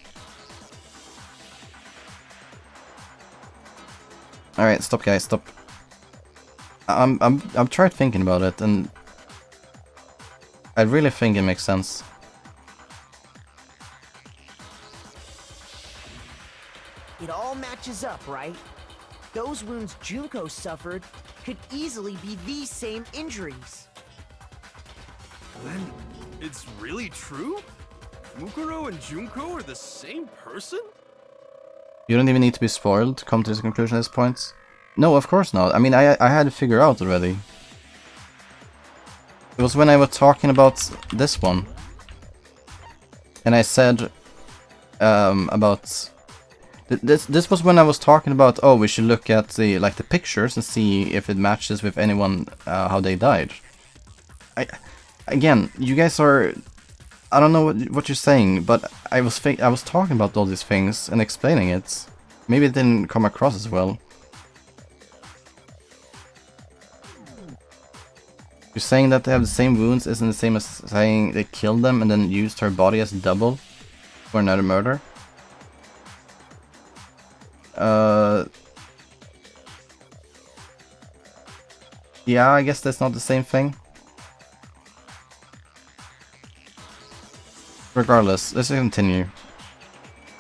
All right, stop, guys, stop. I'm tried thinking about it, and I really think it makes sense. It all matches up, right? Those wounds Junko suffered could easily be these same injuries. Then, it's really true? Mukuro and Junko are the same person? You don't even need to be spoiled to come to this conclusion at this point. No, of course not. I mean, I had to figure out already. It was when I was talking about this one. And I said about... This was when I was talking about, oh, we should look at the pictures and see if it matches with anyone, how they died. Again, you guys are... I don't know what you're saying, but I was talking about all these things and explaining it. Maybe it didn't come across as well. You're saying that they have the same wounds isn't the same as saying they killed them and then used her body as double for another murder? Yeah, I guess that's not the same thing. Regardless, let's continue.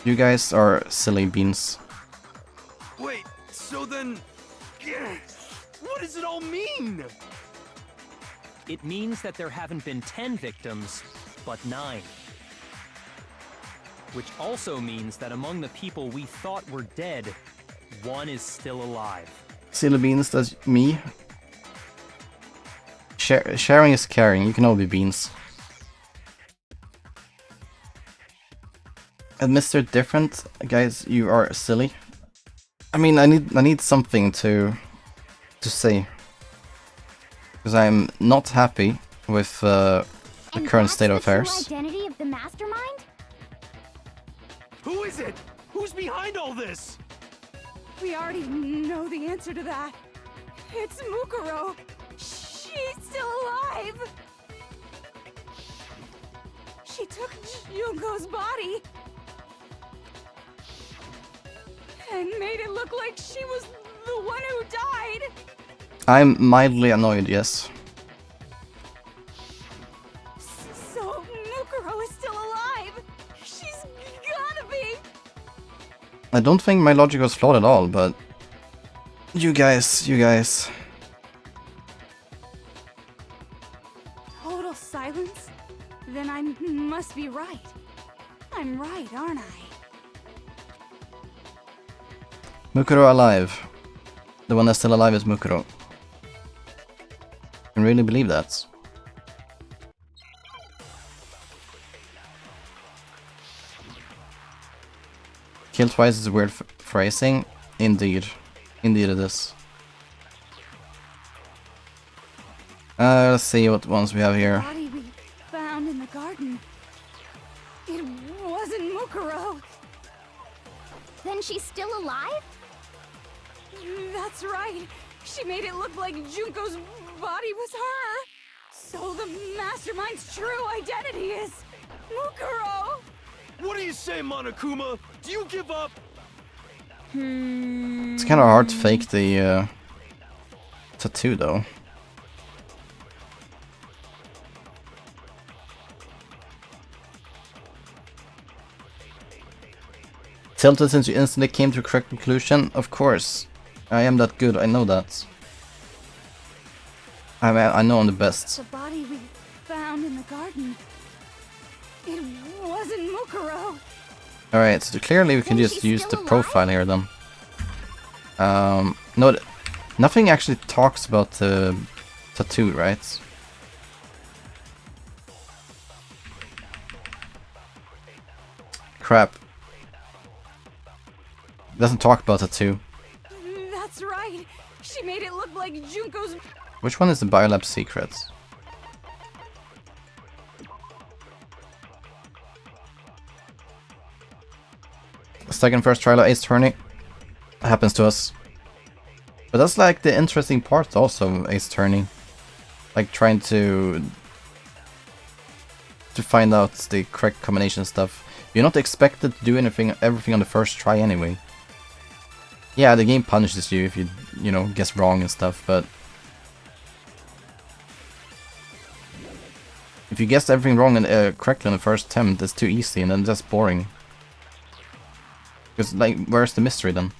You guys are silly beans. Wait, so then... What does it all mean? It means that there haven't been 10 victims, but 9. Which also means that among the people we thought were dead, 1 is still alive. Silly beans, that's me. Sharing is caring, you can all be beans. And Mr. Different, guys, you are silly. I mean, I need something to say. Because I'm not happy with the current state of affairs. The identity of the mastermind? Who is it? Who's behind all this? We already know the answer to that. It's Mukuro. She's still alive. She took Junko's body and made it look like she was the one who died. I'm mildly annoyed, yes. So Mukuro is still alive. She's gotta be. I don't think my logic was flawed at all, but... You guys... Total silence? Then I must be right. I'm right, aren't I? Mukuro alive. The one that's still alive is Mukuro. I can really believe that. Kill twice is weird phrasing. Indeed. Indeed it is. Let's see what ones we have here. The body we found in the garden. It wasn't Mukuro. Then she's still alive? That's right. She made it look like Junko's body was her. So the mastermind's true identity is Mukuro. What do you say, Monokuma? Do you give up? It's kind of hard to fake the tattoo though. Tilted since you instantly came to a correct conclusion? Of course. I am that good, I know that. I know I'm the best. The body we found in the garden. It wasn't Mukuro. Alright, so clearly we can just use the profile here then. No, nothing actually talks about the tattoo, right? Crap. It doesn't talk about tattoo. That's right. She made it look like Junko's. Which one is the biolab secrets? Second first trial of Ace Attorney. Happens to us. But that's like the interesting part also of Ace Attorney. Like trying to find out the correct combination stuff. You're not expected to do everything on the first try anyway. Yeah, the game punishes you if you know, guess wrong and stuff, but if you guess everything wrong and correctly on the first attempt, it's too easy and then that's boring. Because, like, where's the mystery then?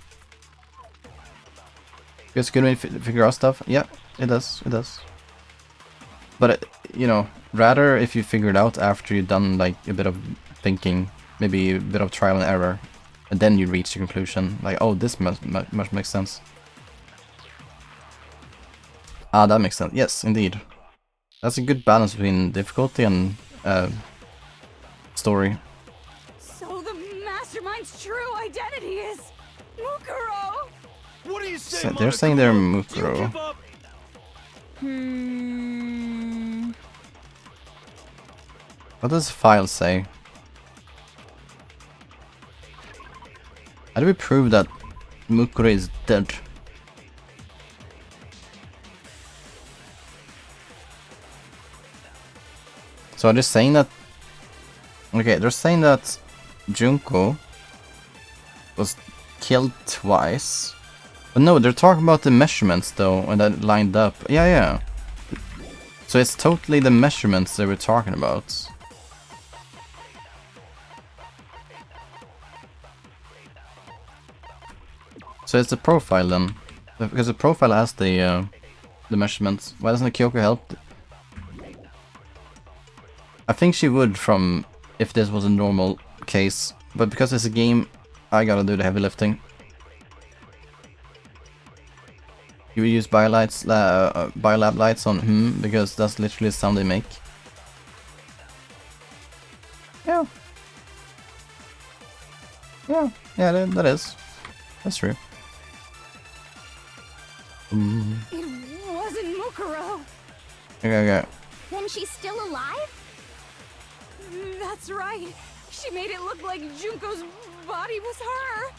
It's good when you figure out stuff. Yeah, it does. But, you know, rather if you figure it out after you've done, like, a bit of thinking, maybe a bit of trial and error. And then you reach the conclusion, like, oh, this must make sense. Ah, that makes sense. Yes, indeed. That's a good balance between difficulty and story. So the mastermind's true identity is Mukuro. What do you say, So they're saying they're Monokuma? Do you Mukuro. give up? What does file say? How do we prove that Mukuro is dead? So are they saying that... Okay, they're saying that Junko was killed twice. But no, they're talking about the measurements though, and that lined up. Yeah, yeah. So it's totally the measurements they were talking about. So it's the profile then. Because the profile has the measurements. Why doesn't Kyoko help? I think she would from if this was a normal case, but because it's a game, I gotta do the heavy lifting. You use biolab lights on because that's literally the sound they make. Yeah. Yeah, that is. That's true. It wasn't Mukuro. Okay. Then she's still alive? That's right. She made it look like Junko's body was her.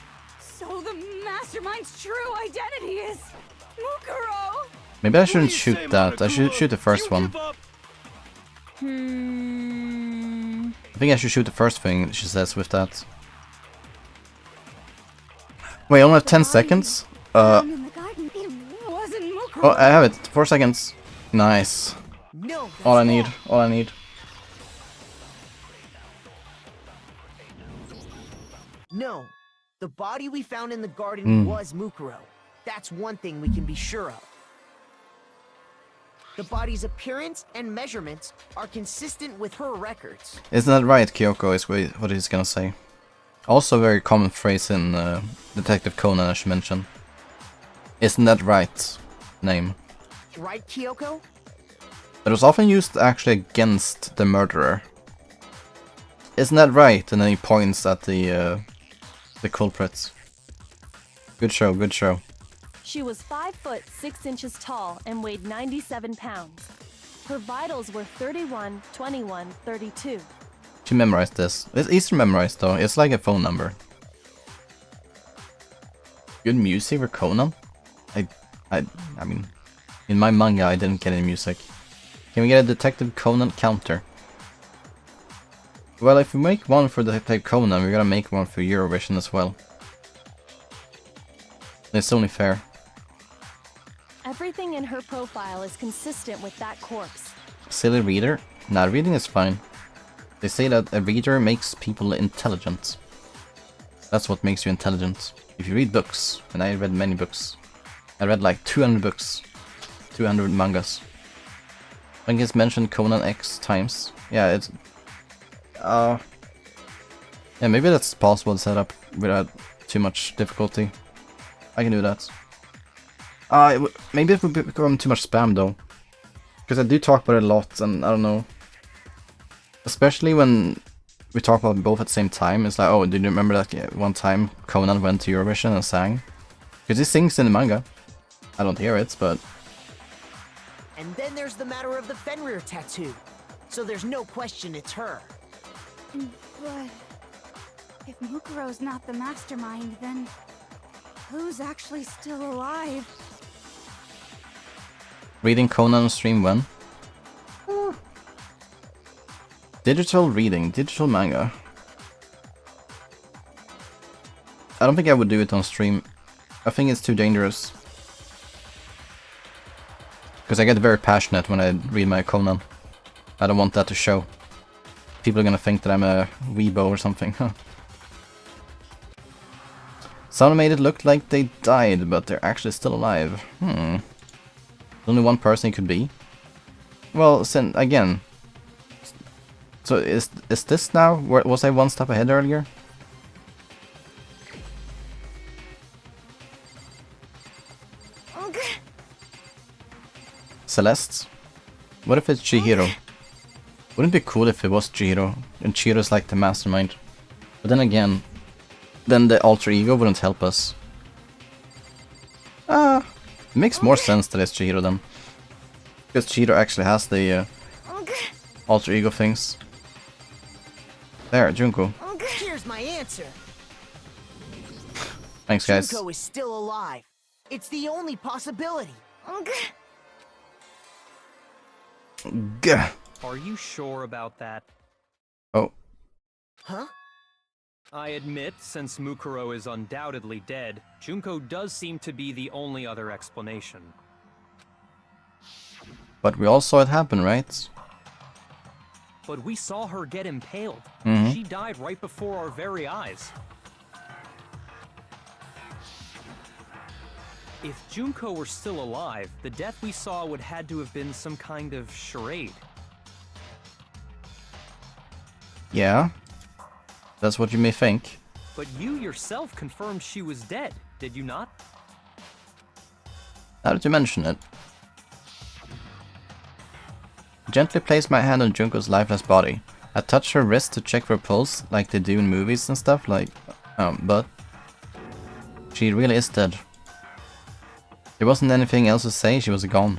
So the mastermind's true identity is Mukuro. Maybe I shouldn't shoot that. I should shoot the first one. I think I should shoot the first thing she says with that. Wait, I only have 10 seconds? Oh, I have it. 4 seconds. Nice. No, All I that's need. wrong. All I need. No, the body we found in the garden was Mukuro. That's one thing we can be sure of. The body's appearance and measurements are consistent with her records. Isn't that right, Kyoko, is what he's gonna say. Also a very common phrase in Detective Conan, as you mentioned. Isn't that right? Name. Right, Kyoko? It was often used actually against the murderer. Isn't that right? And then he points at the culprits. Good show, good show. She was 5 foot 6 inches tall and weighed 97 pounds. Her vitals were 31, 21, 32. She memorized this. It's easy to memorize though. It's like a phone number. Good music for Conan? I mean, in my manga I didn't get any music. Can we get a Detective Conan counter? Well, if we make one for Detective Conan, we gotta make one for Eurovision as well. It's only fair. Everything in her profile is consistent with that corpse. Silly reader? Nah, reading is fine. They say that a reader makes people intelligent. That's what makes you intelligent. If you read books, and I read many books. I read like 200 books. 200 mangas. I think it's mentioned Conan X times. Yeah, it's... yeah, maybe that's possible to set up without too much difficulty. I can do that. Maybe it would become too much spam though. Because I do talk about it a lot, and I don't know. Especially when we talk about both at the same time. It's like, oh, did you remember that one time Conan went to Eurovision and sang? Because he sings in the manga. I don't hear it, but... And then there's the matter of the Fenrir tattoo. So there's no question it's her. But if Mukuro's not the mastermind, then who's actually still alive? Reading Conan on stream when? Digital reading, digital manga. I don't think I would do it on stream. I think it's too dangerous. Because I get very passionate when I read my Conan. I don't want that to show. People are gonna think that I'm a weebo or something. Someone made it look like they died, but they're actually still alive. There's only one person it could be. Well, again. So is this now? Was I one step ahead earlier? Celeste? What if it's Chihiro? Wouldn't it be cool if it was Chihiro, and Chihiro's like the mastermind? But then again, then the alter ego wouldn't help us. It makes more sense that it's Chihiro then. Because Chihiro actually has the alter ego things. There, Junko. Here's my answer. Thanks, guys. Junko is still alive. It's the only possibility. Gah. Are you sure about that? Oh. Huh? I admit, since Mukuro is undoubtedly dead, Junko does seem to be the only other explanation. But we all saw it happen, right? But we saw her get impaled. Mhm. She died right before our very eyes. If Junko were still alive, the death we saw would had to have been some kind of charade. Yeah. That's what you may think. But you yourself confirmed she was dead, did you not? Now that you mention it. Gently place my hand on Junko's lifeless body. I touch her wrist to check for pulse, like they do in movies and stuff, like... but... she really is dead. There wasn't anything else to say, she was gone.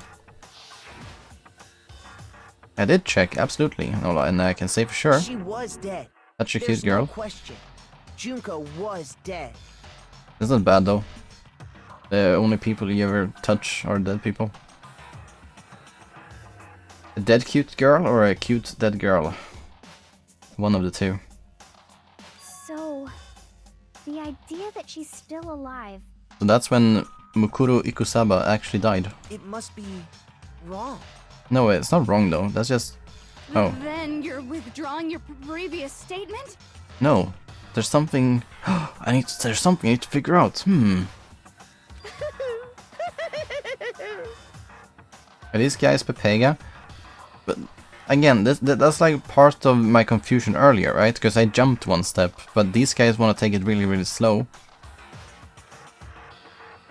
I did check, absolutely, and I can say for sure. She was dead. That's a There's cute girl. no question. Junko was dead. It's not bad though. The only people you ever touch are dead people. A dead cute girl or a cute dead girl? One of the two. So, the idea that she's still alive. So that's when Mukuro Ikusaba actually died. It must be wrong. No, it's not wrong though. That's just... oh. Then you're withdrawing your previous statement? No. There's something... there's something I need to figure out. Are these guys Pepega? But again, that's like part of my confusion earlier, right? Because I jumped one step, but these guys want to take it really, really slow.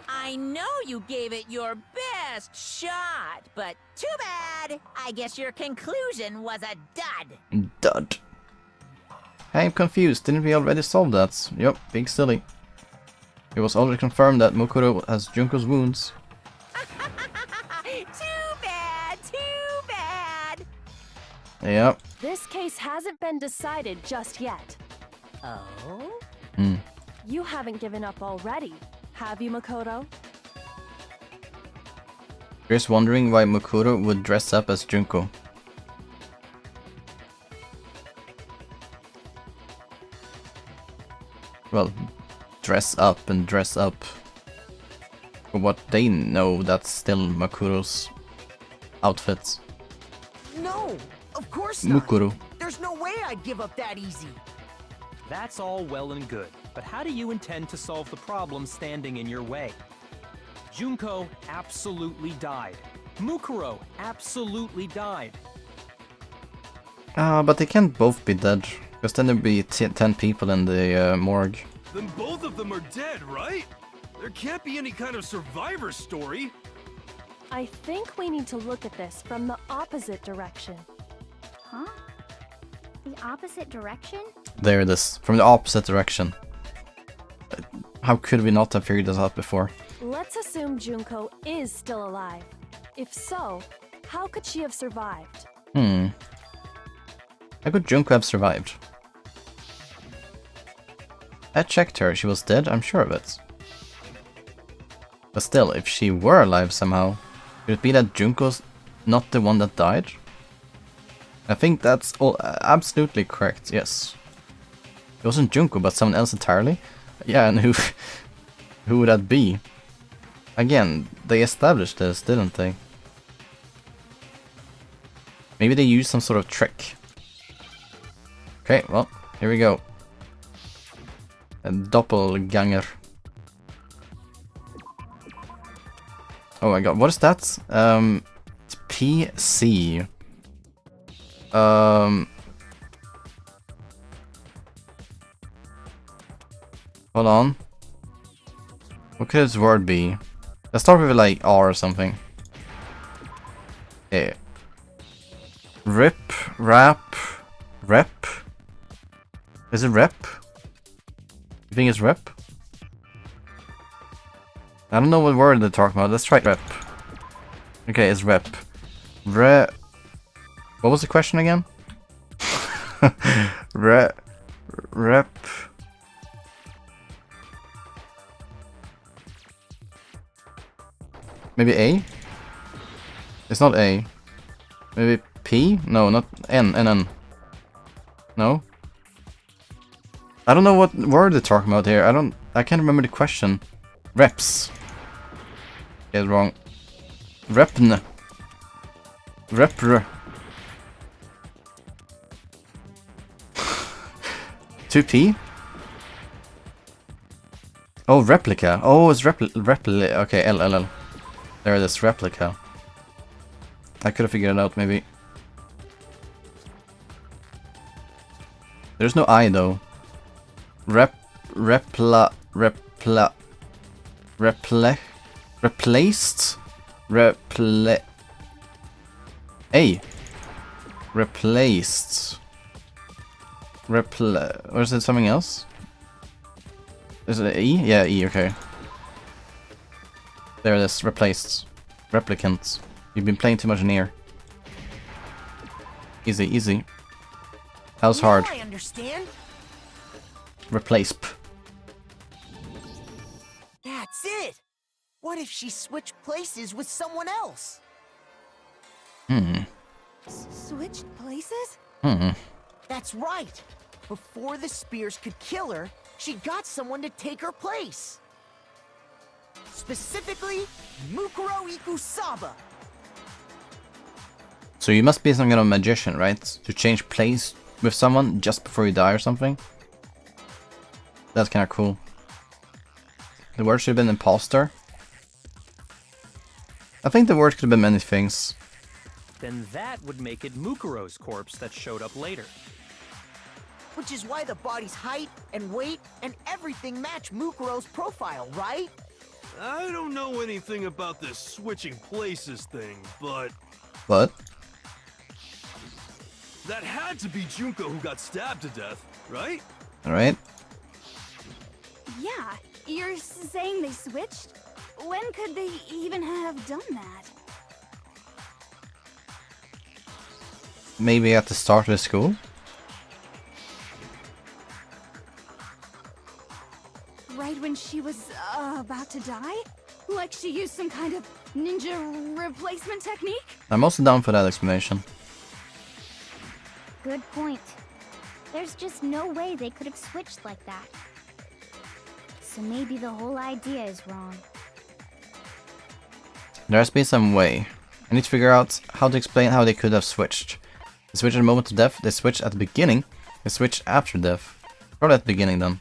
I know you gave it your best shot, but too bad. I guess your conclusion was a dud. Dud. I'm confused. Didn't we already solve that? Yup, big silly. It was already confirmed that Mukuro has Junko's wounds. Too bad, too bad. Yep. This case hasn't been decided just yet. Oh? You haven't given up already, have you, Makoto? Just wondering why Mukuro would dress up as Junko. Well, dress up and dress up. For what they know, that's still Makuro's outfits. No, of course not. Mukuro. There's no way I'd give up that easy. That's all well and good, but how do you intend to solve the problem standing in your way? Junko absolutely died. Mukuro absolutely died. But they can't both be dead, because then there'd be 10 people in the morgue. Then both of them are dead, right? There can't be any kind of survivor story. I think we need to look at this from the opposite direction. Huh? The opposite direction? There it is, from the opposite direction. How could we not have figured this out before? Let's assume Junko is still alive. If so, how could she have survived? How could Junko have survived? I checked her, she was dead, I'm sure of it. But still, if she were alive somehow, could it be that Junko's not the one that died? I think that's all absolutely correct, yes. It wasn't Junko, but someone else entirely? Yeah, and who would that be? Again, they established this, didn't they? Maybe they used some sort of trick. Okay, well, here we go. A doppelganger. Oh my god, what is that? It's PC. Hold on. What could this word be? Let's start with like R or something. Okay. Rip, rap, rep. Is it rep? You think it's rep? I don't know what word they're talking about. Let's try rep. Okay, it's rep. What was the question again? Rep. Maybe A? It's not A. Maybe P? No, not N. N. No? I don't know what word they're talking about here. I can't remember the question. Reps. Get it wrong. Repn. Repr. 2P? Oh, replica. Oh, it's okay, L. There it is, replica. I could have figured it out, maybe. There's no I, though. Replaced? A. Replaced. Or is it something else? Is it E? Yeah, E, okay. There it is, replaced. Replicants. You've been playing too much near. Easy, easy. How's hard? I understand. Replace. That's it. What if she switched places with someone else? Switched places? That's right. Before the spears could kill her, she got someone to take her place. Specifically, Mukuro Ikusaba. So you must be some kind of magician, right? To change place with someone just before you die or something? That's kind of cool. The word should have been imposter. I think the word could have been many things. Then that would make it Mukuro's corpse that showed up later. Which is why the body's height and weight and everything match Mukuro's profile, right? I don't know anything about this switching places thing, but... What? That had to be Junko who got stabbed to death, right? Alright. Yeah, you're saying they switched? When could they even have done that? Maybe at the start of the school? Right when she was about to die? Like she used some kind of ninja replacement technique? I'm also down for that explanation. Good point. There's just no way they could have switched like that. So maybe the whole idea is wrong. There has to be some way. I need to figure out how to explain how they could have switched. They switched at the moment of death, they switched at the beginning, they switched after death. Probably at the beginning then.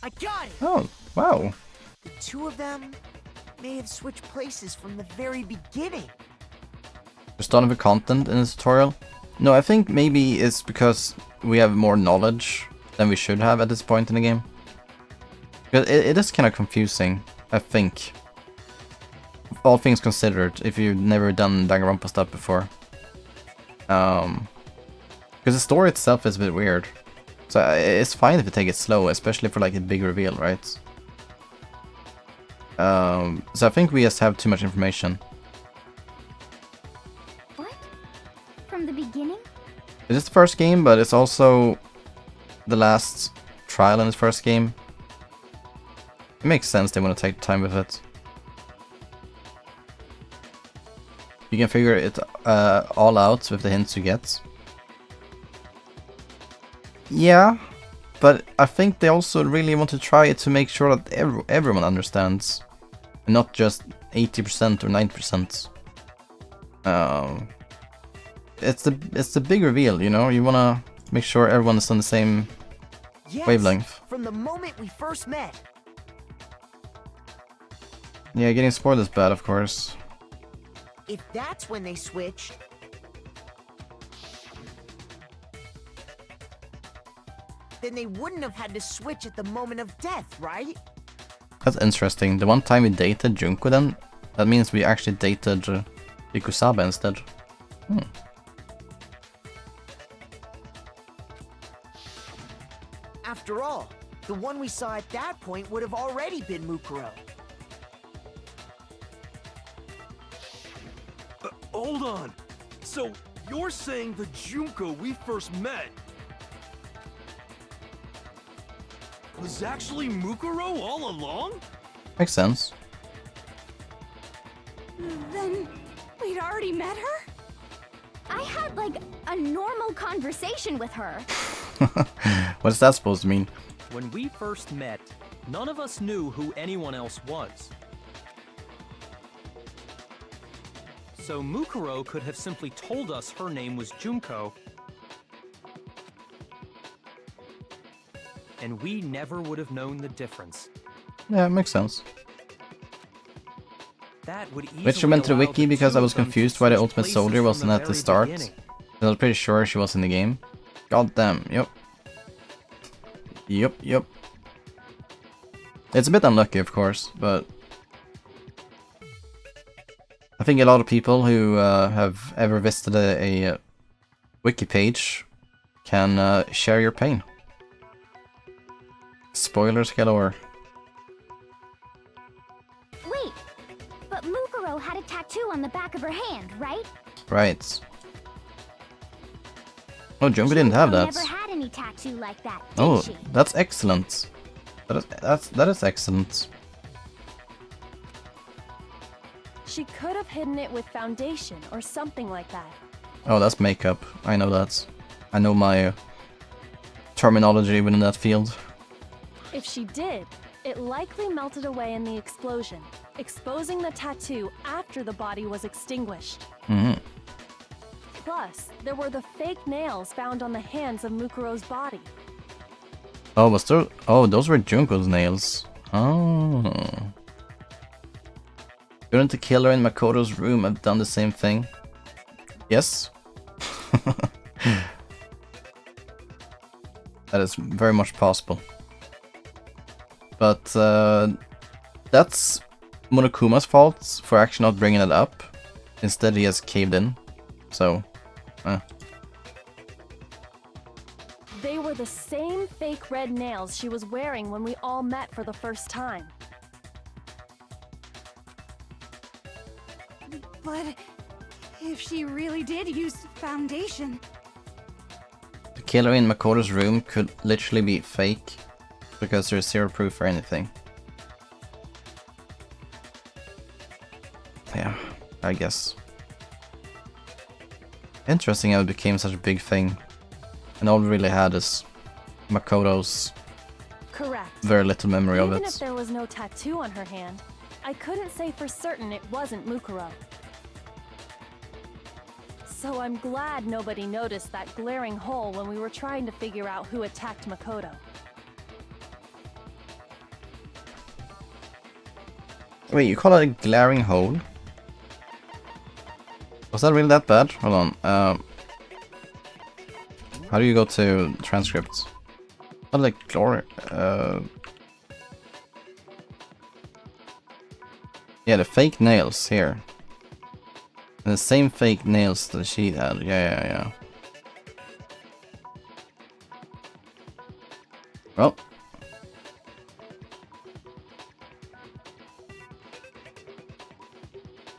I got it! Oh, wow. The two of them may have switched places from the very beginning. There's a lot of content in this tutorial. No, I think maybe it's because we have more knowledge than we should have at this point in the game. Because it is kind of confusing, I think. All things considered, if you've never done Danganronpa stuff before. Because the story itself is a bit weird. So it's fine if you take it slow, especially for like a big reveal, right? So I think we just have too much information. What? From the beginning? It is the first game, but it's also the last trial in this first game. It makes sense they want to take time with it. You can figure it all out with the hints you get. Yeah, but I think they also really want to try it to make sure that everyone understands, and not just 80% or 90%. It's the big reveal, you know. You wanna make sure everyone is on the same wavelength. From the moment we first met. Yeah, getting spoiled is bad, of course. If that's when they switched, then they wouldn't have had to switch at the moment of death, right? That's interesting. The one time we dated Junko then, that means we actually dated Ikusaba instead. After all, the one we saw at that point would have already been Mukuro. Hold on. So, you're saying the Junko we first met was actually Mukuro all along? Makes sense. Then we'd already met her? I had like a normal conversation with her. What's that supposed to mean? When we first met, none of us knew who anyone else was. So Mukuro could have simply told us her name was Junko, and we never would have known the difference. Yeah, it makes sense. That would easily Which went to the allow wiki because two I was of them to confused why the switch Ultimate places Soldier from wasn't at the very start. beginning. I was pretty sure she was in the game. God damn, yep. Yep. It's a bit unlucky, of course, but I think a lot of people who have ever visited a wiki page can share your pain. Spoilers galore. Wait, but Mukuro had a tattoo on the back of her hand, right? Right. Oh, Junko didn't have that. Never had any tattoo like that, did Oh, she? that's excellent. That is excellent. She could have hidden it with foundation or something like that. Oh, that's makeup. I know that. I know my terminology within that field. If she did, it likely melted away in the explosion, exposing the tattoo after the body was extinguished. Mm-hmm. Plus, there were the fake nails found on the hands of Mukuro's body. Oh, was there? Oh, those were Junko's nails. Oh. Couldn't the killer in Makoto's room have done the same thing? Yes. That is very much possible. But that's Monokuma's fault for actually not bringing it up. Instead, he has caved in. So, They were the same fake red nails she was wearing when we all met for the first time. But if she really did use foundation, the killer in Makoto's room could literally be fake, because there's zero proof for anything. Yeah, I guess. Interesting how it became such a big thing. And all we really had is Makoto's Correct. very little memory of Even it. if there was no tattoo on her hand, I couldn't say for certain it wasn't Mukuro. So I'm glad nobody noticed that glaring hole when we were trying to figure out who attacked Makoto. Wait, you call it a glaring hole? Was that really that bad? Hold on. How do you go to transcripts? Oh, like glory. Yeah, the fake nails here. And the same fake nails that she had. Yeah. Well.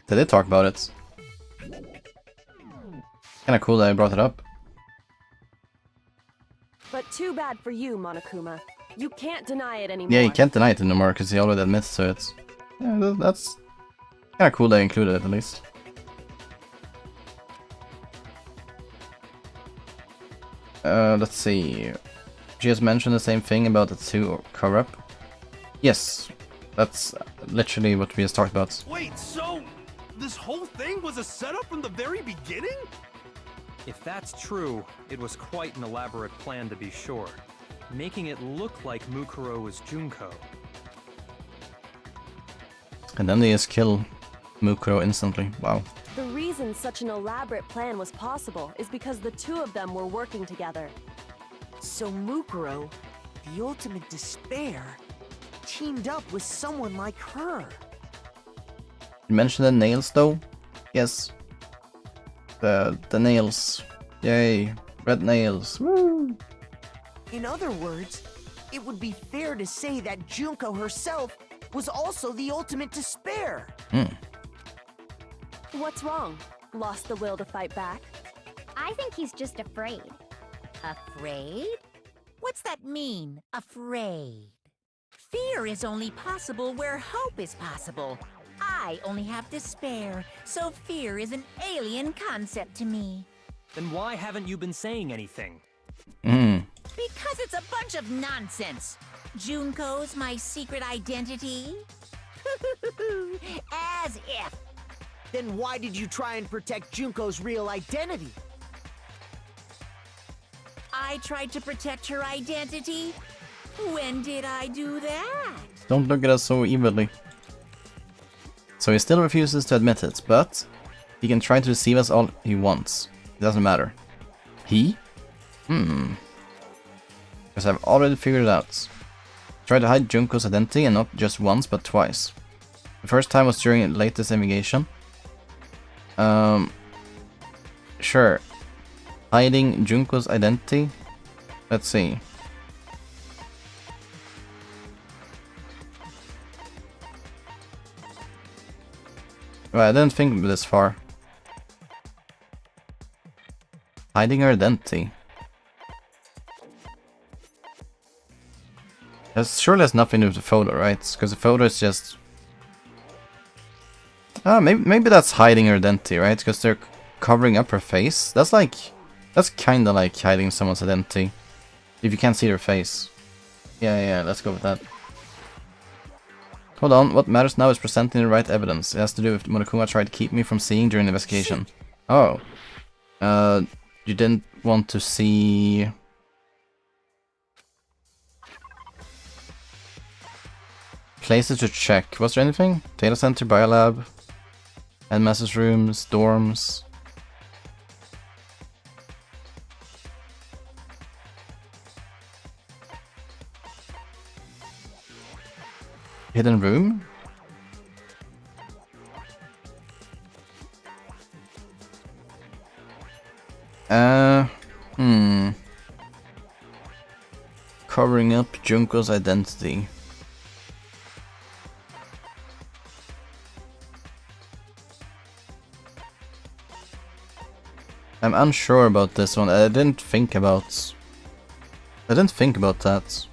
They did talk about it. Kinda cool that I brought it up. But too bad for you, Monokuma. You can't deny it anymore. Yeah, you can't deny it anymore because he already admits to it. Yeah, that's kinda cool they included it at least. Let's see. She has mentioned the same thing about the two cover-up. Yes, that's literally what we just talked about. Wait, so this whole thing was a setup from the very beginning? If that's true, it was quite an elaborate plan to be sure, making it look like Mukuro was Junko. And then they just kill Mukuro instantly. Wow. The reason such an elaborate plan was possible is because the two of them were working together. So Mukuro, the ultimate despair, teamed up with someone like her. You mentioned the nails though? Yes. The nails. Yay. Red nails. Woo! In other words, it would be fair to say that Junko herself was also the ultimate despair. What's wrong? Lost the will to fight back? I think he's just afraid. Afraid? What's that mean, afraid? Fear is only possible where hope is possible. I only have despair, so fear is an alien concept to me. Then why haven't you been saying anything? Because it's a bunch of nonsense. Junko's my secret identity? As if. Then why did you try and protect Junko's real identity? I tried to protect her identity? When did I do that? Don't look at us so evilly. So he still refuses to admit it, but he can try to deceive us all he wants. It doesn't matter. He? Because I've already figured it out. Tried to hide Junko's identity, and not just once, but twice. The first time was during the latest investigation. Sure. Hiding Junko's identity? Let's see. Well, I didn't think this far. Hiding her identity. Surely has nothing to do with the photo, right? Because the photo is just... maybe that's hiding her identity, right? Because they're covering up her face. That's like... That's kinda like hiding someone's identity. If you can't see their face. Yeah, let's go with that. Hold on, what matters now is presenting the right evidence. It has to do with Monokuma tried to keep me from seeing during the investigation. Oh. You didn't want to see... Places to check. Was there anything? Data center, biolab, headmaster's rooms, dorms. Hidden room? Covering up Junko's identity. I'm unsure about this one. I didn't think about that.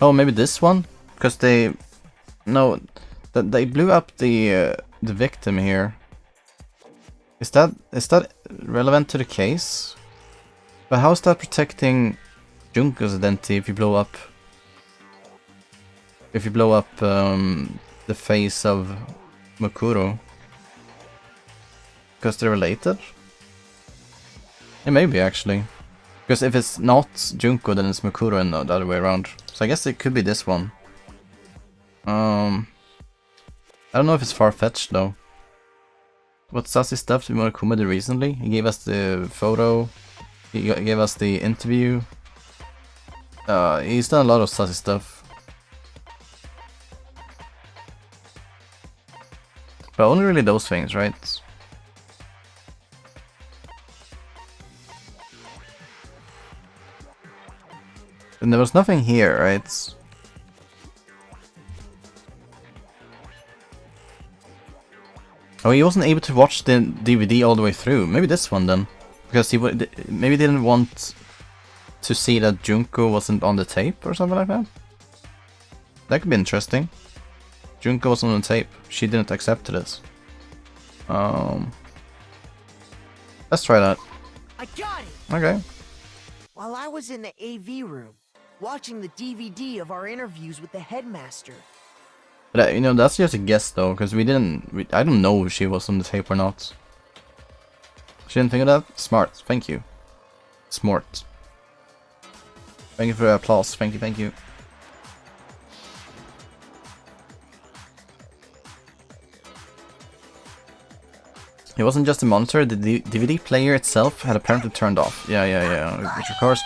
Oh, maybe this one? Because they... No, they blew up the victim here. Is that relevant to the case? But how is that protecting Junko's identity if you blow up... If you blow up the face of Mukuro? Because they're related? Yeah, maybe actually. Because if it's not Junko, then it's Mukuro and the other way around. So I guess it could be this one. I don't know if it's far-fetched though. What sassy stuff did Monokuma do recently? He gave us the photo. He gave us the interview. He's done a lot of sassy stuff. But only really those things, right? And there was nothing here, right? Oh, he wasn't able to watch the DVD all the way through. Maybe this one then. Because he maybe didn't want to see that Junko wasn't on the tape or something like that. That could be interesting. Junko wasn't on the tape. She didn't accept this. Let's try that. I got it! Okay. While I was in the AV room, watching the DVD of our interviews with the headmaster. But you know, that's just a guess though, because I don't know if she was on the tape or not. She didn't think of that? Smart, thank you. Smart. Thank you for the applause, thank you. It wasn't just a monitor, the DVD player itself had apparently turned off. Yeah. Which of course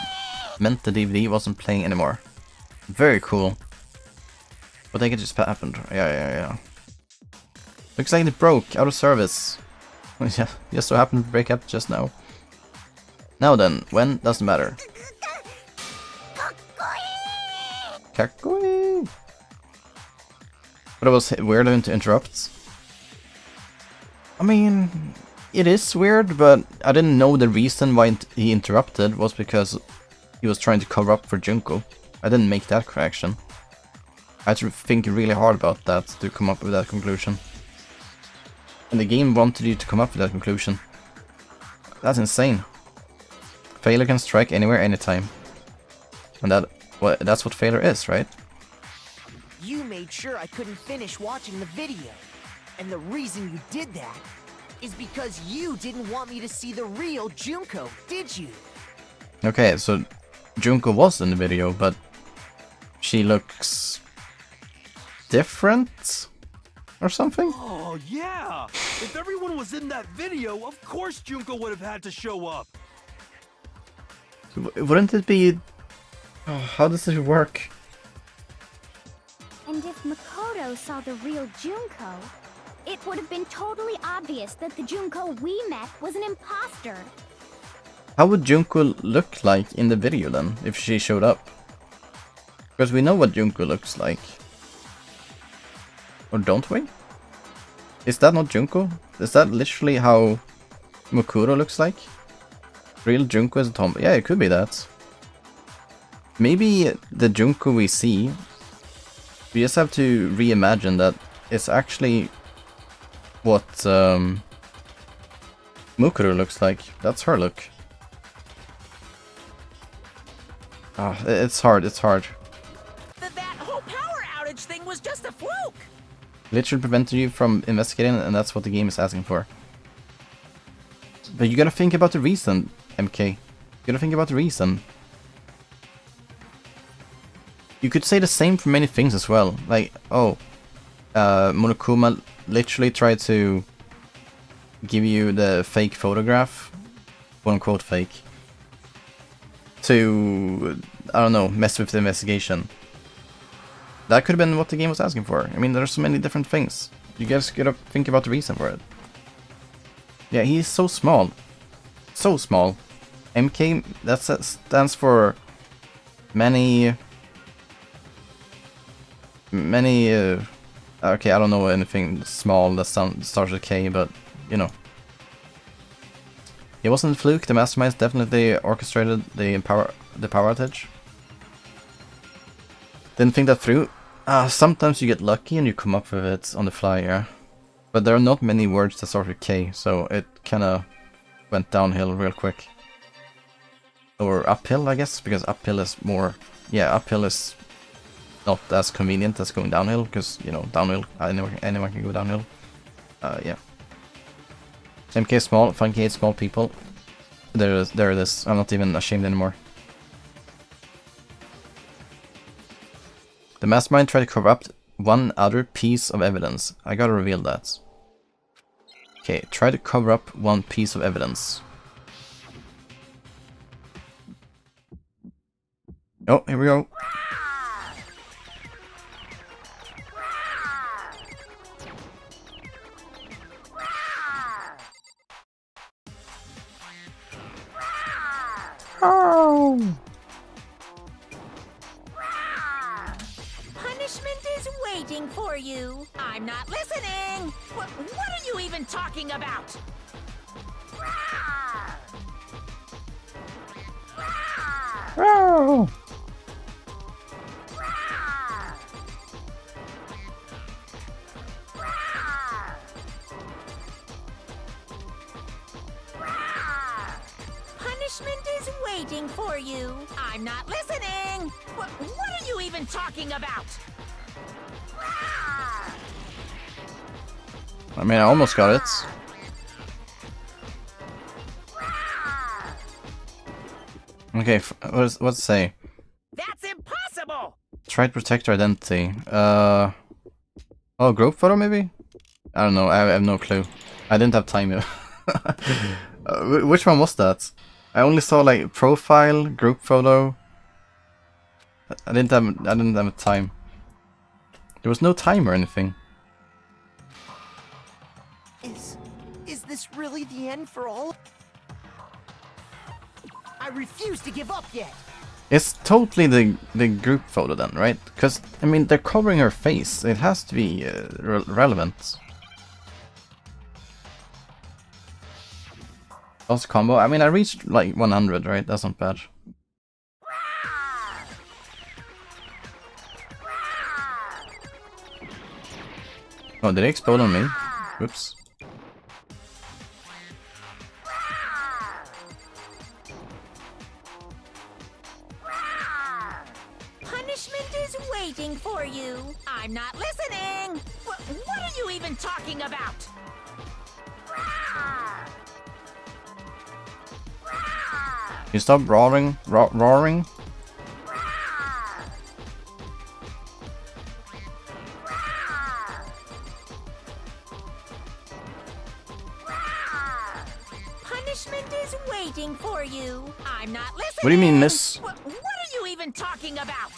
meant the DVD wasn't playing anymore. Very cool. But I think it just happened. Yeah. Looks like it broke, out of service. Yeah, just so happened to break up just now. Now then, when doesn't matter. Kakui! But it was weird of him to interrupt. I mean, it is weird, but I didn't know the reason why he interrupted was because he was trying to cover up for Junko. I didn't make that connection. I had to think really hard about that to come up with that conclusion. And the game wanted you to come up with that conclusion. That's insane. Failure can strike anywhere, anytime. And that's what failure is, right? You made sure I couldn't finish watching the video. And the reason you did that is because you didn't want me to see the real Junko, did you? Okay, so Junko was in the video, but she looks different or something? Oh, yeah! If everyone was in that video, of course Junko would have had to show up. Wouldn't it be... Oh, how does it work? And if Makoto saw the real Junko, it would have been totally obvious that the Junko we met was an imposter. How would Junko look like in the video then, if she showed up? Because we know what Junko looks like. Or don't we? Is that not Junko? Is that literally how Mukuro looks like? Real Junko is a tomboy. Yeah, it could be that. Maybe the Junko we see, we just have to reimagine that it's actually what Mukuro looks like. That's her look. Ah, it's hard, it's hard. That whole power outage thing was just a fluke! Literally prevented you from investigating, and that's what the game is asking for. But you gotta think about the reason, MK. You gotta think about the reason. You could say the same for many things as well. Like, oh, Monokuma literally tried to give you the fake photograph, quote unquote fake, to, I don't know, mess with the investigation. That could have been what the game was asking for. I mean, there's so many different things. You guys gotta think about the reason for it. Yeah, he's so small. So small. MK, that stands for many... okay, I don't know anything small that starts with K, but, you know. It wasn't a fluke, the masterminds definitely orchestrated the power outage. Didn't think that through. Sometimes you get lucky and you come up with it on the fly, yeah. But there are not many words that start with K, so it kinda went downhill real quick. Or uphill, I guess, because uphill is more... Yeah, uphill is not as convenient as going downhill, because, you know, downhill, anyone can go downhill. Yeah. MK small, Funky hates small people. There it is. I'm not even ashamed anymore. The mastermind tried to corrupt one other piece of evidence. I gotta reveal that. Okay, try to cover up one piece of evidence. Oh, here we go. Oh. Punishment is waiting for you. I'm not listening. What are you even talking about? Oh. Punishment is waiting for you. I'm not listening. What are you even talking about? I mean, I almost got it. Okay, what's it say? That's impossible. Try to protect her identity. Oh, group photo maybe? I don't know. I have no clue. I didn't have time. Which one was that? I only saw like profile, group photo. I didn't have time. There was no time or anything. Is this really the end for all? I refuse to give up yet. It's totally the group photo then, right? Because, I mean, they're covering her face. It has to be relevant. Also combo. I mean, I reached like 100, right? That's not bad. Oh, did they explode on me? Whoops. Punishment is waiting for you. I'm not listening. What are you even talking about? Can you stop roaring? Roaring? Punishment is waiting for you. I'm not listening. What do you mean, miss? What are you even talking about?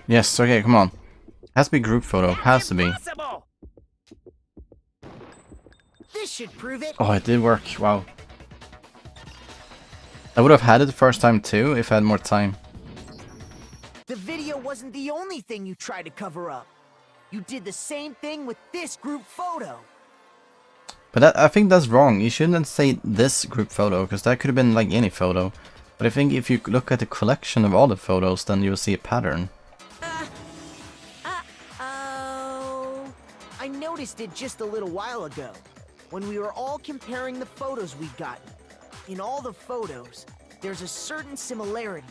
Yes, okay, come on. Has to be group photo. Has to be. This should prove it. Oh, it did work. Wow. I would have had it the first time too if I had more time. The video wasn't the only thing you tried to cover up. You did the same thing with this group photo. But I think that's wrong. You shouldn't say this group photo, because that could have been like any photo. But I think if you look at the collection of all the photos, then you'll see a pattern. Uh-oh. I noticed it just a little while ago, when we were all comparing the photos we'd gotten. In all the photos, there's a certain similarity,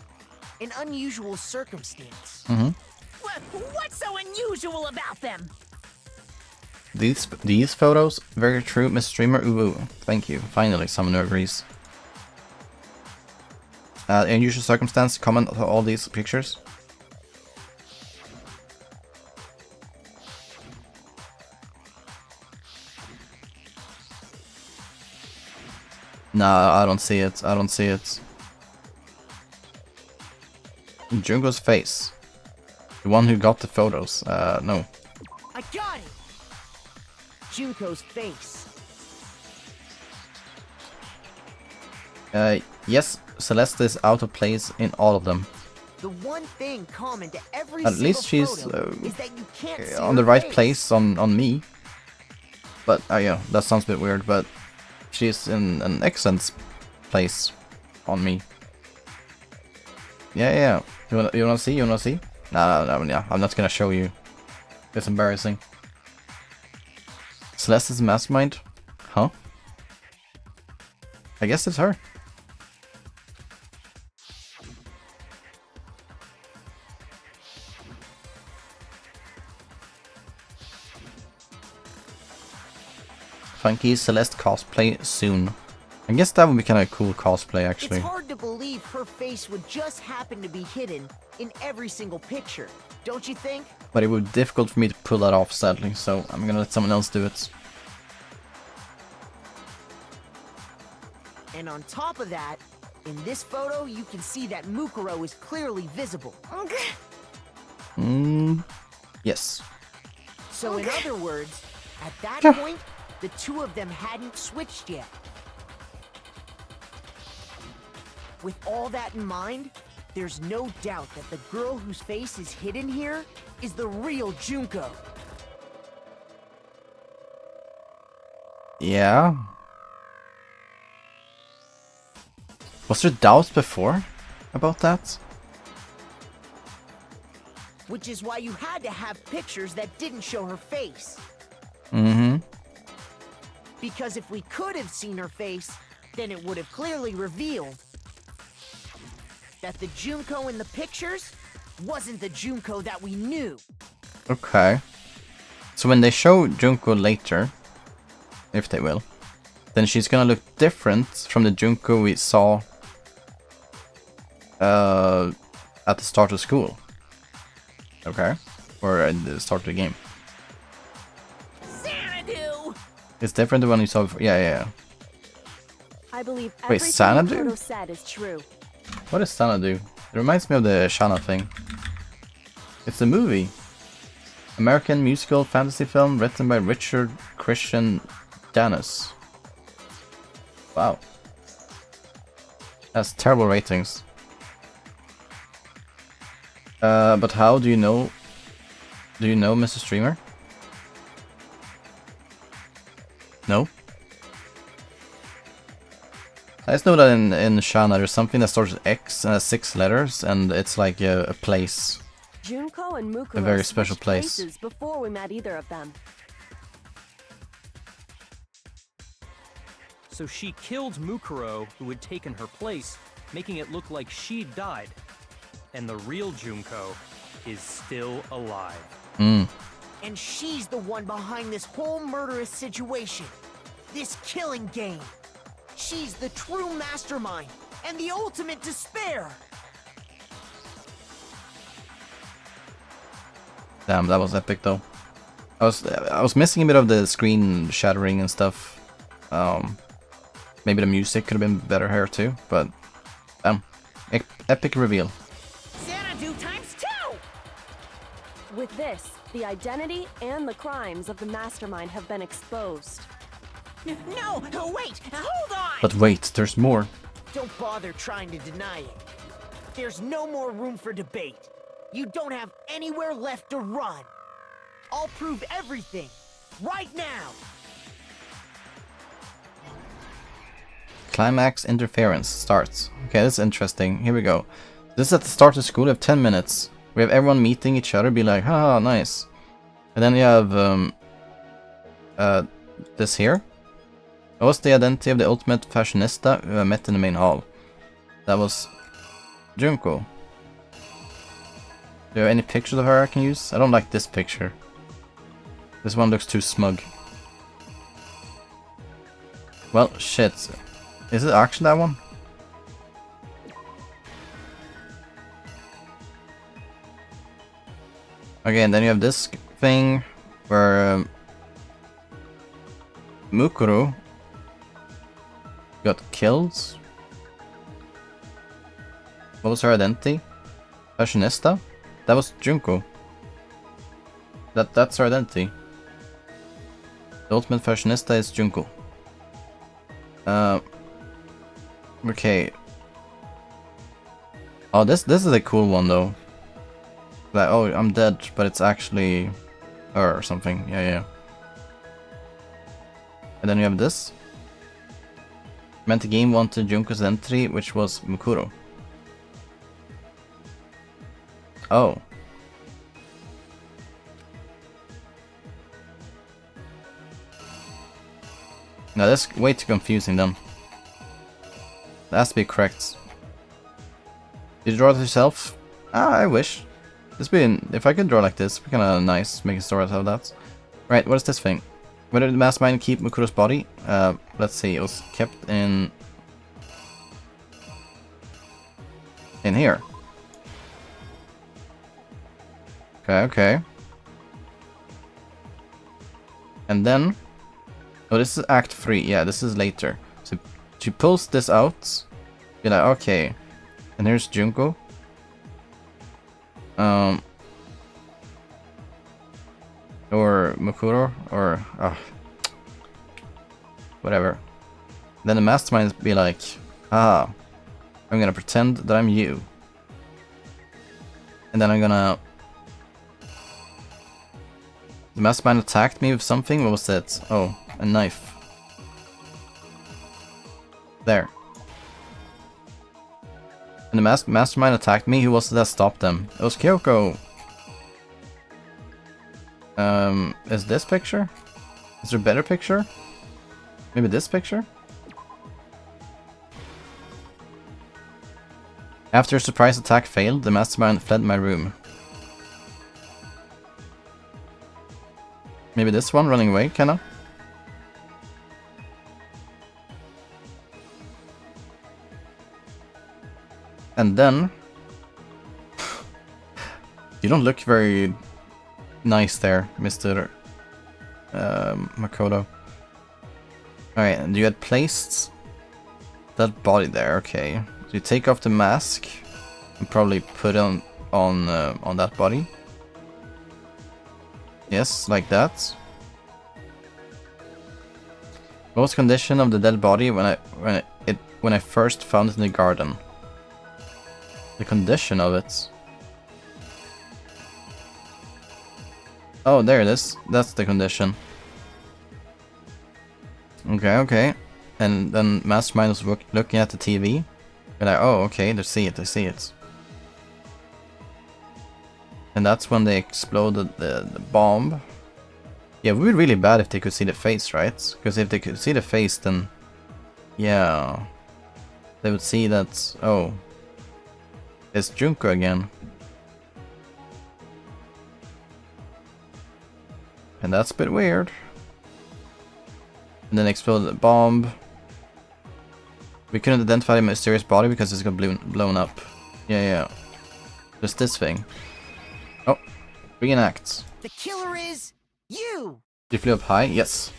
an unusual circumstance. Mm-hmm. What's so unusual about them? These photos? Very true, Miss Streamer. Ooh, thank you. Finally, someone who agrees. Unusual circumstance, comment on all these pictures. Nah, I don't see it. I don't see it. Junko's face. The one who got the photos. No. I got it! Junko's face. Yes, Celeste is out of place in all of them. The one thing common to every At least she's photo is that you can't see on her the right face. place on me. But yeah, that sounds a bit weird, but she's in an excellent place on me. Yeah. You wanna see? You wanna see? No, yeah, I'm not gonna show you. It's embarrassing. Celeste's mastermind? Huh? I guess it's her. Funky Celeste cosplay soon. I guess that would be kind of cool cosplay, actually. It's hard to believe her face would just happen to be hidden in every single picture, don't you think? But it would be difficult for me to pull that off, sadly, so I'm gonna let someone else do it. And on top of that, in this photo, you can see that Mukuro is clearly visible. Yes. So in other words, at that point, the two of them hadn't switched yet. With all that in mind, there's no doubt that the girl whose face is hidden here is the real Junko. Yeah. Was there doubts before about that? Which is why you had to have pictures that didn't show her face. Mm-hmm. Because if we could have seen her face, then it would have clearly revealed that the Junko in the pictures wasn't the Junko that we knew. Okay. So when they show Junko later, if they will, then she's gonna look different from the Junko we saw at the start of school. Okay. or at the start of the game. Xanadu! It's different than when you saw before. Yeah. I believe Wait, everything Xanadu? Makoto said is true. What is Xanadu? It reminds me of the Shana thing. It's a movie. American musical fantasy film written by Richard Christian Danis. Wow. Has terrible ratings. But how do you know? Do you know Mr. Streamer? No? I just know that in Shana there's something that starts with X and has 6 letters, and it's like a place. Junko and Mukuro A very special switched place. places before we met either of them. So she killed Mukuro, who had taken her place, making it look like she'd died. And the real Junko is still alive. And she's the one behind this whole murderous situation. This killing game. She's the true mastermind and the ultimate despair. Damn, that was epic though. I was missing a bit of the screen shattering and stuff. Maybe the music could have been better here too, but epic reveal. Xanadu times 2! With this, the identity and the crimes of the mastermind have been exposed. No, wait, hold on! But wait, there's more. Don't bother trying to deny it. There's no more room for debate. You don't have anywhere left to run. I'll prove everything, right now. Climax interference starts. Okay, this is interesting. Here we go. This is at the start of school. We have 10 minutes. We have everyone meeting each other, be like, haha, nice. And then you have this here. What was the identity of the ultimate fashionista who I met in the main hall? That was Junko. Do you have any pictures of her I can use? I don't like this picture. This one looks too smug. Well, shit. Is it actually that one? Okay, and then you have this thing where Mukuro got killed. What was her identity? Fashionista? That was Junko. That's her identity. The ultimate fashionista is Junko. Okay. Oh, this is a cool one though. Like, oh, I'm dead, but it's actually her or something. Yeah. And then you have this. Meant the game wanted Junko's entry, which was Mukuro. Oh. Now that's way too confusing then. That has to be correct. Did you draw it yourself? Ah, I wish. If I could draw like this, it'd be kinda nice making stories out of that. Right, what is this thing? Where did the mastermind keep Mukuro's body? Let's see, it was kept in here. Okay. And then, oh, this is Act 3. Yeah, this is later. So she pulls this out. Be like, okay. And here's Junko. Or Mukuro, or whatever. Then the mastermind be like, ah, I'm gonna pretend that I'm you. And then I'm gonna... The mastermind attacked me with something. What was it? Oh, a knife. There. And the mastermind attacked me. Who was it that stopped them? It was Kyoko. Is this picture? Is there a better picture? Maybe this picture? After a surprise attack failed, the mastermind fled my room. Maybe this one running away, kinda? And then... You don't look very nice there, Mr. Makoto. Alright, and you had placed that body there, okay. So you take off the mask and probably put on that body. Yes, like that. What was the condition of the dead body when I first found it in the garden? The condition of it. Oh, there it is. That's the condition. Okay. And then Mastermind was looking at the TV. And oh, okay, they see it. And that's when they exploded the bomb. Yeah, it would be really bad if they could see the face, right? Because if they could see the face, then... yeah... they would see that... oh... it's Junko again. And that's a bit weird. And then exploded the bomb. We couldn't identify the mysterious body because it's got blown up. Yeah. Just this thing. Oh, reenact. The killer is you! You flew up high? Yes.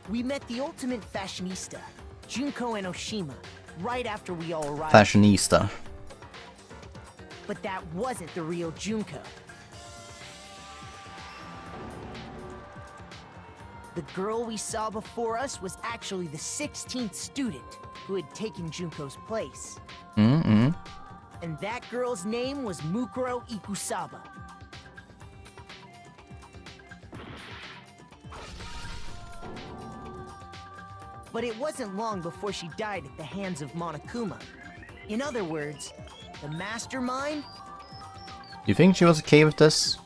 We met the ultimate fashionista, Junko Enoshima, right after we all arrived. Fashionista. But that wasn't the real Junko. The girl we saw before us was actually the 16th student who had taken Junko's place. And that girl's name was Mukuro Ikusaba. But it wasn't long before she died at the hands of Monokuma. In other words, the mastermind... You think she was okay with this?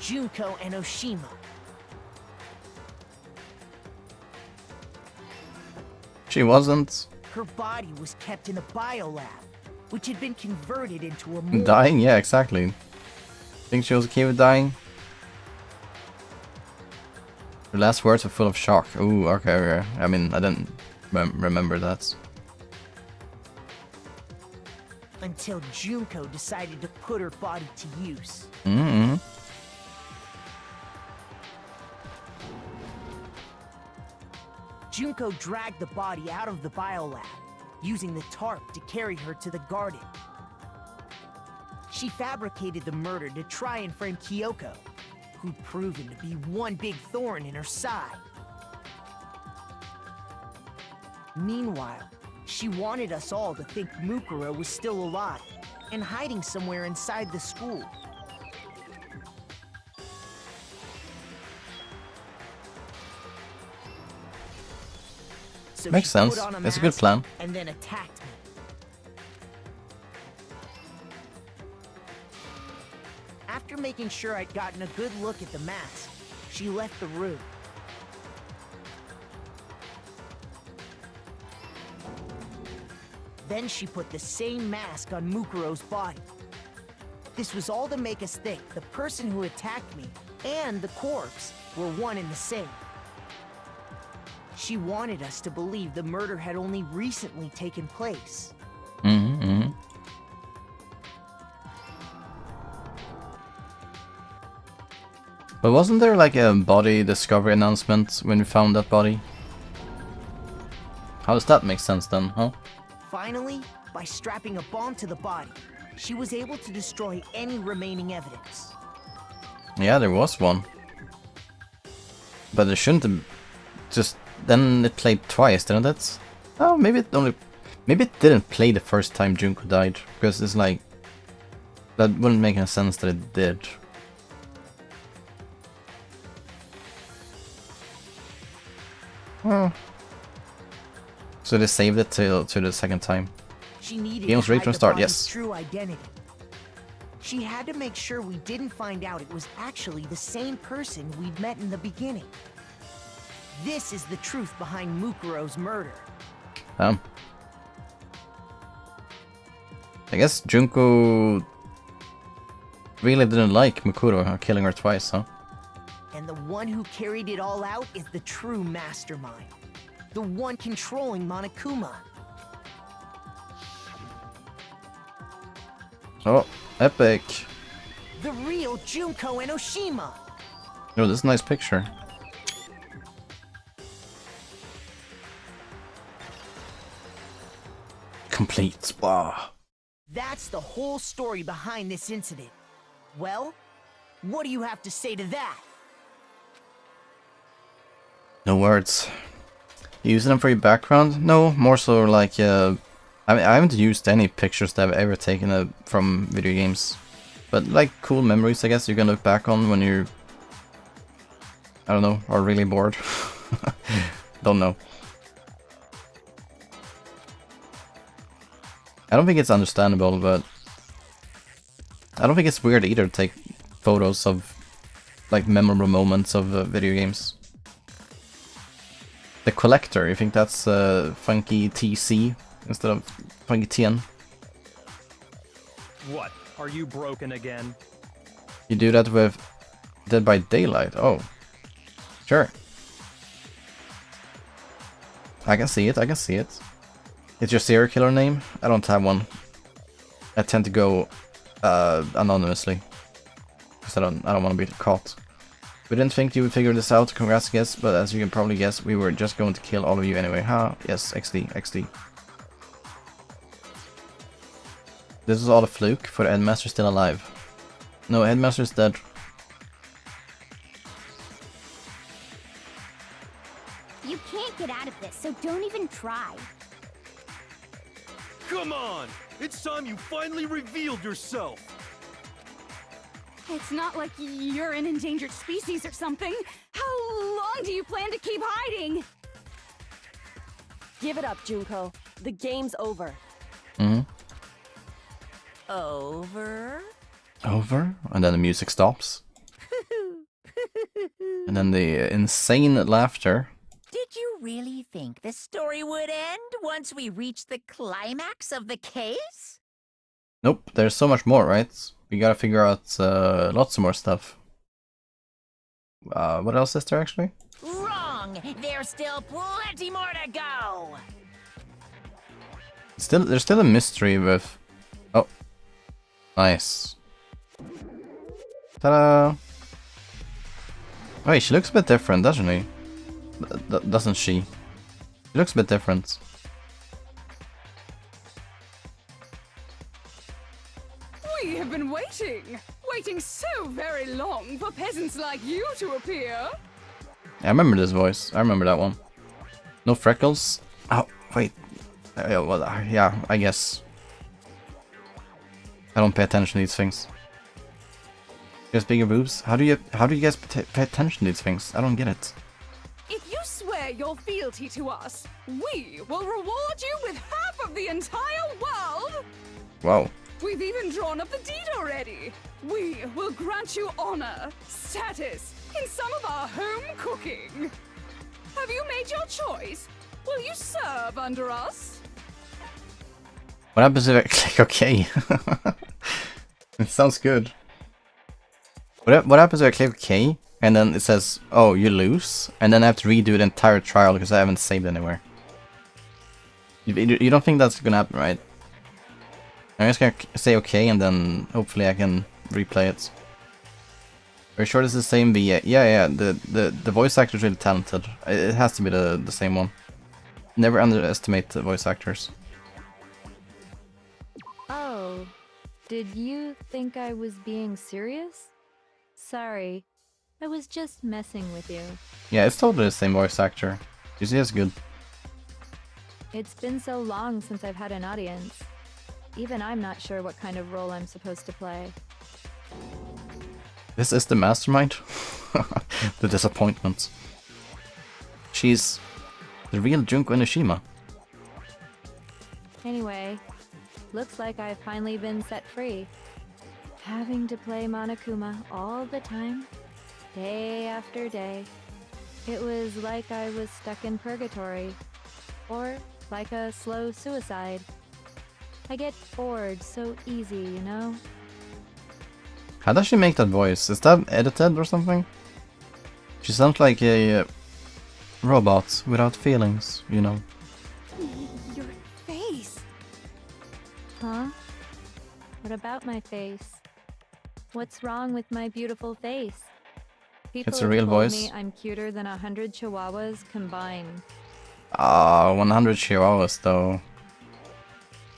Junko Enoshima. She wasn't. Her body was kept in a biolab, which had been converted into a morgue. Dying? Yeah, exactly. Think she was okay with dying? Her last words were full of shock. Ooh, okay. I mean, I didn't remember that. Until Junko decided to put her body to use. Junko dragged the body out of the biolab, using the tarp to carry her to the garden. She fabricated the murder to try and frame Kyoko, who'd proven to be one big thorn in her side. Meanwhile, she wanted us all to think Mukuro was still alive and hiding somewhere inside the school. So makes sense. That's a good plan. And then attacked me. After making sure I'd gotten a good look at the mask, she left the room. Then she put the same mask on Mukuro's body. This was all to make us think the person who attacked me and the corpse were one and the same. She wanted us to believe the murder had only recently taken place. But wasn't there like a body discovery announcement when we found that body? How does that make sense then, huh? Finally, by strapping a bomb to the body, she was able to destroy any remaining evidence. Yeah, there was one. But it shouldn't have just... Then it played twice, didn't it? Oh, maybe it didn't play the first time Junko died, because it's like... that wouldn't make any sense that it did. Oh. So they saved it to the second time. She needed Game's to ready hide to the start, body's yes. true identity. She had to make sure we didn't find out it was actually the same person we'd met in the beginning. This is the truth behind Mukuro's murder. I guess Junko really didn't like Mukuro killing her twice, huh? And the one who carried it all out is the true mastermind. The one controlling Monokuma. Oh, epic. The real Junko Enoshima. Oh, this is a nice picture. Complete. Wow. That's the whole story behind this incident. Well, what do you have to say to that? No words. You using them for your background? No, more so like, I mean, I haven't used any pictures that I've ever taken from video games. But like cool memories, I guess, you can look back on when you're, I don't know, are really bored. Don't know. I don't think it's understandable, but I don't think it's weird either to take photos of like memorable moments of video games. The collector, you think that's funky TC instead of funky TN? What? Are you broken again? You do that with Dead by Daylight. Oh, sure. I can see it. I can see it. It's your serial killer name? I don't have one. I tend to go anonymously because I don't want to be caught. We didn't think you would figure this out. Congrats, guess. But as you can probably guess, we were just going to kill all of you anyway. Huh? Yes, XD, XD. This is all a fluke, for the Headmaster still alive. No, Headmaster's dead. You can't get out of this, so don't even try. Come on! It's time you finally revealed yourself! It's not like you're an endangered species or something. How long do you plan to keep hiding? Give it up, Junko. The game's over. Mm-hmm. Over? Over, and then the music stops. And then the insane laughter. Did you really think the story would end once we reached the climax of the case? Nope, there's so much more, right? We gotta figure out lots of more stuff. What else is there actually? Wrong! There's still plenty more to go! There's still a mystery with... Oh. Nice. Ta-da! Wait, she looks a bit different, doesn't she? Doesn't she? She looks a bit different. We have been waiting so very long for peasants like you to appear. I remember this voice. I remember that one. No freckles? Oh, wait. Well, yeah, I guess. I don't pay attention to these things. Just bigger boobs? How do you guys pay attention to these things? I don't get it. If you swear your fealty to us, we will reward you with half of the entire world! Wow. We've even drawn up the deed already. We will grant you honor, status, in some of our home cooking. Have you made your choice? Will you serve under us? What happens if I click OK? It sounds good. What happens if I click OK and then it says, oh, you lose? And then I have to redo the entire trial because I haven't saved anywhere. You don't think that's gonna happen, right? I'm just gonna say OK and then hopefully I can replay it. Are you sure this is the same VA? Yeah, the voice actor is really talented. It has to be the same one. Never underestimate the voice actors. Oh, did you think I was being serious? Sorry, I was just messing with you. Yeah, it's totally the same voice actor. You see, it's good. It's been so long since I've had an audience. Even I'm not sure what kind of role I'm supposed to play. This is the mastermind? The disappointment. She's the real Junko Enoshima. Anyway, looks like I've finally been set free. Having to play Monokuma all the time, day after day. It was like I was stuck in purgatory. Or like a slow suicide. I get bored so easy, you know? How does she make that voice? Is that edited or something? She sounds like a robot without feelings, you know. Your face. Huh? What about my face? What's wrong with my beautiful face? People It's a have real told voice. me I'm cuter than 100 chihuahuas combined. 100 chihuahuas though.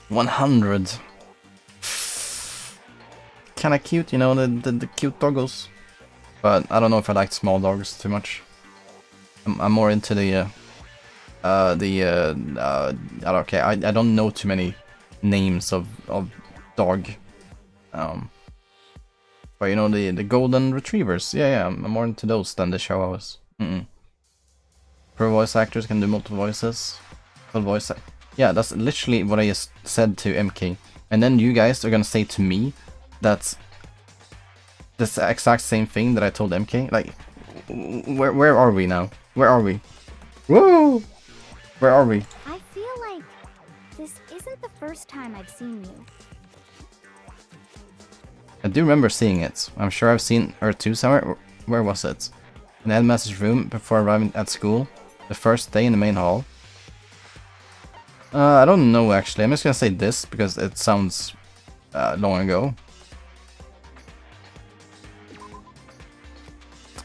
100. Kinda cute, you know, the cute doggos. But I don't know if I like small dogs too much. I'm more into I don't care. I don't know too many names of dog. But you know, the golden retrievers. Yeah, I'm more into those than the chihuahuas. Pro voice actors can do multiple voices. Full voice. Yeah, that's literally what I just said to MK. And then you guys are gonna say to me that's the exact same thing that I told MK. Like, where are we now? Where are we? Woo! Where are we? I feel like this isn't the first time I've seen you. I do remember seeing it. I'm sure I've seen her too somewhere. Where was it? In the headmaster's room before arriving at school. The first day in the main hall. I don't know actually. I'm just gonna say this because it sounds long ago.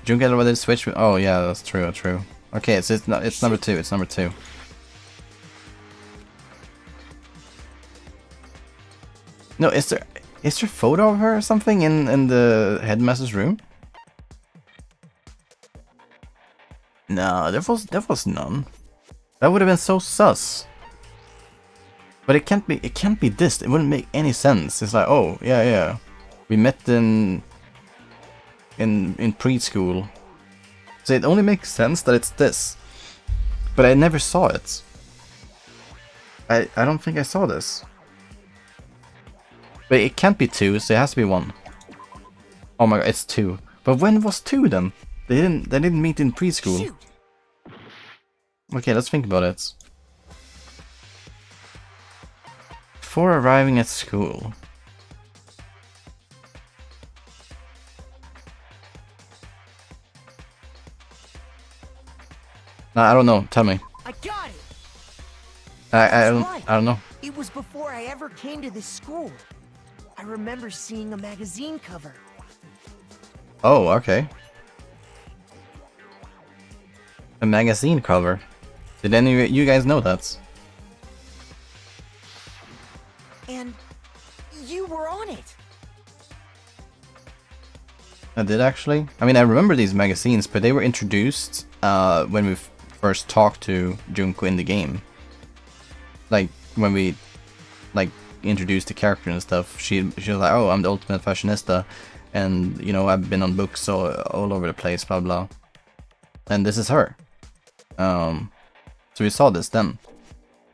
Junket already switched. Oh yeah, that's true. True. Okay, so it's number 2. It's number 2. No, is there a photo of her or something in the headmaster's room? No, there was none. That would have been so sus. But it can't be this. It wouldn't make any sense. It's like, oh yeah, we met in preschool. So it only makes sense that it's this. But I never saw it. I don't think I saw this. But it can't be 2, so it has to be 1. Oh my god, it's 2. But when was 2 then? They didn't meet in preschool. Shoot. Okay, let's think about it. Before arriving at school. I don't know. Tell me. I got it. I Right. don't know. It was before I ever came to this school. I remember seeing a magazine cover. Oh, okay. A magazine cover. Did any of you guys know that? And you were on it. I did actually. I mean, I remember these magazines, but they were introduced when we first talked to Junko in the game. Like when we introduced the character and stuff, she was like, "Oh, I'm the ultimate fashionista, and you know I've been on books all over the place, blah blah." And this is her. So we saw this then,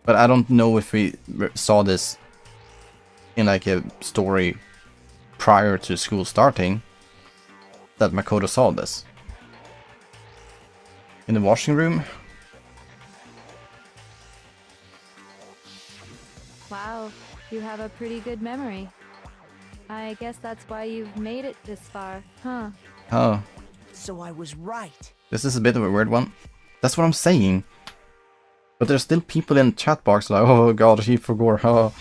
but I don't know if we saw this in like a story prior to school starting. That Makoto saw this in the washing room. Wow, you have a pretty good memory. I guess that's why you've made it this far, huh? Oh, So I was right. this is a bit of a weird one. That's what I'm saying. But there's still people in chat box like, oh god, he forgot. Oh.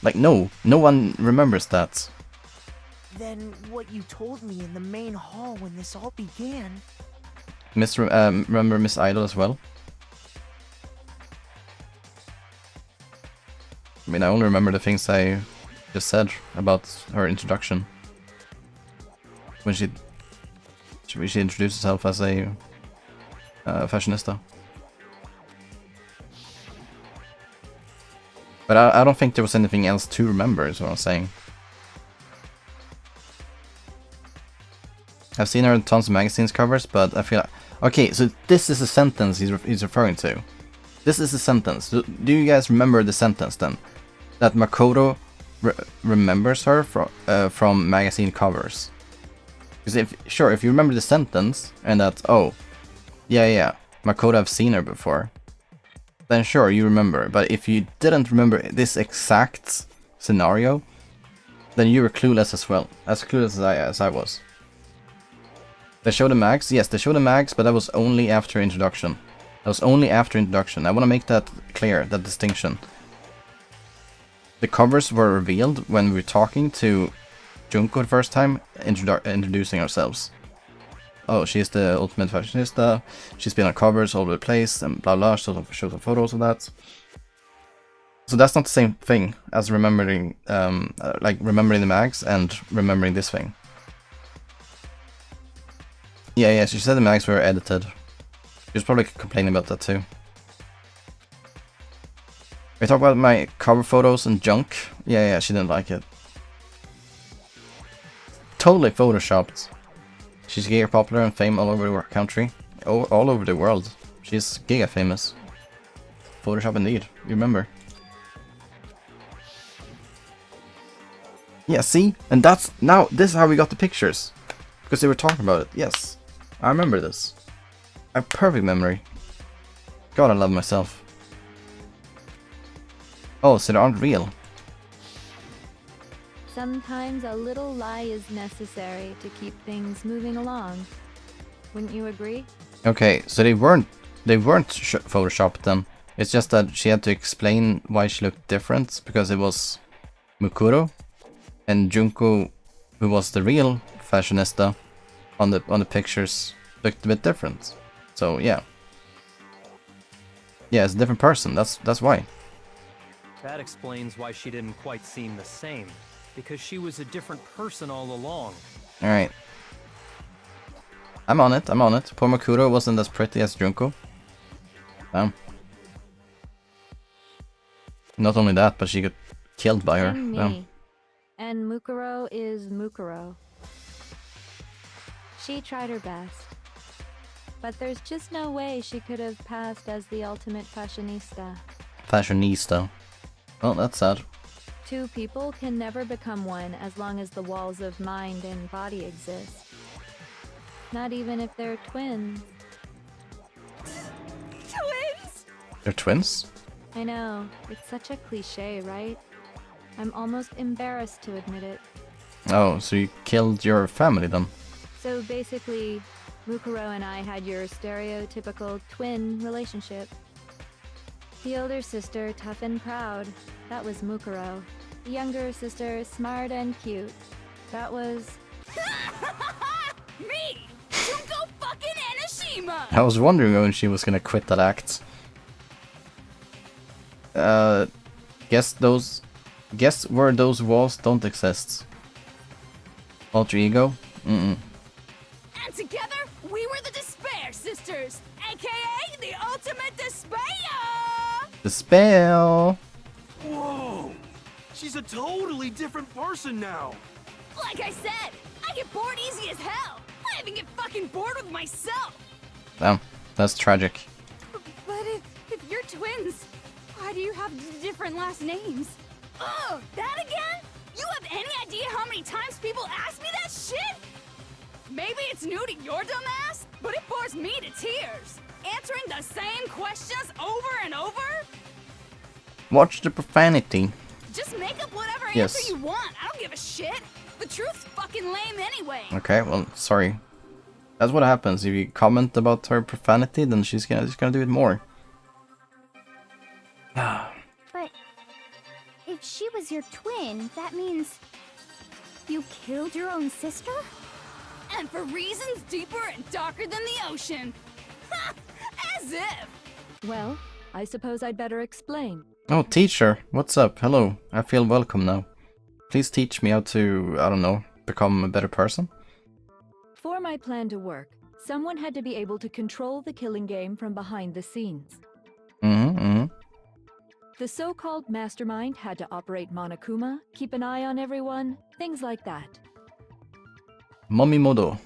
Like, no one remembers that. Then what you told me in the main hall when this all began. Remember Miss Idol as well? I mean, I only remember the things I just said about her introduction. When she introduced herself as a fashionista. But I don't think there was anything else to remember, is what I'm saying. I've seen her in tons of magazines covers, but I feel like... Okay, so this is a sentence he's referring to. This is a sentence. Do you guys remember the sentence then? That Makoto remembers her from magazine covers. Because if you remember the sentence, and that, oh, yeah, Makoto, I've seen her before, then sure, you remember. But if you didn't remember this exact scenario, then you were clueless as well. As clueless as I was. They showed the mags? Yes, they showed the mags, but that was only after introduction. That was only after introduction. I want to make that clear, that distinction. the covers were revealed when we were talking to Junko the first time, introducing ourselves. Oh, she's the ultimate fashionista. She's been on covers all over the place and blah blah. Shows some photos of that. So that's not the same thing as remembering, like remembering the mags and remembering this thing. Yeah, she said the mags were edited. She was probably complaining about that too. We talk about my cover photos and junk. Yeah, she didn't like it. Totally photoshopped. She's giga popular and famous all over the country. All over the world. She's giga famous. Photoshop indeed. You remember. Yeah, see? And that's... Now, this is how we got the pictures. Because they were talking about it. Yes. I remember this. A perfect memory. God, I love myself. Oh, so they aren't real. Sometimes a little lie is necessary to keep things moving along. Wouldn't you agree? Okay, so they weren't photoshopped then. It's just that she had to explain why she looked different because it was Mukuro and Junko, who was the real fashionista on the pictures, looked a bit different. So yeah. Yeah, it's a different person. That's why. That explains why she didn't quite seem the same. Because she was a different person all along. Alright. I'm on it. Poor Makuro wasn't as pretty as Junko. Damn. Not only that, but she got killed by her. And me. Damn. And Mukuro is Mukuro. She tried her best. But there's just no way she could have passed as the ultimate fashionista. Fashionista. Well, that's sad. Two people can never become one as long as the walls of mind and body exist. Not even if they're twins. Twins? They're twins? I know, it's such a cliche, right? I'm almost embarrassed to admit it. Oh, so you killed your family then? So basically, Mukuro and I had your stereotypical twin relationship. The older sister, tough and proud. That was Mukuro. The younger sister, smart and cute. That was... Me! Junko fucking Enoshima! I was wondering when she was gonna quit that act. Guess where those walls don't exist. Alter ego? Mm-mm. And together, we were the Despair Sisters, aka the Ultimate Despair! The spell! Whoa! She's a totally different person now! Like I said, I get bored easy as hell! I even get fucking bored with myself! Damn, that's tragic. But if you're twins, why do you have different last names? Ugh, that again? You have any idea how many times people ask me that shit? Maybe it's new to your dumb ass, but it bores me to tears. Answering the same questions over and over? Watch the profanity. Just make up whatever Yes. answer you want. I don't give a shit. The truth's fucking lame anyway. Okay, well, sorry. That's what happens. If you comment about her profanity, then she's gonna do it more. But if she was your twin, that means you killed your own sister? And for reasons deeper and darker than the ocean. Ha! As if. Well, I suppose I'd better explain. Oh, teacher, what's up? Hello, I feel welcome now. Please teach me how to, I don't know, become a better person? For my plan to work, someone had to be able to control the killing game from behind the scenes. The so-called mastermind had to operate Monokuma, keep an eye on everyone, things like that. Momimodo.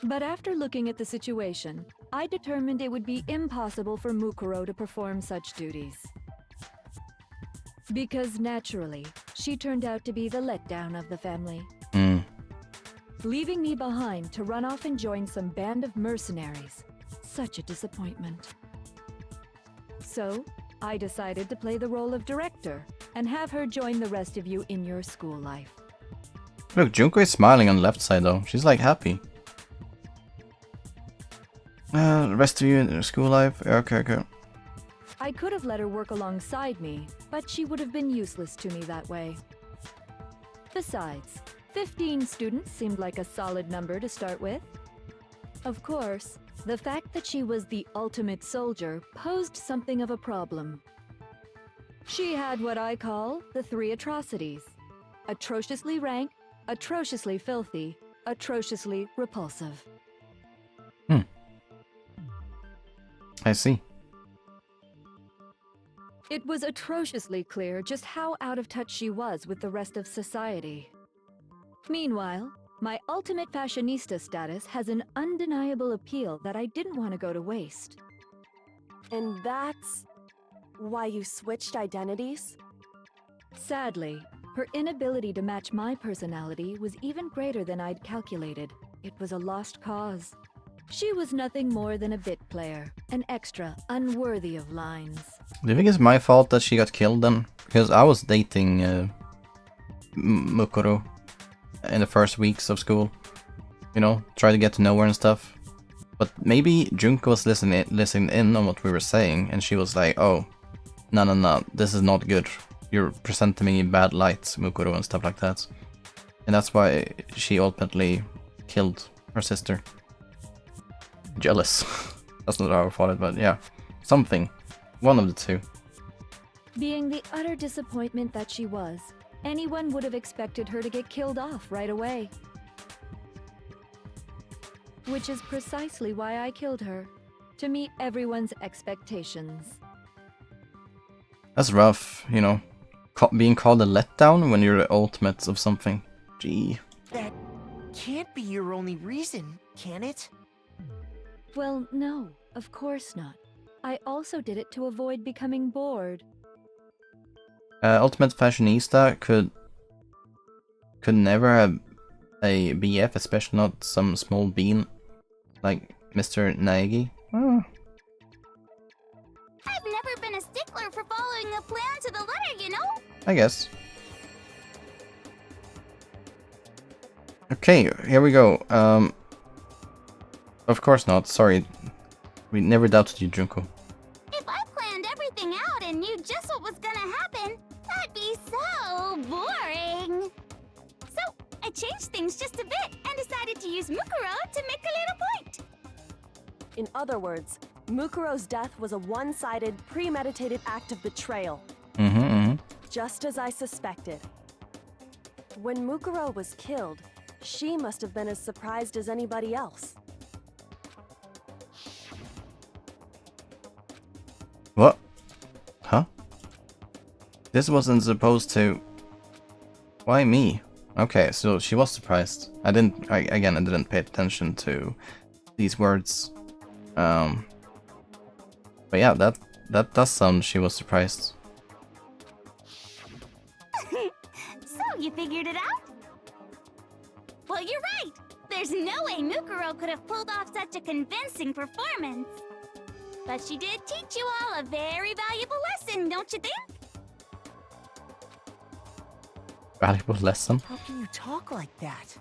But after looking at the situation, I determined it would be impossible for Mukuro to perform such duties. Because naturally, she turned out to be the letdown of the family. Leaving me behind to run off and join some band of mercenaries. Such a disappointment. So, I decided to play the role of director and have her join the rest of you in your school life. Look, Junko is smiling on the left side though. She's like happy. The rest of you in your school life? Okay. I could have let her work alongside me, but she would have been useless to me that way. Besides, 15 students seemed like a solid number to start with. Of course, the fact that she was the ultimate soldier posed something of a problem. She had what I call the 3 atrocities: atrociously rank, atrociously filthy, atrociously repulsive. I see. It was atrociously clear just how out of touch she was with the rest of society. Meanwhile, my ultimate fashionista status has an undeniable appeal that I didn't want to go to waste. And that's why you switched identities? Sadly, her inability to match my personality was even greater than I'd calculated. It was a lost cause. She was nothing more than a bit player, an extra unworthy of lines. Do you think it's my fault that she got killed then? Because I was dating Mukuro in the first weeks of school. You know, try to get to know her and stuff. But maybe Junko was listening in on what we were saying, and she was like, oh, no, this is not good. You're presenting me in bad light, Mukuro, and stuff like that. And that's why she ultimately killed her sister. Jealous. That's not how I thought it, but yeah. Something. One of the two. Being the utter disappointment that she was, anyone would have expected her to get killed off right away. Which is precisely why I killed her. To meet everyone's expectations. That's rough, you know. Being called a letdown when you're the ultimate of something. Gee. That can't be your only reason, can it? Well, no, of course not. I also did it to avoid becoming bored. Ultimate Fashionista could never have a BF, especially not some small bean like Mr. Naegi. Oh. I've never been a stickler for following a plan to the letter, you know? I guess. Okay, here we go. Of course not, sorry. We never doubted you, Junko. If I planned everything out and knew just what was gonna happen, that'd be so boring. So, I changed things just a bit and decided to use Mukuro to make a little point. In other words, Mukuro's death was a one-sided, premeditated act of betrayal. Just as I suspected. When Mukuro was killed, she must have been as surprised as anybody else. What? Huh? This wasn't supposed to... Why me? Okay, so she was surprised. I didn't pay attention to these words. But yeah, that does sound she was surprised. So, you figured it out? Well, you're right! There's no way Mukuro could have pulled off such a convincing performance. But she did teach you all a very valuable lesson, don't you think? Valuable lesson? How can you talk like that?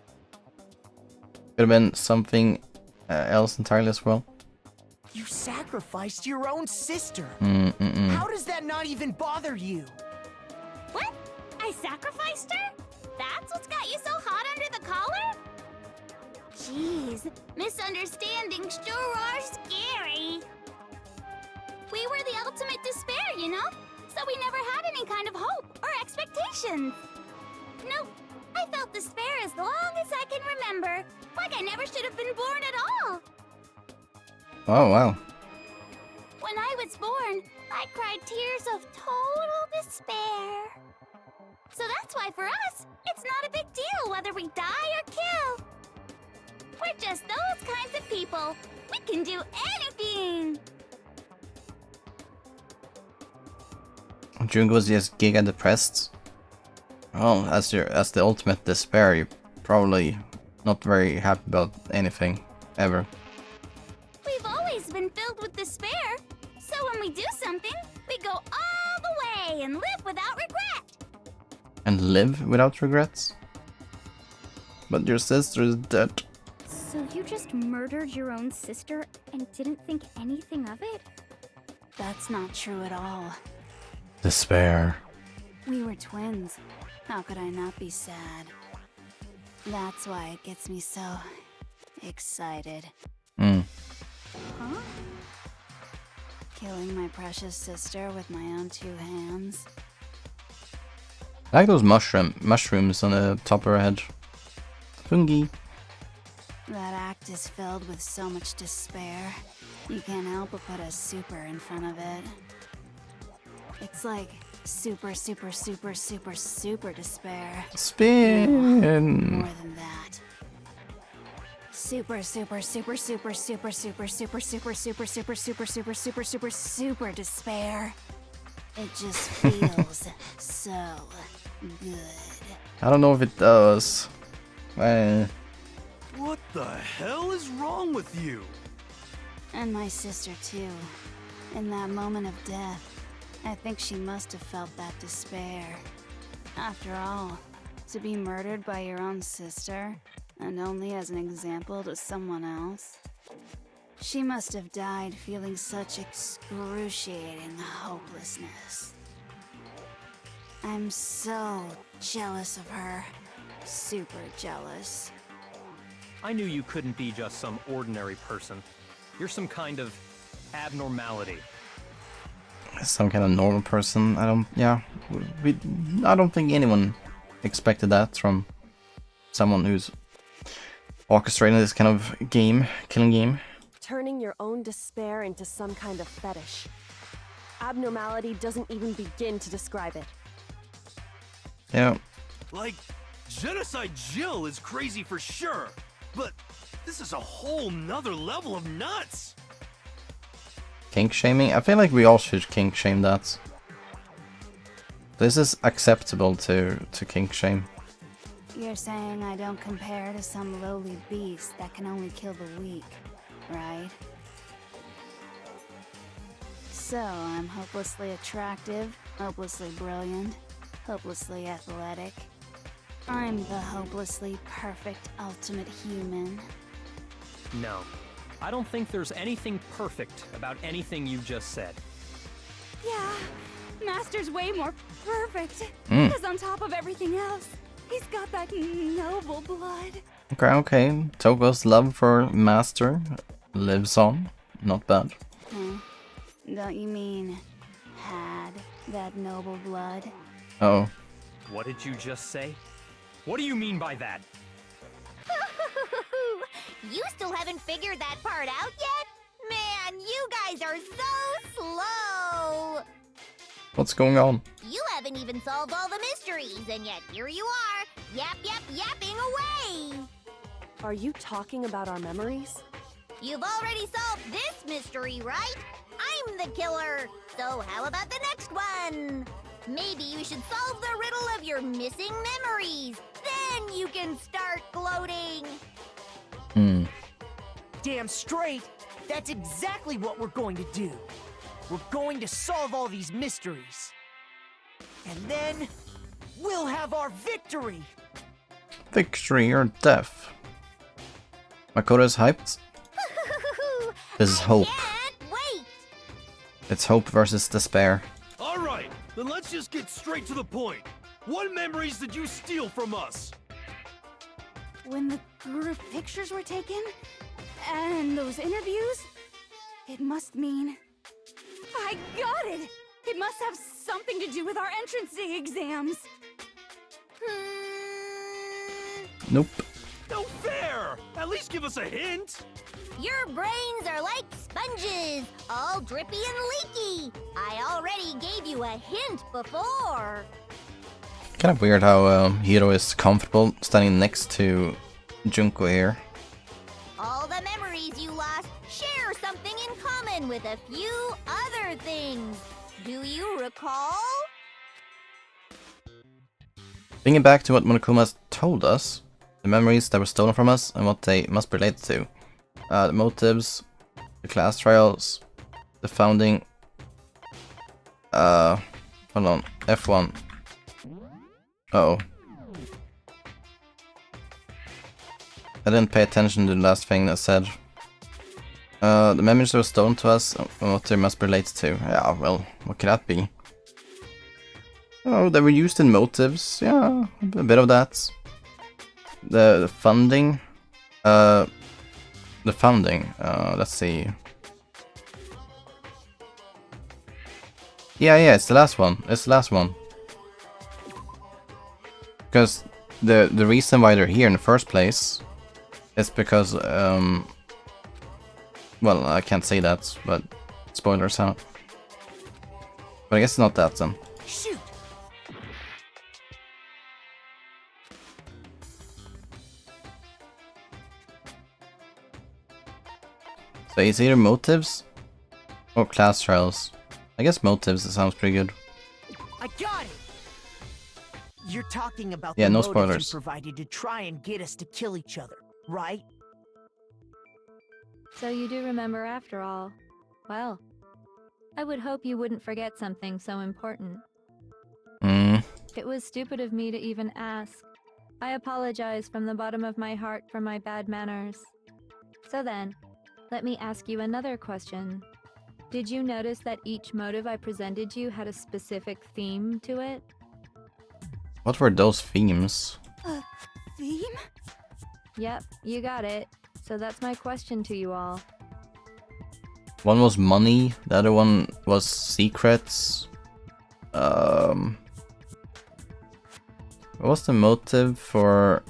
Could have been something else entirely as well. You sacrificed your own sister. Mm-mm-mm. How does that not even bother you? What? I sacrificed her? That's what's got you so hot under the collar? Jeez, misunderstandings sure are scary. We were the ultimate despair, you know? So we never had any kind of hope or expectations. Nope, I felt despair as long as I can remember. Like I never should have been born at all. Oh, wow. When I was born, I cried tears of total despair. So that's why for us, it's not a big deal whether we die or kill. We're just those kinds of people. We can do anything. Junko was just giga depressed. Well, as the ultimate despair, you're probably not very happy about anything, ever. We've always been filled with despair. So when we do something, we go all the way and live without regret. And live without regrets? But your sister is dead. So you just murdered your own sister and didn't think anything of it? that's not true at all. Despair. We were twins. How could I not be sad? That's why it gets me so excited. Hmm. Huh? Killing my precious sister with my own 2 hands. I like those mushrooms on the top of her head. Fungi. That act is filled with so much despair. You can't help but put a super in front of it. It's like super, super, super, super, super despair. Spin. More than that. Super, super, super, super, super, super, super, super, super, super, super, super, super, super, super despair. It just feels so good. I don't know if it does. What the hell is wrong with you? And my sister too. In that moment of death, I think she must have felt that despair. After all, to be murdered by your own sister, and only as an example to someone else. She must have died feeling such excruciating hopelessness. I'm so jealous of her. Super jealous. I knew you couldn't be just some ordinary person. You're some kind of abnormality. Some kind of normal person. I don't think anyone expected that from someone who's orchestrating this kind of game, killing game. Turning your own despair into some kind of fetish. Abnormality doesn't even begin to describe it. Yeah. Like, Genocide Jill is crazy for sure, but this is a whole nother level of nuts! Kink shaming? I feel like we all should kink shame that. This is acceptable to kink shame. You're saying I don't compare to some lowly beast that can only kill the weak, right? So I'm hopelessly attractive, hopelessly brilliant, hopelessly athletic. I'm the hopelessly perfect ultimate human. No. I don't think there's anything perfect about anything you just said. Yeah, Master's way more perfect. Mm. Because on top of everything else, he's got that noble blood. Okay. Togo's love for Master lives on. Not bad. Huh? Don't you mean had that noble blood? Oh. What did you just say? What do you mean by that? You still haven't figured that part out yet? Man, you guys are so slow! What's going on? You haven't even solved all the mysteries, and yet here you are, yapping away! Are you talking about our memories? You've already solved this mystery, right? I'm the killer, so how about the next one? Maybe you should solve the riddle of your missing memories. Then you can start gloating. Damn straight, that's exactly what we're going to do. We're going to solve all these mysteries. And then, we'll have our victory! Victory or death? Makoto's hyped? This is hope. Can't wait! It's hope versus despair. Alright, then let's just get straight to the point. What memories did you steal from us? When the group pictures were taken, and those interviews, it must mean... I got it! It must have something to do with our entrance exams. Nope. No fair! At least give us a hint! Your brains are like sponges, all drippy and leaky. I already gave you a hint before. Kind of weird how Hiro is comfortable standing next to Junko here. All the memories you lost share something in common with a few other things. Do you recall? Bringing back to what Monokuma told us, the memories that were stolen from us and what they must relate to. The motives, the class trials, the founding... hold on, F1. Uh-oh. I didn't pay attention to the last thing that said. The memories that were stolen to us, what they must relate to. Yeah, well, what could that be? Oh, they were used in motives. Yeah, a bit of that. The funding. The funding. Let's see. Yeah, it's the last one. It's the last one. Because the reason why they're here in the first place is because well, I can't say that, but spoilers out. But I guess it's not that then. Shoot! So it's either motives or class trials. I guess motives, it sounds pretty good. I got it! You're talking about Yeah, the no motives spoilers. you provided to try and get us to kill each other, right? So you do remember after all. Well, I would hope you wouldn't forget something so important. It was stupid of me to even ask. I apologize from the bottom of my heart for my bad manners. So then, let me ask you another question. Did you notice that each motive I presented you had a specific theme to it? What were those themes? Theme? Yep, you got it. So that's my question to you all. One was money, the other one was secrets. What was the motive for...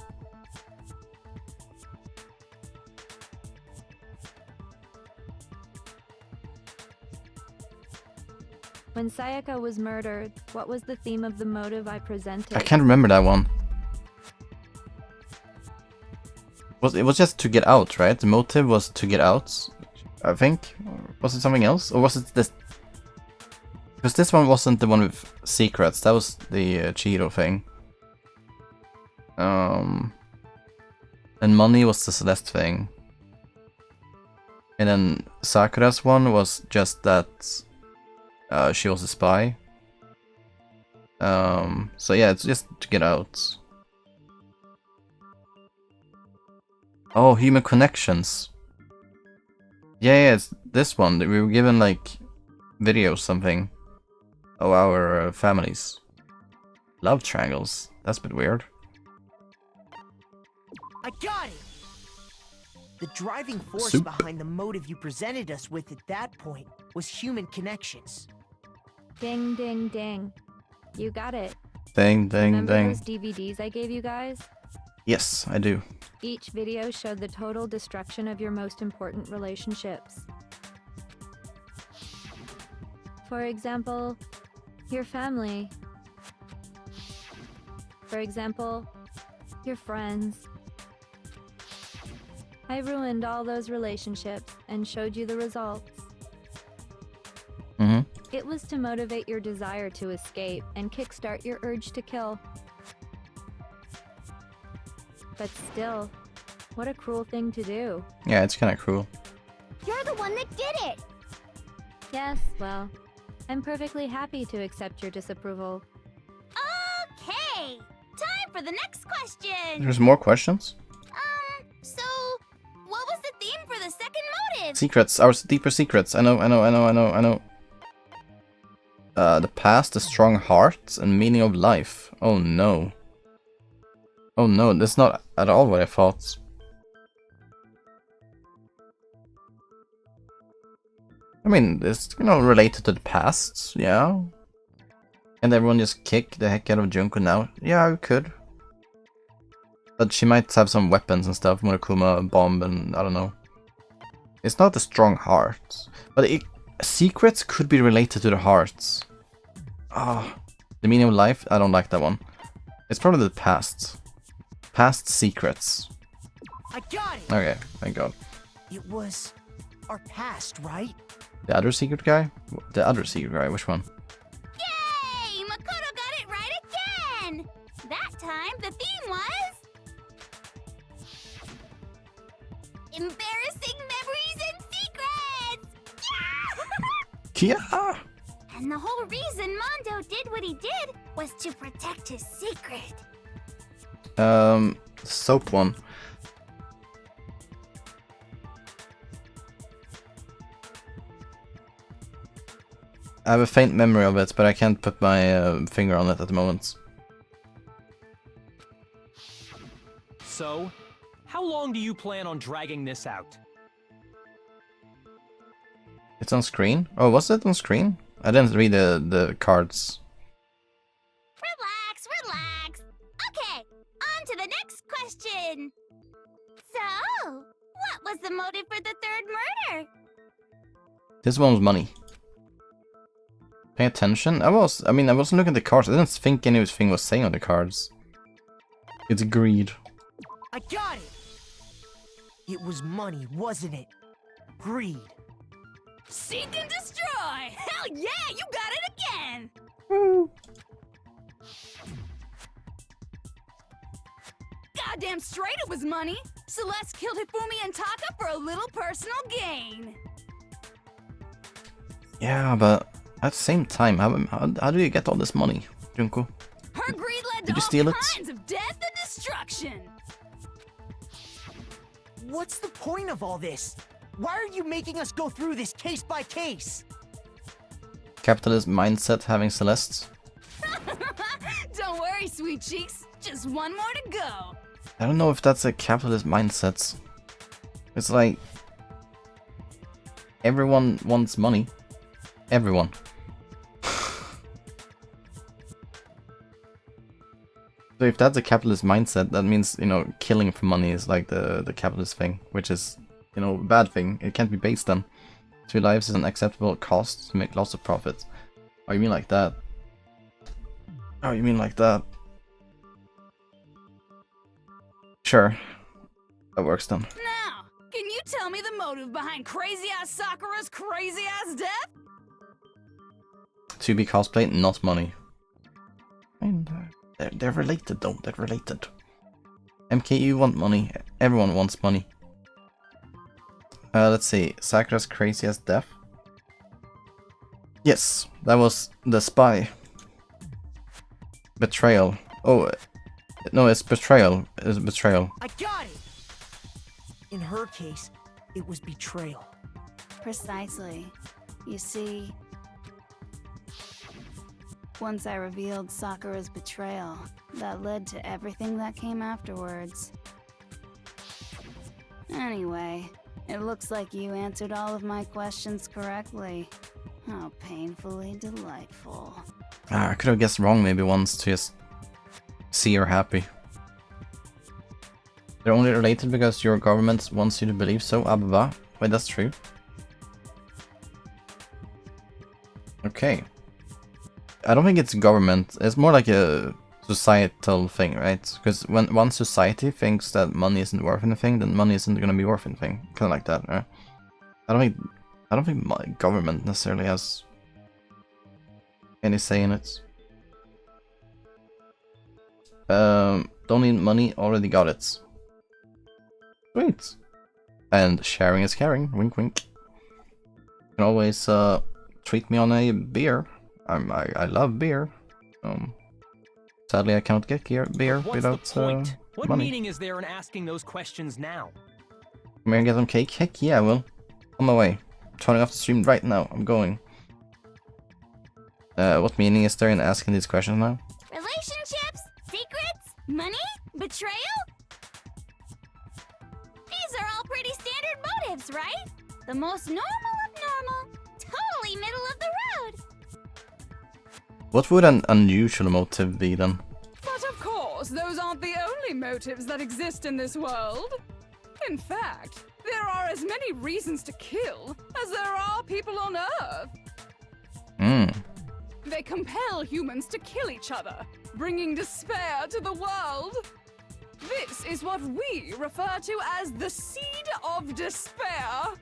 When Sayaka was murdered, what was the theme of the motive I presented? I can't remember that one. It was just to get out, right? The motive was to get out, I think. Or was it something else? Or was it this? Because this one wasn't the one with secrets. That was the Cheeto thing. And money was the Celeste thing. And then Sakura's one was just that she was a spy. So yeah, it's just to get out. Oh, human connections. Yeah, it's this one. We were given like videos, something of our families. Love triangles. That's a bit weird. I got it! The driving force Soup. behind the motive you presented us with at that point was human connections. Ding, ding, ding. You got it. Ding, ding, Remember ding. those DVDs I gave you guys? Yes, I do. Each video showed the total destruction of your most important relationships. For example, your family. For example, your friends. I ruined all those relationships and showed you the results. Mm-hmm. It was to motivate your desire to escape and kickstart your urge to kill. But still, what a cruel thing to do. Yeah, it's kind of cruel. You're the one that did it! Yes, well, I'm perfectly happy to accept your disapproval. Okay! Time for the next question! There's more questions? So, what was the theme for the second motive? Secrets, our deeper secrets. I know. The past, the strong heart, and meaning of life. Oh no. Oh no, that's not at all what I thought. I mean, it's, related to the past, yeah. And everyone just kick the heck out of Junko now? Yeah, we could. But she might have some weapons and stuff, Murakuma, a bomb, and I don't know. It's not the strong heart. But secrets could be related to the hearts. The meaning of life? I don't like that one. It's probably the past. Past secrets. I got it! Okay, thank God. It was our past, right? The other secret guy? The other secret guy, which one? Yay! Makoto got it right again! That time, the theme was... embarrassing memories and secrets! Yeah! Yeah! And the whole reason Mondo did what he did was to protect his secret. Soap one. I have a faint memory of it, but I can't put my finger on it at the moment. So, how long do you plan on dragging this out? It's on screen? Oh, was it on screen? I didn't read the cards. Relax, relax. Okay, on to the next question. So, what was the motive for the third murder? This one was money. Pay attention? I wasn't looking at the cards. I didn't think anything was saying on the cards. It's greed. I got it! It was money, wasn't it? Greed. Seek and destroy! Hell yeah, you got it again! Woo. Goddamn straight it was money! Celeste killed Hifumi and Taka for a little personal gain. Yeah, but at the same time, how do you get all this money, Junko? Her greed led Did to you steal all it? kinds of death and destruction. What's the point of all this? Why are you making us go through this case by case? Capitalist mindset having Celeste. Don't worry, sweet cheeks. Just one more to go. I don't know if that's a capitalist mindset. It's like everyone wants money. Everyone. So if that's a capitalist mindset, that means, you know, killing for money is like the capitalist thing, which is, you know, a bad thing. It can't be based on. 2 lives is an acceptable cost to make lots of profit. Oh, you mean like that? Oh, you mean like that? Sure. That works then. Now, can you tell me the motive behind crazy-ass Sakura's crazy-ass death? To be cosplay, not money. I mean, they're related though, they're related. MKU want money, everyone wants money. Let's see, Sakura's craziest death? Yes, that was the spy. Betrayal. Oh, no, it's betrayal. It's betrayal. I got it! In her case, it was betrayal. Precisely. You see, once I revealed Sakura's betrayal, that led to everything that came afterwards. Anyway, it looks like you answered all of my questions correctly. How painfully delightful. I could have guessed wrong maybe once to just see her happy. They're only related because your government wants you to believe so, Ababa. Wait, that's true. Okay. I don't think it's government, it's more like a societal thing, right? Because when one society thinks that money isn't worth anything, then money isn't gonna be worth anything. Kinda like that, right? I don't think my government necessarily has any say in it. Don't need money, already got it. Sweet. And sharing is caring, wink wink. You can always treat me on a beer. I love beer. Sadly I cannot get beer What's without the point? What money. meaning is there in asking those questions now? Am I gonna get some cake? Heck yeah, I will. On my way. Turning off the stream right now. I'm going. What meaning is there in asking these questions now? Relationships? Secrets? Money? Betrayal? These are all pretty standard motives, right? The most normal of normal. Totally middle of the road. What would an unusual motive be then? But of course, those aren't the only motives that exist in this world. In fact, there are as many reasons to kill as there are people on Earth. They compel humans to kill each other, bringing despair to the world. This is what we refer to as the seed of despair.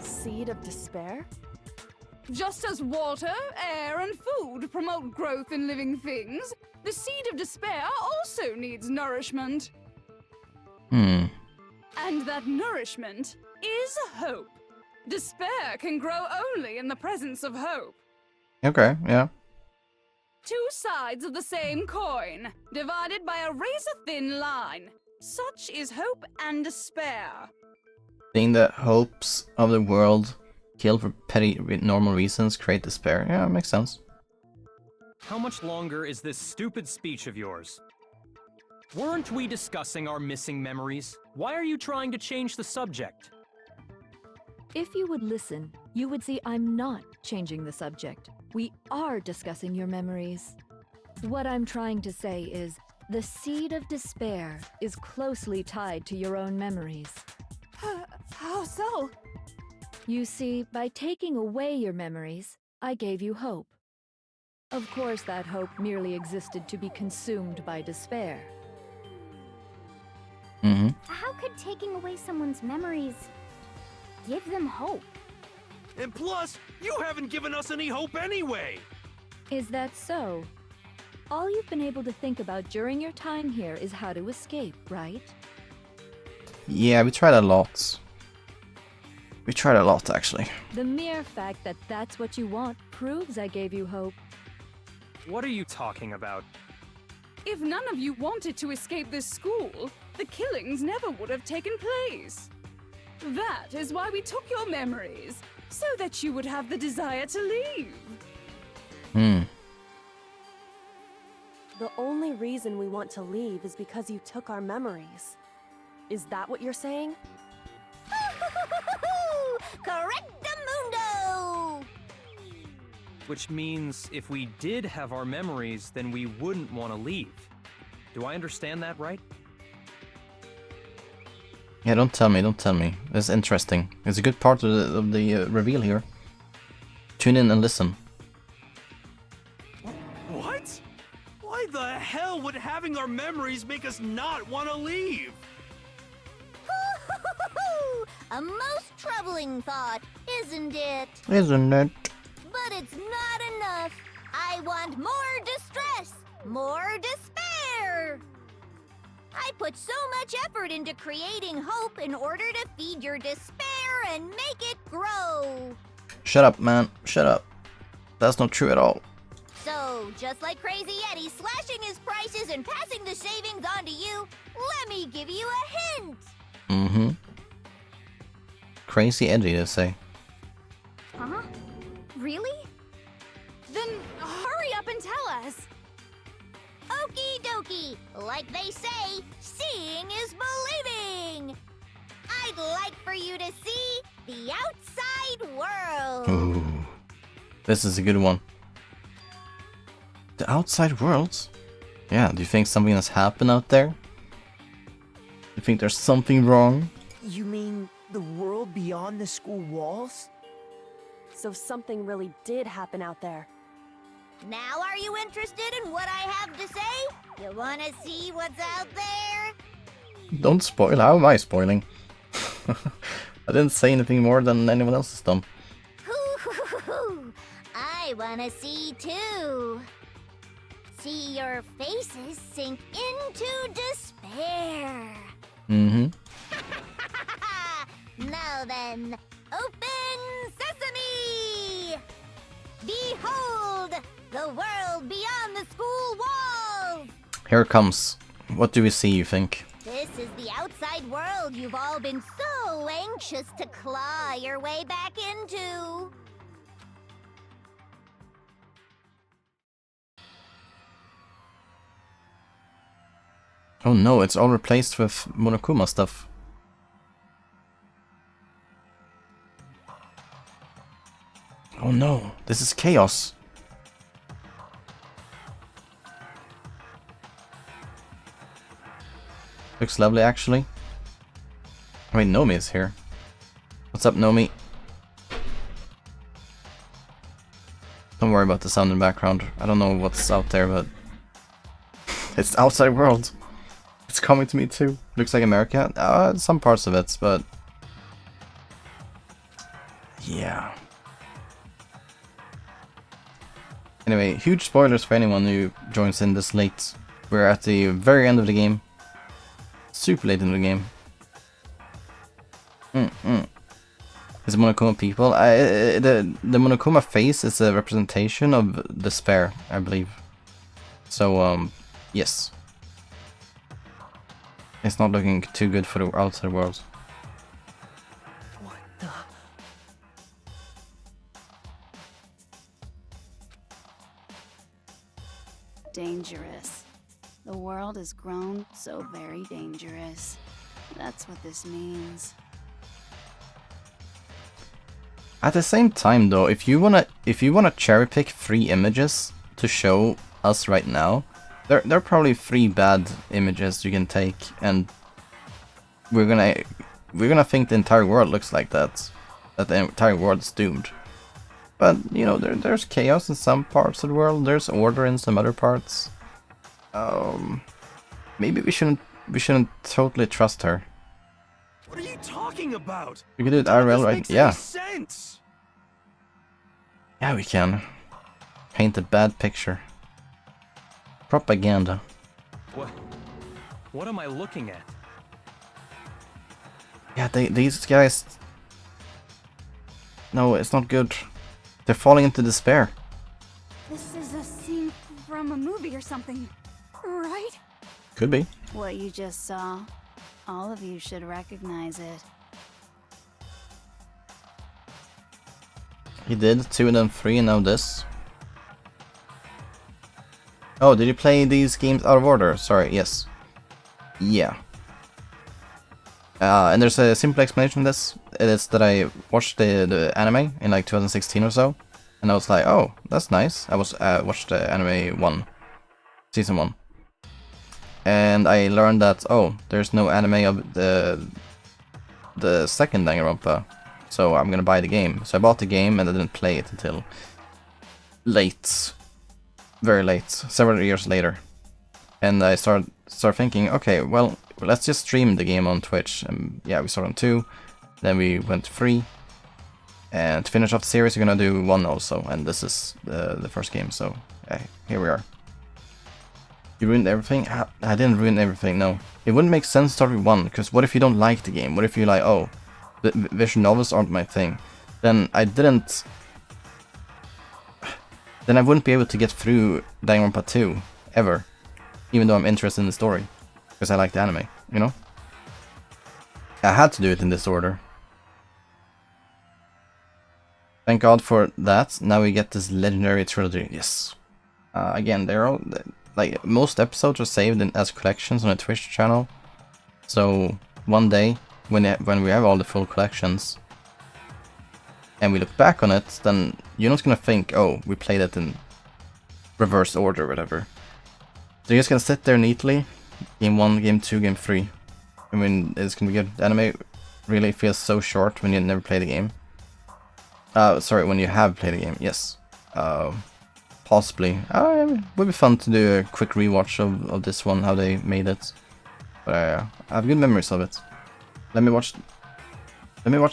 Seed of despair? Just as water, air, and food promote growth in living things, the seed of despair also needs nourishment. And that nourishment is hope. Despair can grow only in the presence of hope. Okay, yeah. Two sides of the same coin, divided by a razor-thin line. Such is hope and despair. Seeing the hopes of the world Kill for petty normal reasons, create despair. Yeah, makes sense. How much longer is this stupid speech of yours? Weren't we discussing our missing memories? Why are you trying to change the subject? If you would listen, you would see I'm not changing the subject. We are discussing your memories. What I'm trying to say is, the seed of despair is closely tied to your own memories. How so? You see, by taking away your memories, I gave you hope. Of course, that hope merely existed to be consumed by despair. How could taking away someone's memories give them hope? And plus, you haven't given us any hope anyway! Is that so? All you've been able to think about during your time here is how to escape, right? Yeah, we tried a lot. We tried a lot, actually. The mere fact that that's what you want proves I gave you hope. What are you talking about? If none of you wanted to escape this school, the killings never would have taken place. That is why we took your memories, so that you would have the desire to leave. The only reason we want to leave is because you took our memories. Is that what you're saying? Correctamundo! Which means if we did have our memories, then we wouldn't want to leave. Do I understand that right? Yeah, don't tell me, don't tell me. That's interesting. It's a good part of the reveal here. Tune in and listen. What? Why the hell would having our memories make us not want to leave? A most troubling thought, isn't it? Isn't it? But it's not enough. I want more distress, more despair. I put so much effort into creating hope in order to feed your despair and make it grow. Shut up, man. Shut up. That's not true at all. So, just like Crazy Eddie slashing his prices and passing the savings on to you, let me give you a hint. Crazy Eddie, they say. Huh? Really? Then hurry up and tell us. Okie dokie. Like they say, seeing is believing. I'd like for you to see the outside world. Ooh. This is a good one. The outside world? Yeah, do you think something has happened out there? You think there's something wrong? You mean the world beyond the school walls? So something really did happen out there. Now are you interested in what I have to say? You wanna see what's out there? Don't spoil. How am I spoiling? I didn't say anything more than anyone else has done. I wanna see too. See your faces sink into despair. Now then, open sesame! Behold, the world beyond the school walls! Here it comes. What do we see, you think? This is the outside world you've all been so anxious to claw your way back into. Oh no, it's all replaced with Monokuma stuff. Oh no, this is chaos. Looks lovely, actually. Wait, Nomi is here. What's up, Nomi? Don't worry about the sound in the background. I don't know what's out there, but it's the outside world. It's coming to me too. Looks like America. Some parts of it, but yeah. Anyway, huge spoilers for anyone who joins in this late. We're at the very end of the game. Super late in the game. It's Monokuma people. The Monokuma face is a representation of despair, I believe. So, yes. It's not looking too good for the outside world. What the? has grown so very dangerous. That's what this means. At the same time though, if you wanna cherry pick 3 images to show us right now, there are probably 3 bad images you can take, and we're gonna think the entire world looks like that the entire world is doomed. But you know, there's chaos in some parts of the world, there's order in some other parts. Maybe we shouldn't totally trust her. What are you talking about? We could do it None of IRL, this right? makes Yeah. any sense. Yeah, we can. Paint a bad picture. Propaganda. What am I looking at? Yeah, these guys... No, it's not good. They're falling into despair. This is a scene from a movie or something, right? Could be. What you just saw, all of you should recognize it. He did 2 and then 3 and now this. Oh, did you play these games out of order? Sorry, yes. Yeah. And there's a simple explanation of this. It is that I watched the anime in like 2016 or so, and I was like, oh, that's nice. I watched the anime 1, season 1, and I learned that, oh, there's no anime of the second Danganronpa, so I'm gonna buy the game. So I bought the game and I didn't play it until late, very late, several years later, and I started thinking, okay, well, let's just stream the game on Twitch. And yeah, we started on 2, then we went to 3, and to finish off the series we're gonna do 1 also, and this is the first game, so here we are. You ruined everything? I didn't ruin everything, no. It wouldn't make sense to start with 1, because what if you don't like the game? What if you're like, oh, the visual novels aren't my thing? Then I wouldn't be able to get through Danganronpa 2, ever. Even though I'm interested in the story. Because I like the anime, you know? I had to do it in this order. Thank God for that. Now we get this legendary trilogy. Yes. Again, they're all... Like, most episodes are saved as collections on a Twitch channel. So, one day, when we have all the full collections, and we look back on it, then you're not gonna think, oh, we played it in reverse order or whatever. So you're just gonna sit there neatly, game 1, game 2, game 3. I mean, it's gonna be good. The anime really feels so short when you never play the game. Sorry, when you have played the game, yes. Possibly. It would be fun to do a quick rewatch of this one, how they made it. But I have good memories of it. Let me watch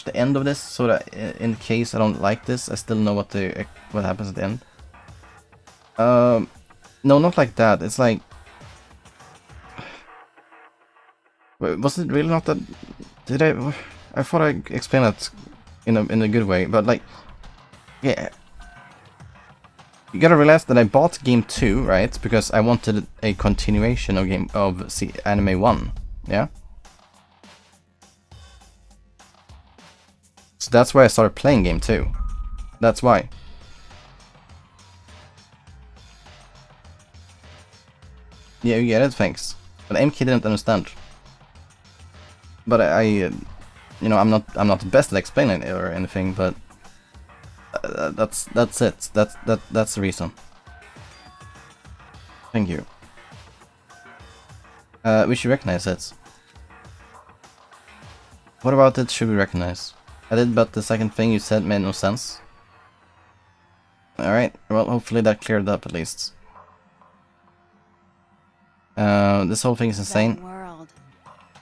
the end of this, so that in case I don't like this, I still know what happens at the end. No, not like that. It's like... Was it really not that... Did I... I thought I explained that in a good way, but like... Yeah... You gotta realize that I bought game 2, right? Because I wanted a continuation of anime 1, yeah? So that's why I started playing game 2. That's why. Yeah, you get it, thanks. But MK didn't understand. But you know, I'm not the best at explaining it or anything, but that's it. That's the reason. Thank you. We should recognize it. What about it should we recognize? I did, but the second thing you said made no sense. Alright, well, hopefully that cleared up at least. This whole thing is insane. That world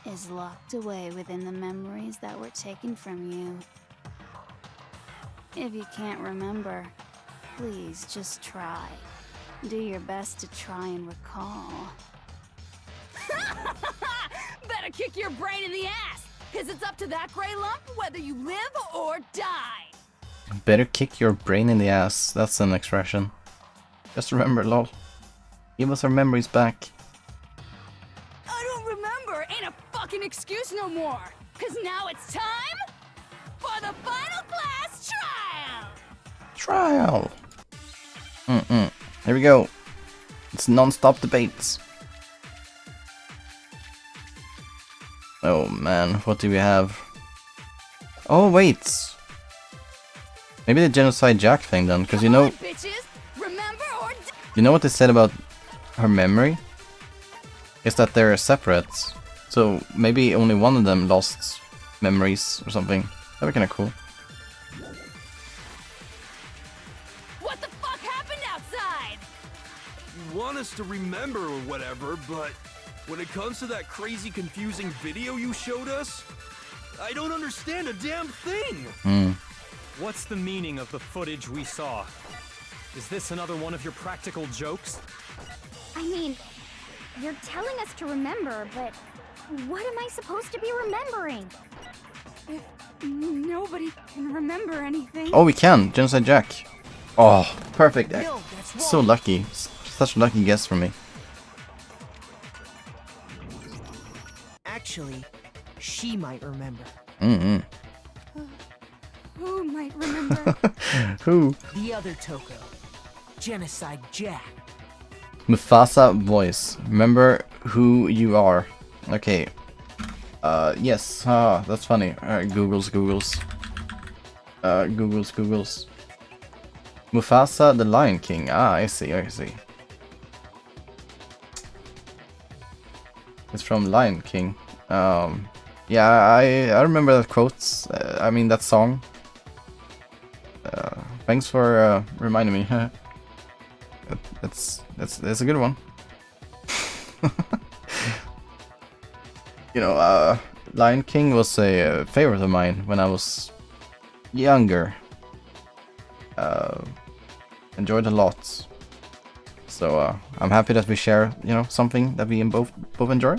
is locked away within the memories that were taken from you. If you can't remember, please just try. Do your best to try and recall. Better kick your brain in the ass, because it's up to that gray lump whether you live or die. Better kick your brain in the ass. That's an expression. Just remember, lol. Give us our memories back. I don't remember ain't a fucking excuse no more, because now it's time for the final class trial. Here we go. It's non-stop debates. Oh man, what do we have? Oh wait! Maybe the Genocide Jack thing then, because you know... You know what they said about her memory? Is that they're separate. So maybe only one of them lost memories or something. That'd be kinda cool. What the fuck happened outside? You want us to remember or whatever, but when it comes to that crazy confusing video you showed us, I don't understand a damn thing! What's the meaning of the footage we saw? Is this another one of your practical jokes? I mean, you're telling us to remember, but what am I supposed to be remembering? If nobody can remember anything... Oh, we can! Genocide Jack! Oh, perfect! No, that's So wrong. lucky. Such a lucky guess for me. Actually, she might remember. Who might remember? Who? The other Toko. Genocide Jack. Mufasa voice. Remember who you are. Okay. Yes. That's funny. Alright, Googles. Googles. Mufasa the Lion King. I see. It's from Lion King. Yeah, I remember that quote. I mean that song. Thanks for reminding me. That's a good one. You know, Lion King was a favorite of mine when I was younger. Enjoyed a lot. So I'm happy that we share, you know, something that we both enjoy.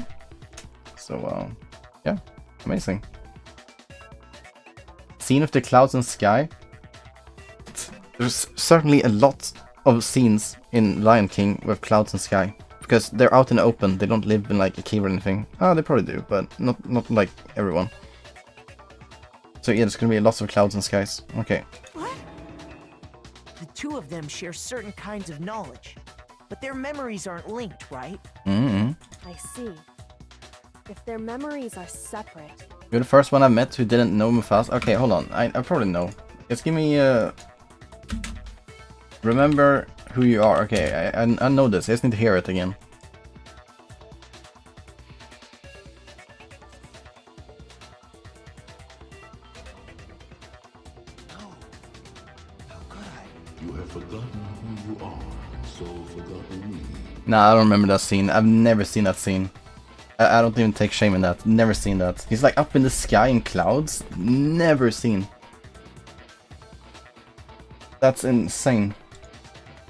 So yeah, amazing. Scene of the clouds and sky. There's certainly a lot of scenes in Lion King with clouds and sky. Because they're out in the open, they don't live in like a cave or anything. Oh, they probably do, but not like everyone. So yeah, there's gonna be lots of clouds and skies. Okay. What? The two of them share certain kinds of knowledge, but their memories aren't linked, right? Mm-hmm. I see. If their memories are separate... You're the first one I met who didn't know Mufasa. Okay, hold on. I probably know. Just give me remember who you are. Okay, I know this. I just need to hear it again. You have forgotten who you are, so forgotten me. Nah, I don't remember that scene. I've never seen that scene. I don't even take shame in that. Never seen that. He's like up in the sky in clouds. Never seen. That's insane.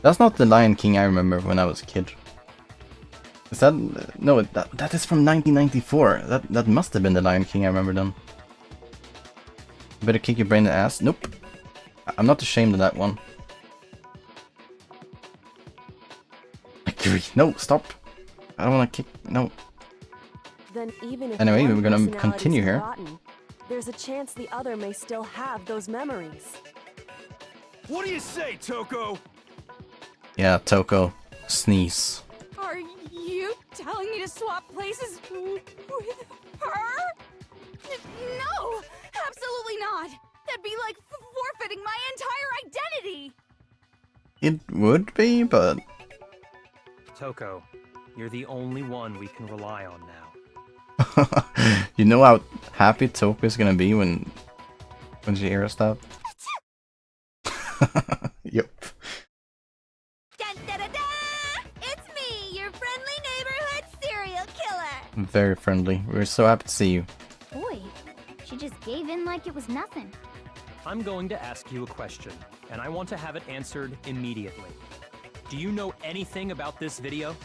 That's not the Lion King I remember when I was a kid. Is that... No, that is from 1994. That must have been the Lion King I remember then. Better kick your brain in the ass. Nope. I'm not ashamed of that one. No, stop. I don't want to kick... No. Then even if Anyway, one we're gonna personality's continue here. forgotten, there's a chance the other may still have those memories. What do you say, Toko? Yeah, Toko. Sneeze. Are you telling me to swap places with her? No! Absolutely not! That'd be like forfeiting my entire identity! It would be, but... Toko, you're the only one we can rely on now. You know how happy Toko is gonna be when she hears that? Yep. Dun, da, da, da! It's me, your friendly neighborhood serial killer! Very friendly. We're so happy to see you. Boy, she just gave in like it was nothing. I'm going to ask you a question, and I want to have it answered immediately. Do you know anything about this video?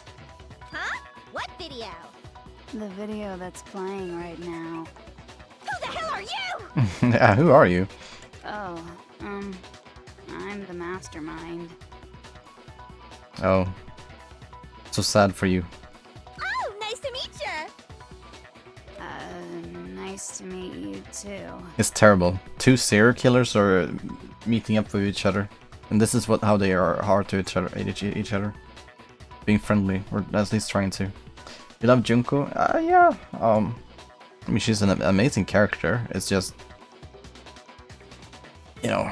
Huh? What video? The video that's playing right now. Who the hell are you? Yeah, who are you? Oh, I'm the mastermind. Oh. So sad for you. Oh, nice to meet you! Nice to meet you too. It's terrible. Two serial killers are meeting up with each other. And this is how they are hard to each other. Being friendly, or at least trying to. You love Junko? Yeah. I mean, she's an amazing character. It's just, you know,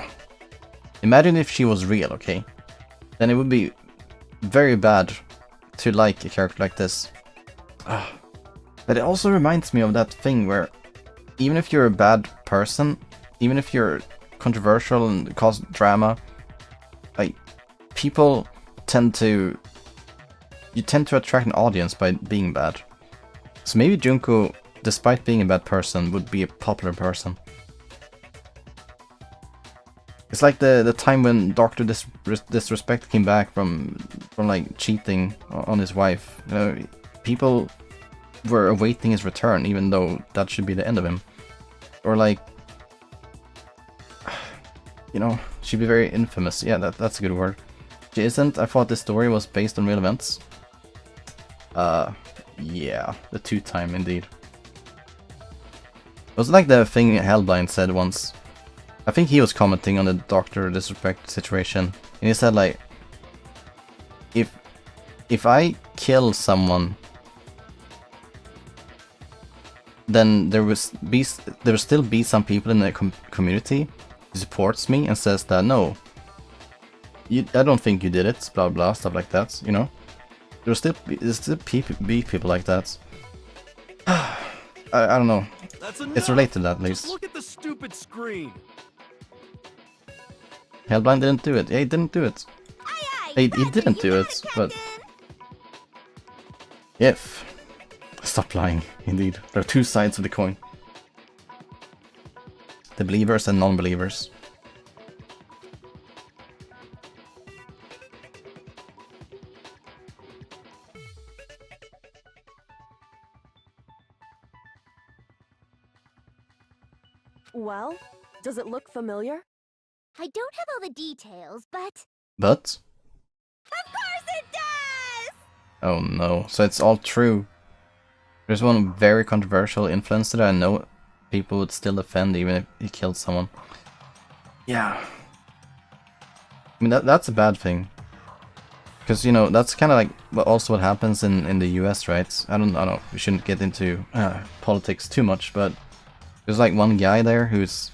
imagine if she was real, okay? Then it would be very bad to like a character like this. But it also reminds me of that thing where even if you're a bad person, even if you're controversial and cause drama, like, people tend to... You tend to attract an audience by being bad. So maybe Junko, despite being a bad person, would be a popular person. It's like the time when Dr. Disrespect came back from like cheating on his wife. You know, people were awaiting his return, even though that should be the end of him. Or like, you know, she'd be very infamous. Yeah, that's a good word. She isn't. I thought this story was based on real events. Yeah, the two-time indeed. It was like the thing Hellblind said once. I think he was commenting on the Dr. Disrespect situation, and he said like, if I kill someone, then there will still be some people in the community who supports me and says that no, I don't think you did it, blah blah, stuff like that, you know. There'll still be people like that. I don't know. It's related to that at least. Just look at the stupid screen. Hellblind didn't do it. Yeah, he didn't do it. He didn't do it, but... If. Stop lying, indeed. There are two sides of the coin. The believers and non-believers. Well, does it look familiar? I don't have all the details, but... But? Of course it does! Oh no, so it's all true. There's one very controversial influencer that I know people would still defend even if he killed someone. Yeah. I mean, that's a bad thing. Because, you know, that's kind of like also what happens in the US, right? I don't know, we shouldn't get into politics too much, but there's like one guy there who's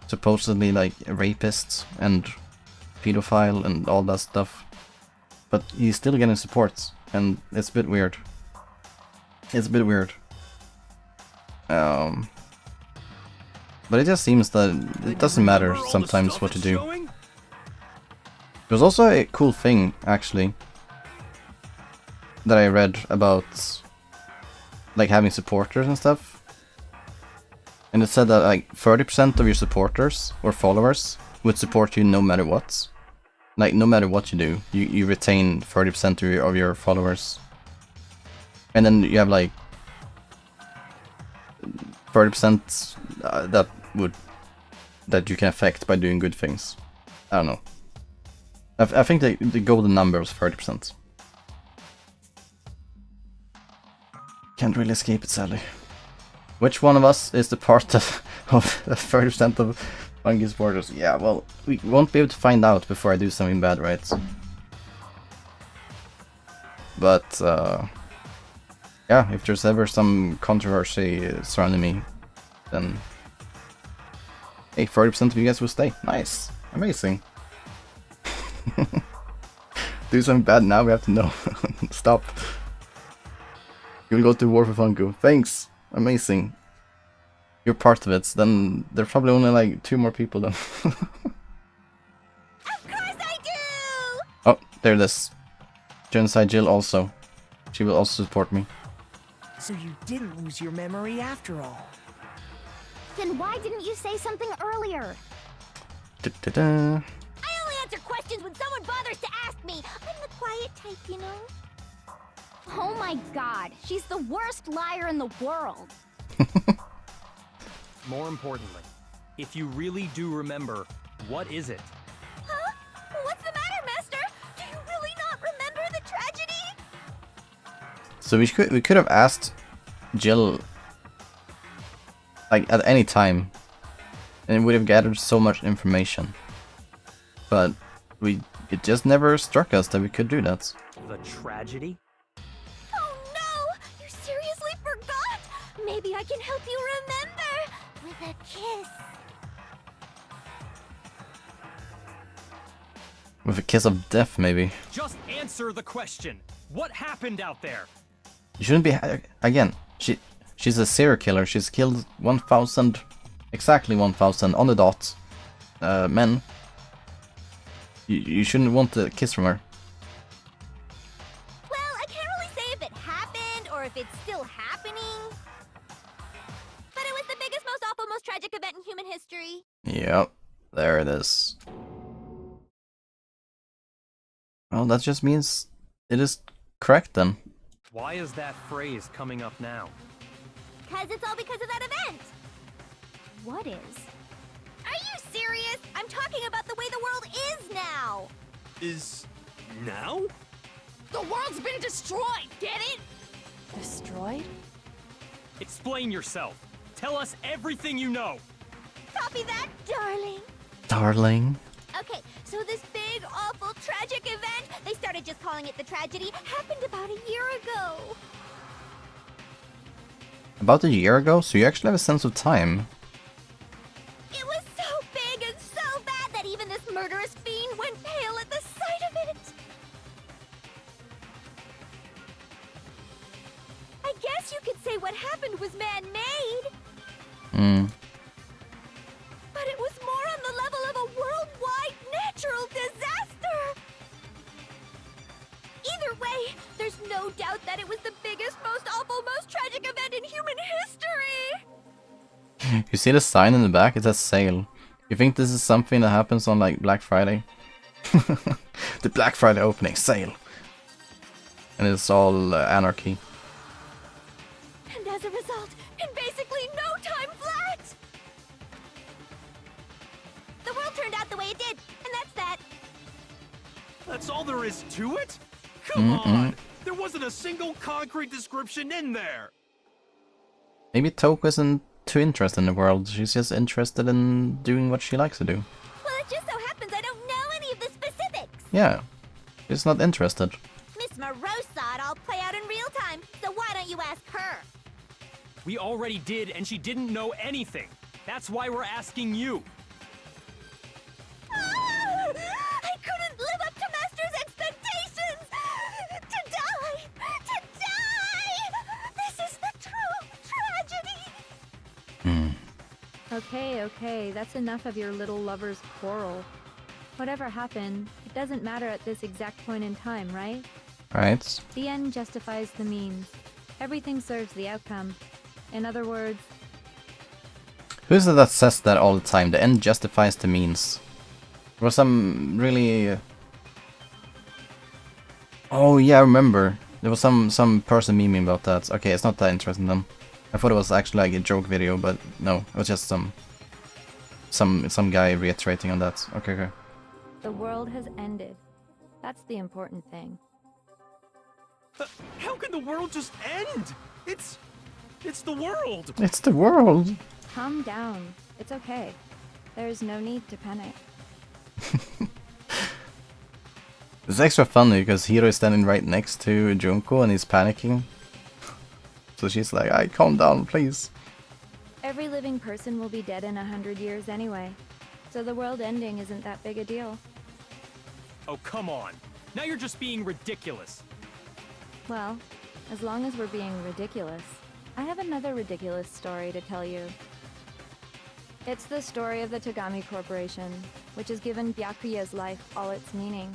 supposedly like a rapist and pedophile and all that stuff, but he's still getting support, and it's a bit weird. It's a bit weird. But it just seems that it doesn't matter sometimes what to do. There's also a cool thing, actually, that I read about, like, having supporters and stuff. And it said that like 30% of your supporters or followers would support you no matter what. Like, no matter what you do, you retain 30% of your followers. And then you have like 30% that you can affect by doing good things. I don't know. I think the golden number was 30%. Can't really escape it, sadly. Which one of us is the part of 30% of Bungie supporters? Yeah, well, we won't be able to find out before I do something bad, right? But, yeah, if there's ever some controversy surrounding me, then... Hey, 30% of you guys will stay. Nice. Amazing. Do something bad now, we have to know. Stop. You'll go to war for Funko. Thanks. Amazing. You're part of it, then there's probably only like 2 more people then. Of course I do! Oh, there it is. Genocide Jill also. She will also support me. So you didn't lose your memory after all. Then why didn't you say something earlier? Da-da-da. I only answer questions when someone bothers to ask me. I'm the quiet type, you know? Oh my god, she's the worst liar in the world. More importantly, if you really do remember, what is it? Huh? What's the matter, Master? Do you really not remember the tragedy? So we could have asked Jill like at any time, and it would have gathered so much information. But it just never struck us that we could do that. The tragedy? Oh no! You seriously forgot? Maybe I can help you remember with a kiss. With a kiss of death, maybe. Just answer the question. What happened out there? You shouldn't be... Again, she's a serial killer. She's killed 1,000... Exactly 1,000 on the dot. Men. You shouldn't want a kiss from her. Well, I can't really say if it happened or if it's still happening. But it was the biggest, most awful, most tragic event in human history. Yep, there it is. Well, that just means it is correct then. Why is that phrase coming up now? Cause it's all because of that event. What is? Are you serious? I'm talking about the way the world is now. Is now? The world's been destroyed, get it? Destroyed? Explain yourself. Tell us everything you know. Copy that, darling. Darling. Okay, so this big, awful, tragic event, they started just calling it the tragedy, happened about a year ago. About a year ago? So you actually have a sense of time. It was so big and so bad that even this murderous fiend went pale at the sight of it. I guess you could say what happened was man-made. Hmm. But it was more on the level of a worldwide natural disaster! Either way, there's no doubt that it was the biggest, most awful, most tragic event in human history! You see the sign in the back? It says sale. You think this is something that happens on like Black Friday? The Black Friday opening sale. And it's all anarchy. And as a result, in basically no time flat! The world turned out the way it did, and that's that. That's all there is to it? Come on! There wasn't a single concrete description in there! Maybe Toko isn't too interested in the world. She's just interested in doing what she likes to do. Well, it just so happens I don't know any of the specifics. Yeah. She's not interested. Miss Morose saw it all play out in real time, so why don't you ask her? We already did, and she didn't know anything. That's why we're asking you. Ah! I couldn't live up to Master's expectations! To die! To die! This is the true tragedy! Okay, that's enough of your little lover's quarrel. Whatever happened, it doesn't matter at this exact point in time, right? Right. The end justifies the means. Everything serves the outcome. In other words... Who is it that says that all the time? The end justifies the means. There was some really... Oh yeah, I remember. There was some person memeing about that. Okay, it's not that interesting then. I thought it was actually like a joke video, but no, it was just some guy reiterating on that. Okay. The world has ended. That's the important thing. How can the world just end? It's the world! It's the world! Calm down. It's okay. There's no need to panic. It's extra funny because Hiro is standing right next to Junko and he's panicking. So she's like, "Ay, calm down, please." Every living person will be dead in 100 years anyway. So the world ending isn't that big a deal. Oh, come on. Now you're just being ridiculous. Well, as long as we're being ridiculous, I have another ridiculous story to tell you. It's the story of the Tagami Corporation, which has given Byakuya's life all its meaning.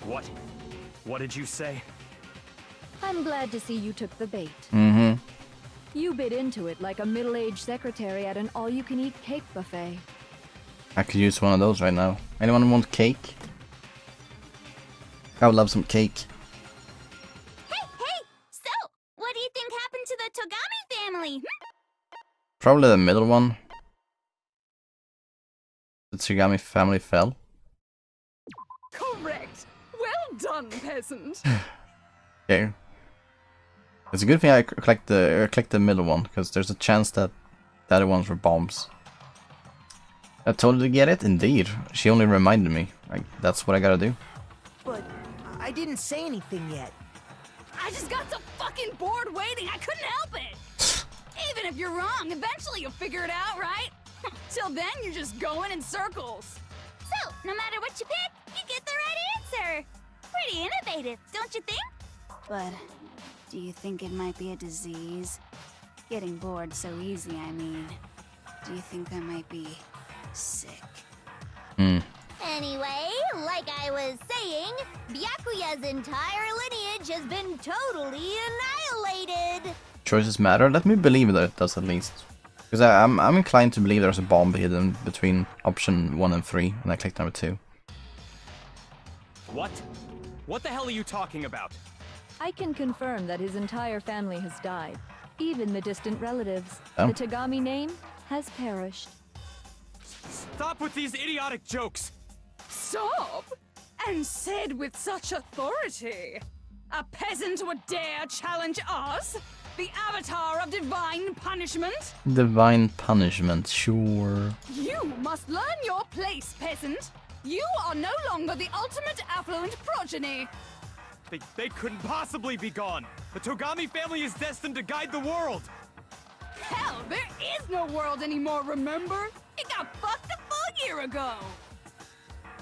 What? What did you say? I'm glad to see you took the bait. Mm-hmm. You bit into it like a middle-aged secretary at an all-you-can-eat cake buffet. I could use one of those right now. Anyone want cake? I would love some cake. Hey! So, what do you think happened to the Togami family? Probably the middle one. The Togami family fell. Correct! Well done, peasant! Okay. It's a good thing I clicked the middle one, because there's a chance that the other ones were bombs. I totally get it, indeed. She only reminded me. Like, that's what I gotta do. But I didn't say anything yet. I just got so fucking bored waiting, I couldn't help it! if you're wrong. Eventually you'll figure it out, right? Till then, you're just going in circles. So, no matter what you pick, you get the right answer. Pretty innovative, don't you think? But do you think it might be a disease? Getting bored so easy, I mean. Do you think I might be sick? Anyway, like I was saying, Byakuya's entire lineage has been totally annihilated. Choices matter? Let me believe that it does at least. Because I'm inclined to believe there's a bomb hidden between option 1 and 3, and I clicked number 2. What? What the hell are you talking about? I can confirm that his entire family has died. Even the distant relatives. Oh. The Tagami name has perished. Stop with these idiotic jokes! Stop! And said with such authority. A peasant would dare challenge us? The avatar of divine punishment? Divine punishment, sure. You must learn your place, peasant. You are no longer the ultimate affluent progeny. They couldn't possibly be gone! The Togami family is destined to guide the world! Hell, there is no world anymore, remember? It got fucked a full year ago.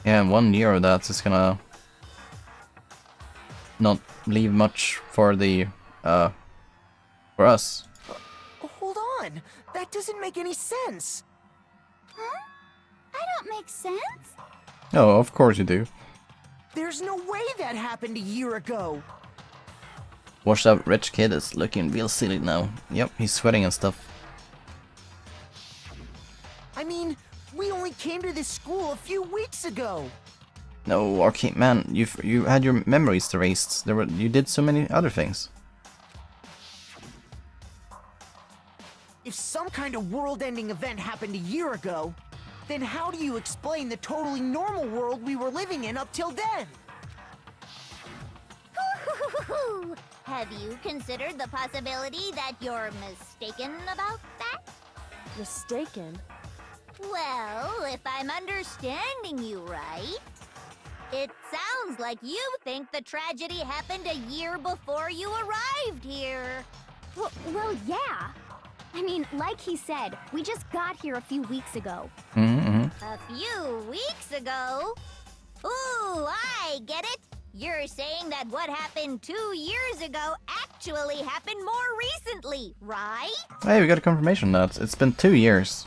Yeah, 1 year of that is gonna not leave much for the for us. Hold on, that doesn't make any sense. Huh? I don't make sense. Oh, of course you do. There's no way that happened a year ago. Watch that rich kid is looking real silly now. Yep, he's sweating and stuff. I mean, we only came to this school a few weeks ago. No, Arcade man, you had your memories erased. You did so many other things. If some kind of world-ending event happened a year ago, then how do you explain the totally normal world we were living in up till then? Have you considered the possibility that you're mistaken about that? Mistaken? Well, if I'm understanding you right, it sounds like you think the tragedy happened a year before you arrived here. Well, yeah. I mean, like he said, we just got here a few weeks ago. A few weeks ago? Ooh, I get it. You're saying that what happened 2 years ago actually happened more recently, right? Hey, we got a confirmation that it's been 2 years.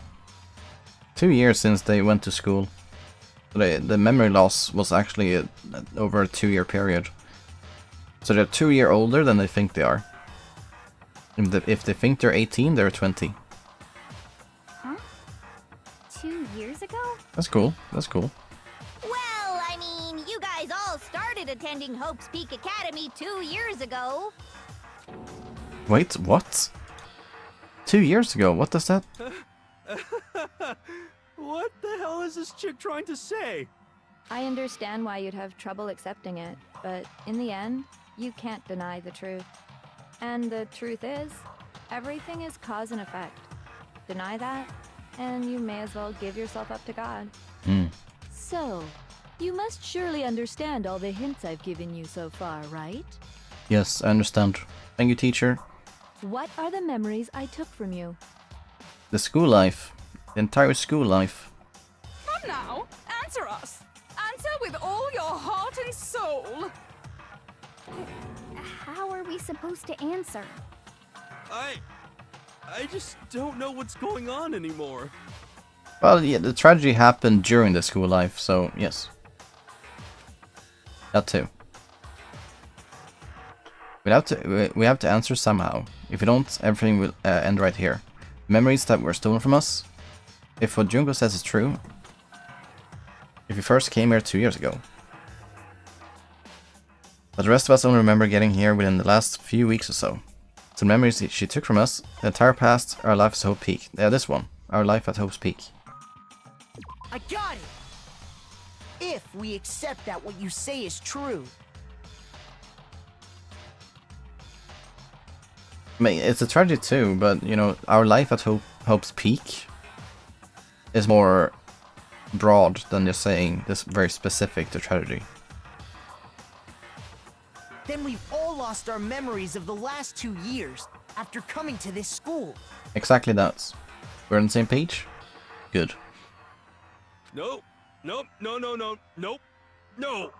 2 years since they went to school. The memory loss was actually over a 2-year period. So they're 2 years older than they think they are. If they think they're 18, they're 20. Huh? 2 years ago? That's cool. That's cool. Well, I mean, you guys all started attending Hope's Peak Academy 2 years ago. Wait, what? 2 years ago? What does that? What the hell is this chick trying to say? I understand why you'd have trouble accepting it, but in the end, you can't deny the truth. And the truth is, everything is cause and effect. Deny that, and you may as well give yourself up to God. So, you must surely understand all the hints I've given you so far, right? Yes, I understand. Thank you, teacher. What are the memories I took from you? The school life. The entire school life. Come now, answer us. Answer with all your heart and soul. How are we supposed to answer? I just don't know what's going on anymore. Well, yeah, the tragedy happened during the school life, so yes. That too. We have to answer somehow. If we don't, everything will end right here. Memories that were stolen from us. If what Junko says is true, if we first came here 2 years ago. But the rest of us only remember getting here within the last few weeks or so. Some memories she took from us, the entire past, our life at Hope Peak. Yeah, this one. Our life at Hope's Peak. I got it! If we accept that what you say is true. I mean, it's a tragedy too, but, you know, our life at Hope's Peak is more broad than just saying this very specific to tragedy. Then we've all lost our memories of the last 2 years. after coming to this school. Exactly that. We're on the same page? Good. Nope. Nope. No, no, no. Nope. No.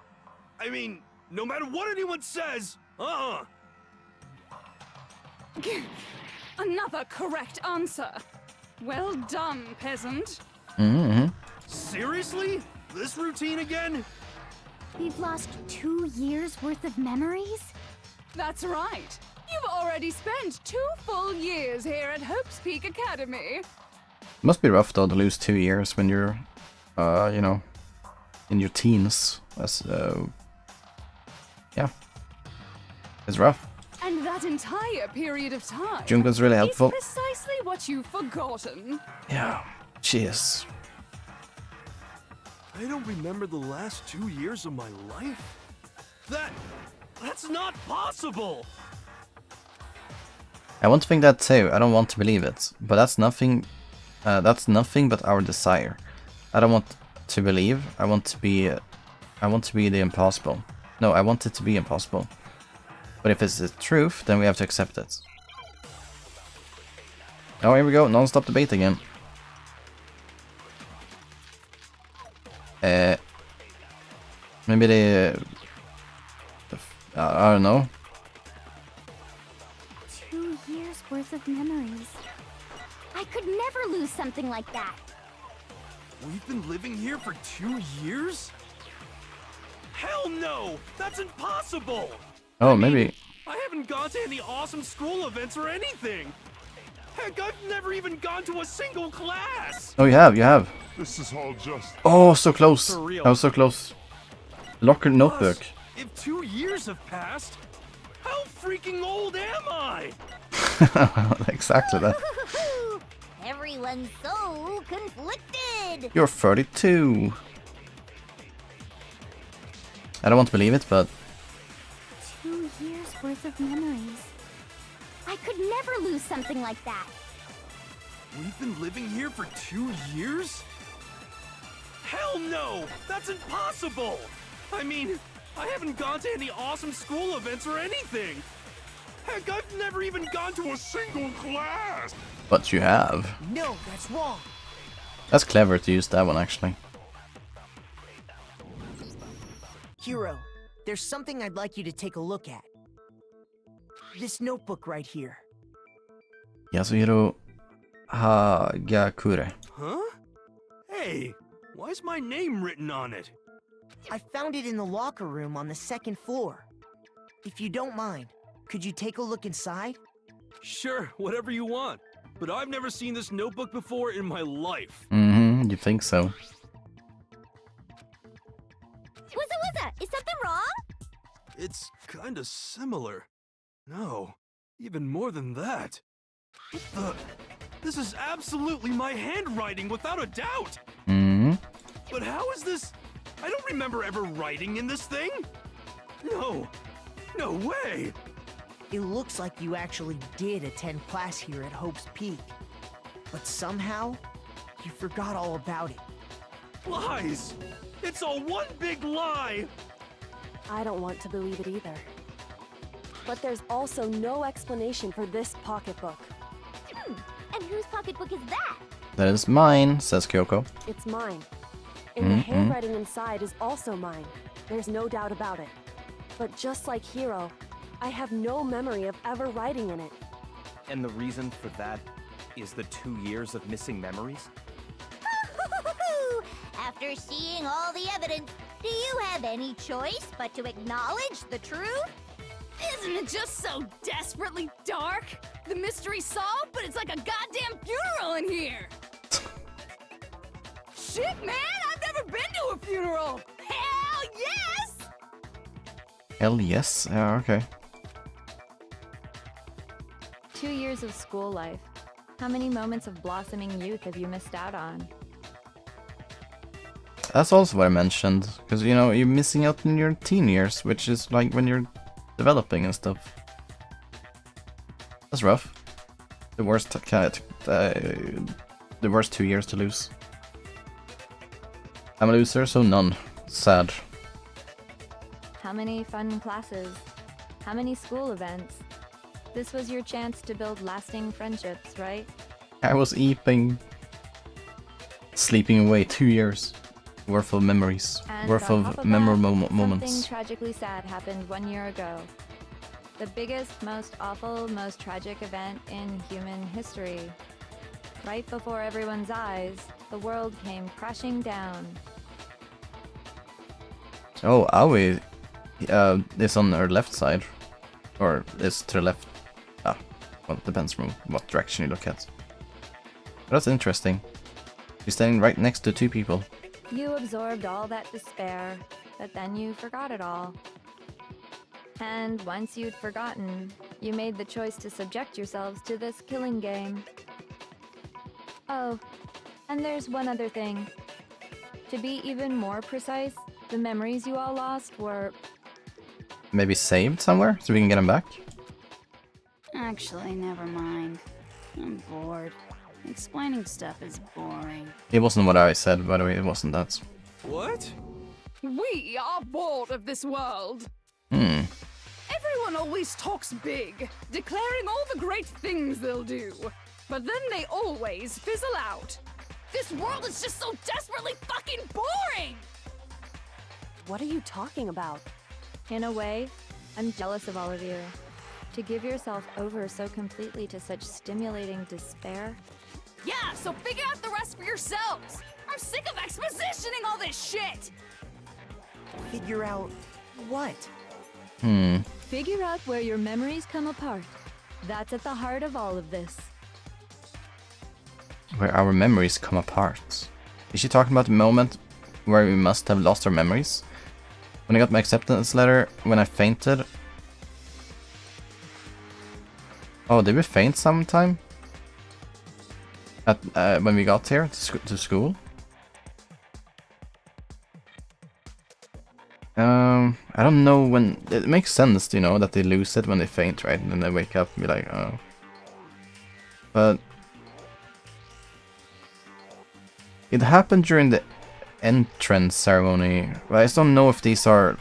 I mean, no matter what anyone says, Another correct answer. Well done, peasant. Mm-hmm. Seriously? This routine again? We've lost 2 years worth of memories? That's right. You've already spent 2 full years here at Hope's Peak Academy. Must be rough though to lose 2 years when you're, you know, in your teens. That's, yeah, it's rough. And that entire period of time Junko's really helpful. is precisely what you've forgotten. Yeah, she is. I don't remember the last 2 years of my life? That's not possible! I want to think that too. I don't want to believe it, but that's nothing but our desire. I don't want to believe. I want to be the impossible. No, I want it to be impossible. But if it's the truth, then we have to accept it. Oh, here we go. Non-stop debate again. Maybe they... I don't know. 2 years worth of memories. I could never lose something like that. We've been living here for 2 years? Hell no! That's impossible! Oh, maybe... I haven't gone to any awesome school events or anything! Heck, I've never even gone to a single class! Oh, you have. This is all just... Oh, so close. For real. I was so close. Locker notebook. Plus, if 2 years have passed, how freaking old am I? Exactly that. Everyone's so conflicted. You're 32. I don't want to believe it, but 2 years worth of memories. I could never lose something like that. We've been living here for 2 years? Hell no! That's impossible! I mean, I haven't gone to any awesome school events or anything! Heck, I've never even gone to a single class! but you have. No, that's wrong. That's clever to use that one, actually. Hero, there's something I'd like you to take a look at. This notebook right here. Yasuhiro Hagakure. Huh? Hey, why's my name written on it? I found it in the locker room on the 2nd floor. If you don't mind, could you take a look inside? Sure, whatever you want. But I've never seen this notebook before in my life. Mm-hmm, you think so. Wuzza, is something wrong? It's kinda similar. No, even more than that. What the? This is absolutely my handwriting, without a doubt! Mm-hmm. But how is this? I don't remember ever writing in this thing! No! No way! It looks like you actually did attend class here at Hope's Peak. But somehow, you forgot all about it. Lies! It's all one big lie! I don't want to believe it either. But there's also no explanation for this pocketbook. And whose pocketbook is that? That is mine, says Kyoko. It's mine. And the handwriting inside is also mine. There's no doubt about it. But just like Hiro, I have no memory of ever writing in it. And the reason for that is the 2 years of missing memories? After seeing all the evidence, do you have any choice but to acknowledge the truth? Isn't it just so desperately dark? The mystery's solved, but it's like a goddamn funeral in here! Shit, man! I've never been to a funeral! Hell yes! Hell yes. Yeah, okay. 2 years of school life. How many moments of blossoming youth have you missed out on? That's also what I mentioned. Because, you know, you're missing out in your teen years, which is like when you're developing and stuff. That's rough. The worst, the worst 2 years to lose. I'm a loser, so none. Sad. How many fun classes? How many school events? This was your chance to build lasting friendships, right? I was sleeping away 2 years worth of memories, And worth on top of of memorable that, moments. Something tragically sad happened 1 year ago. The biggest, most awful, most tragic event in human history. Right before everyone's eyes, the world came crashing down. Oh, Aoi is on her left side. Or is to the left. Ah, well, it depends from what direction you look at. That's interesting. She's standing right next to 2 people. You absorbed all that despair, but then you forgot it all. And once you'd forgotten, you made the choice to subject yourselves to this killing game. Oh, and there's one other thing. To be even more precise, the memories you all lost were... Maybe saved somewhere so we can get them back? Actually, never mind. I'm bored. Explaining stuff is boring. It wasn't what I said, by the way, it wasn't that. What? We are bored of this world. Hmm. Everyone always talks big, declaring all the great things they'll do. But then they always fizzle out. This world is just so desperately fucking boring! What are you talking about? In a way, I'm jealous of all of you. To give yourself over so completely to such stimulating despair. Yeah, so figure out the rest for yourselves! I'm sick of expositioning all this shit! Figure out what? Figure out where your memories come apart. That's at the heart of all of this. Where our memories come apart. Is she talking about the moment where we must have lost our memories? When I got my acceptance letter, when I fainted. Oh, did we faint sometime? At when we got here to school? I don't know when. It makes sense, you know, that they lose it when they faint, right? And then they wake up and be like, oh. But it happened during the entrance ceremony. But I just don't know if these are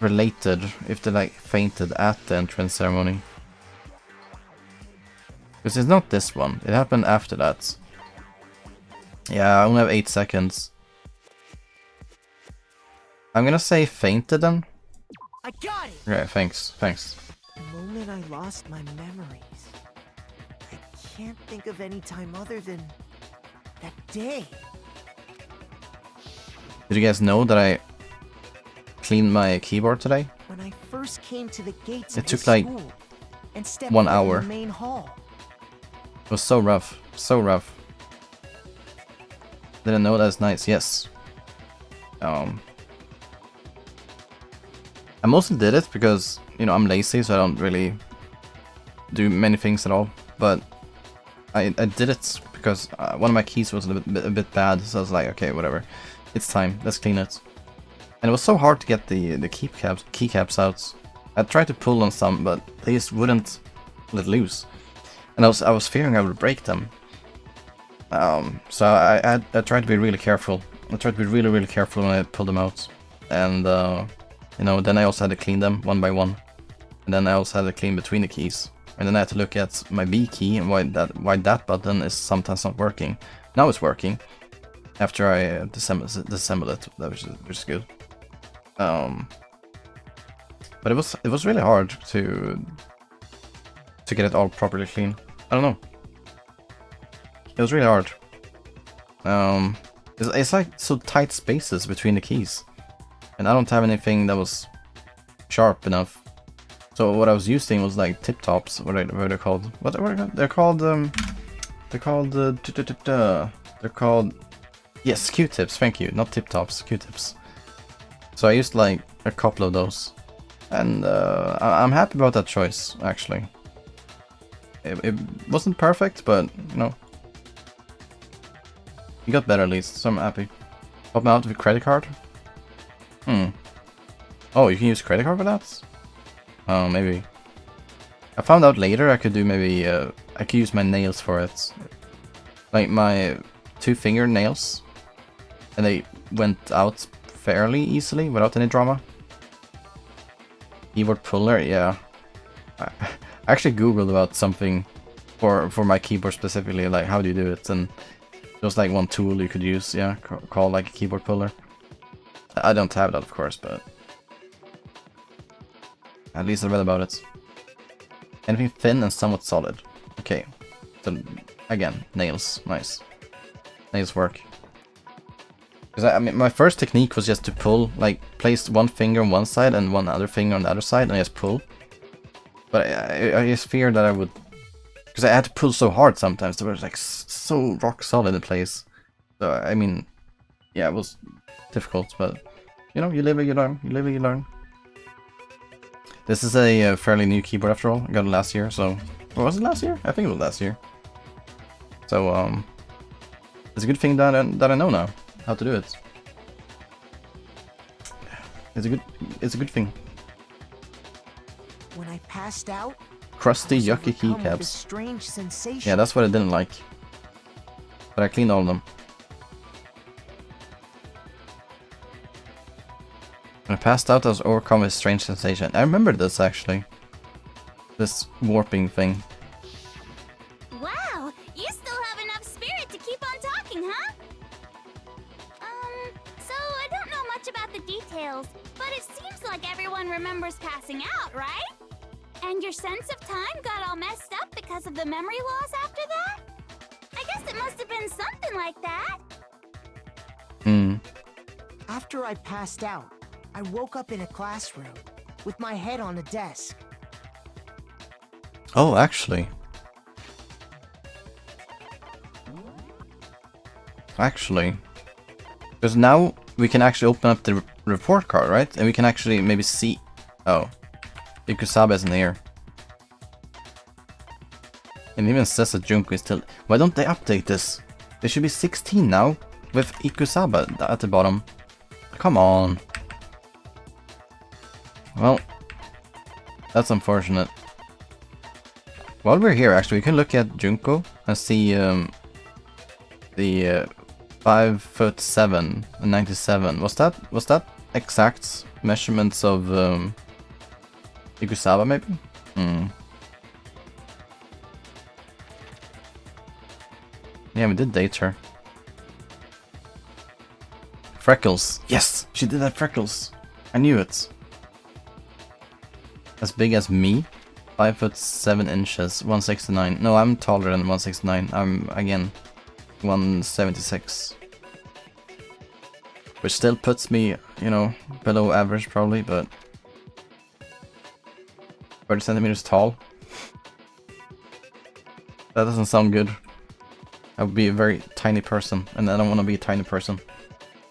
related, if they like fainted at the entrance ceremony. Because it's not this one. It happened after that. Yeah, I only have 8 seconds. I'm gonna say fainted then. I got it! Okay, thanks. The moment I lost my memories, I can't think of any time other than that day. Did you guys know that I cleaned my keyboard today? When I first came to the gates It of took the like school and stepped 1 foot in hour. the main hall. It was so rough. So rough. Didn't know that's nice, yes. I mostly did it because, you know, I'm lazy, so I don't really do many things at all. But I did it because one of my keys was a bit bad, so I was like, okay, whatever. It's time, let's clean it. And it was so hard to get the keycaps out. I tried to pull on some, but they just wouldn't let loose. And I was fearing I would break them. So I tried to be really careful. I tried to be really careful when I pulled them out. And you know, then I also had to clean them one by one. And then I also had to clean between the keys. And then I had to look at my B key and why that button is sometimes not working. Now it's working. After I disassembled it, which is good. But it was really hard to get it all properly clean. I don't know. It was really hard. It's like so tight spaces between the keys. And I don't have anything that was sharp enough. So what I was using was like tip tops. What are they called? What are they? They're called yes, Q-tips. Thank you, not tip tops, Q-tips. So I used like a couple of those, and I'm happy about that choice. Actually, it wasn't perfect, but you know, you got better at least. So I'm happy. Help me out with a credit card. Oh, you can use credit card for that? Oh, maybe. I found out later I could do maybe, I could use my nails for it. Like my 2 fingernails. And they went out fairly easily without any drama. Keyboard puller, yeah. I actually googled about something for my keyboard specifically, like how do you do it, and there was like one tool you could use, yeah, called like a keyboard puller. I don't have that, of course, but at least I read about it. Anything thin and somewhat solid. Okay, so again, nails, nice. Nails work. Because I mean, my first technique was just to pull, like place one finger on one side and one other finger on the other side, and just pull. But I just feared that I would, because I had to pull so hard sometimes. They were like so rock solid in place. So I mean, yeah, it was difficult, but you know, you live and you learn. You live and you learn. This is a fairly new keyboard after all. I got it last year, so or was it last year? I think it was last year. So it's a good thing that I know now how to do it. It's a good thing. When I passed out, Crusty, I was yucky overcome with this keycaps. strange sensation. Yeah, that's what I didn't like. But I cleaned all of them. When I passed out, I was overcome with a strange sensation. I remember this actually. This warping thing. Wow, you still have enough spirit to keep on talking, huh? So I don't know much about the details, but it seems like everyone remembers passing out, right? And your sense of time got all messed up because of the memory loss after that? I guess it must have been something like that. After I passed out, I woke up in a classroom with my head on a desk. Oh, actually. Because now we can actually open up the report card, right? And we can actually maybe see... Oh. Ikusaba isn't here. And it even says that Junko is still... Why don't they update this? They should be 16 now, with Ikusaba at the bottom. Come on. Well, that's unfortunate. While we're here, actually, we can look at Junko and see the 5'7" and 97. Was that exact measurements of Ikusaba, maybe? Yeah, we did date her. Freckles. Yes, she did have freckles. I knew it. As big as me. 5'7" inches, 169. No, I'm taller than 169. I'm again 176. Which still puts me, you know, below average probably, but 30 centimeters tall. That doesn't sound good. I would be a very tiny person, and I don't want to be a tiny person.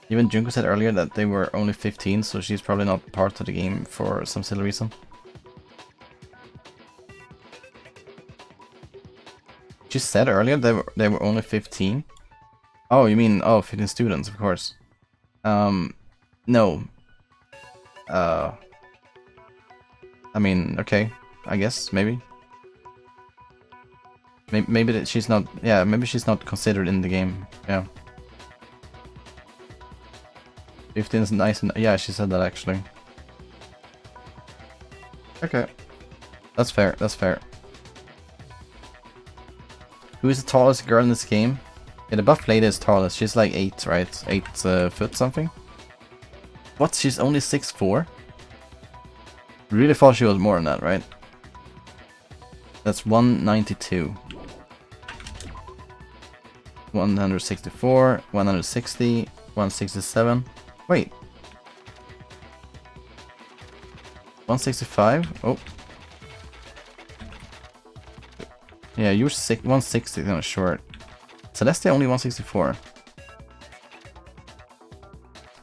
Even Junko said earlier that they were only 15, so she's probably not part of the game for some silly reason. She said earlier they were only 15. Oh, you mean 15 students, of course. No. I mean, okay, I guess maybe. Maybe that she's not. Yeah, maybe she's not considered in the game. Yeah. 15 is nice. Yeah, she said that actually. Okay, that's fair. That's fair. Who is the tallest girl in this game? Yeah, the buff lady is tallest. She's like 8, right? 8 foot something? What? She's only 6'4"? Really thought she was more than that, right? That's 192. 164, 160, 167. Wait. 165? Oh. Yeah, you're 160 kind of short. Celeste only 164.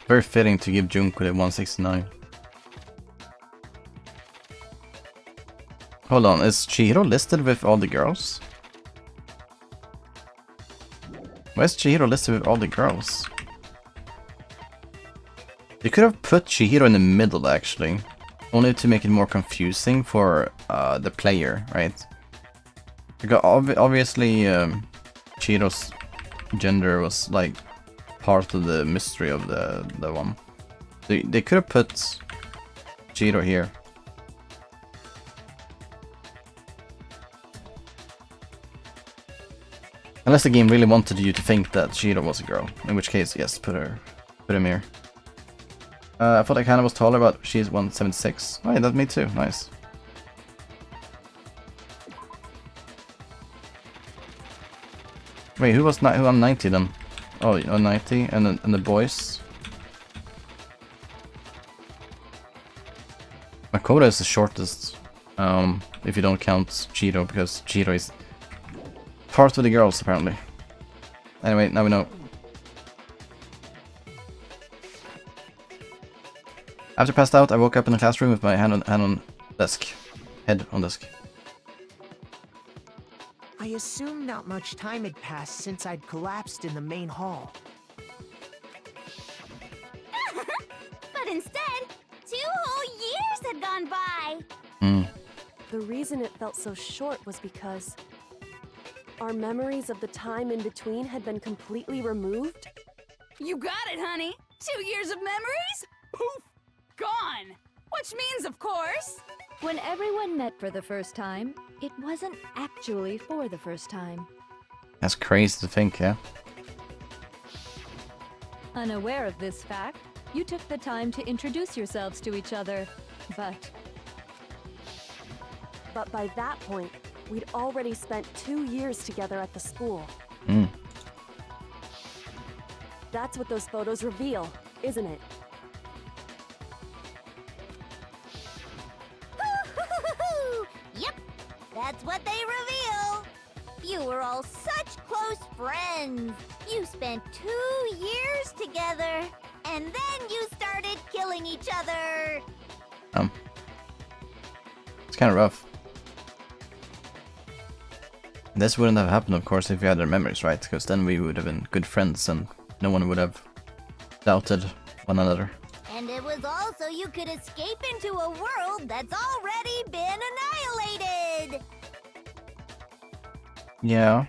Very fitting to give Junko the 169. Hold on, is Chihiro listed with all the girls? Why is Chihiro listed with all the girls? You could have put Chihiro in the middle actually. Only to make it more confusing for the player, right? Because obviously Chihiro's gender was like part of the mystery of the one. They could have put Chihiro here. Unless the game really wanted you to think that Shiro was a girl, in which case, yes, put him here. I thought I kinda was taller, but she's 176. Oh yeah, that's me too, nice. Wait, who on 90 then? Oh, on 90, and the boys. Makoto is the shortest, if you don't count Chiro, because Chiro is part of the girls apparently. Anyway, now we know. After passed out, I woke up in the classroom with my hand on desk. Head on desk. I assumed not much time had passed since I'd collapsed in the main hall. But instead, 2 whole years had gone by. The reason it felt so short was because our memories of the time in between had been completely removed. You got it, honey. 2 years of memories? Poof! Gone! Which means, of course... When everyone met for the first time, it wasn't actually for the first time. That's crazy to think, yeah. Unaware of this fact, you took the time to introduce yourselves to each other, but by that point, we'd already spent 2 years together at the school. That's what those photos reveal, isn't it? Yep, that's what they reveal. You were all such close friends. You spent 2 years together, and then you started killing each other. It's kind of rough. This wouldn't have happened, of course, if we had our memories right, because then we would have been good friends and no one would have doubted one another. And it was also you could escape into a world that's already been annihilated. Yeah.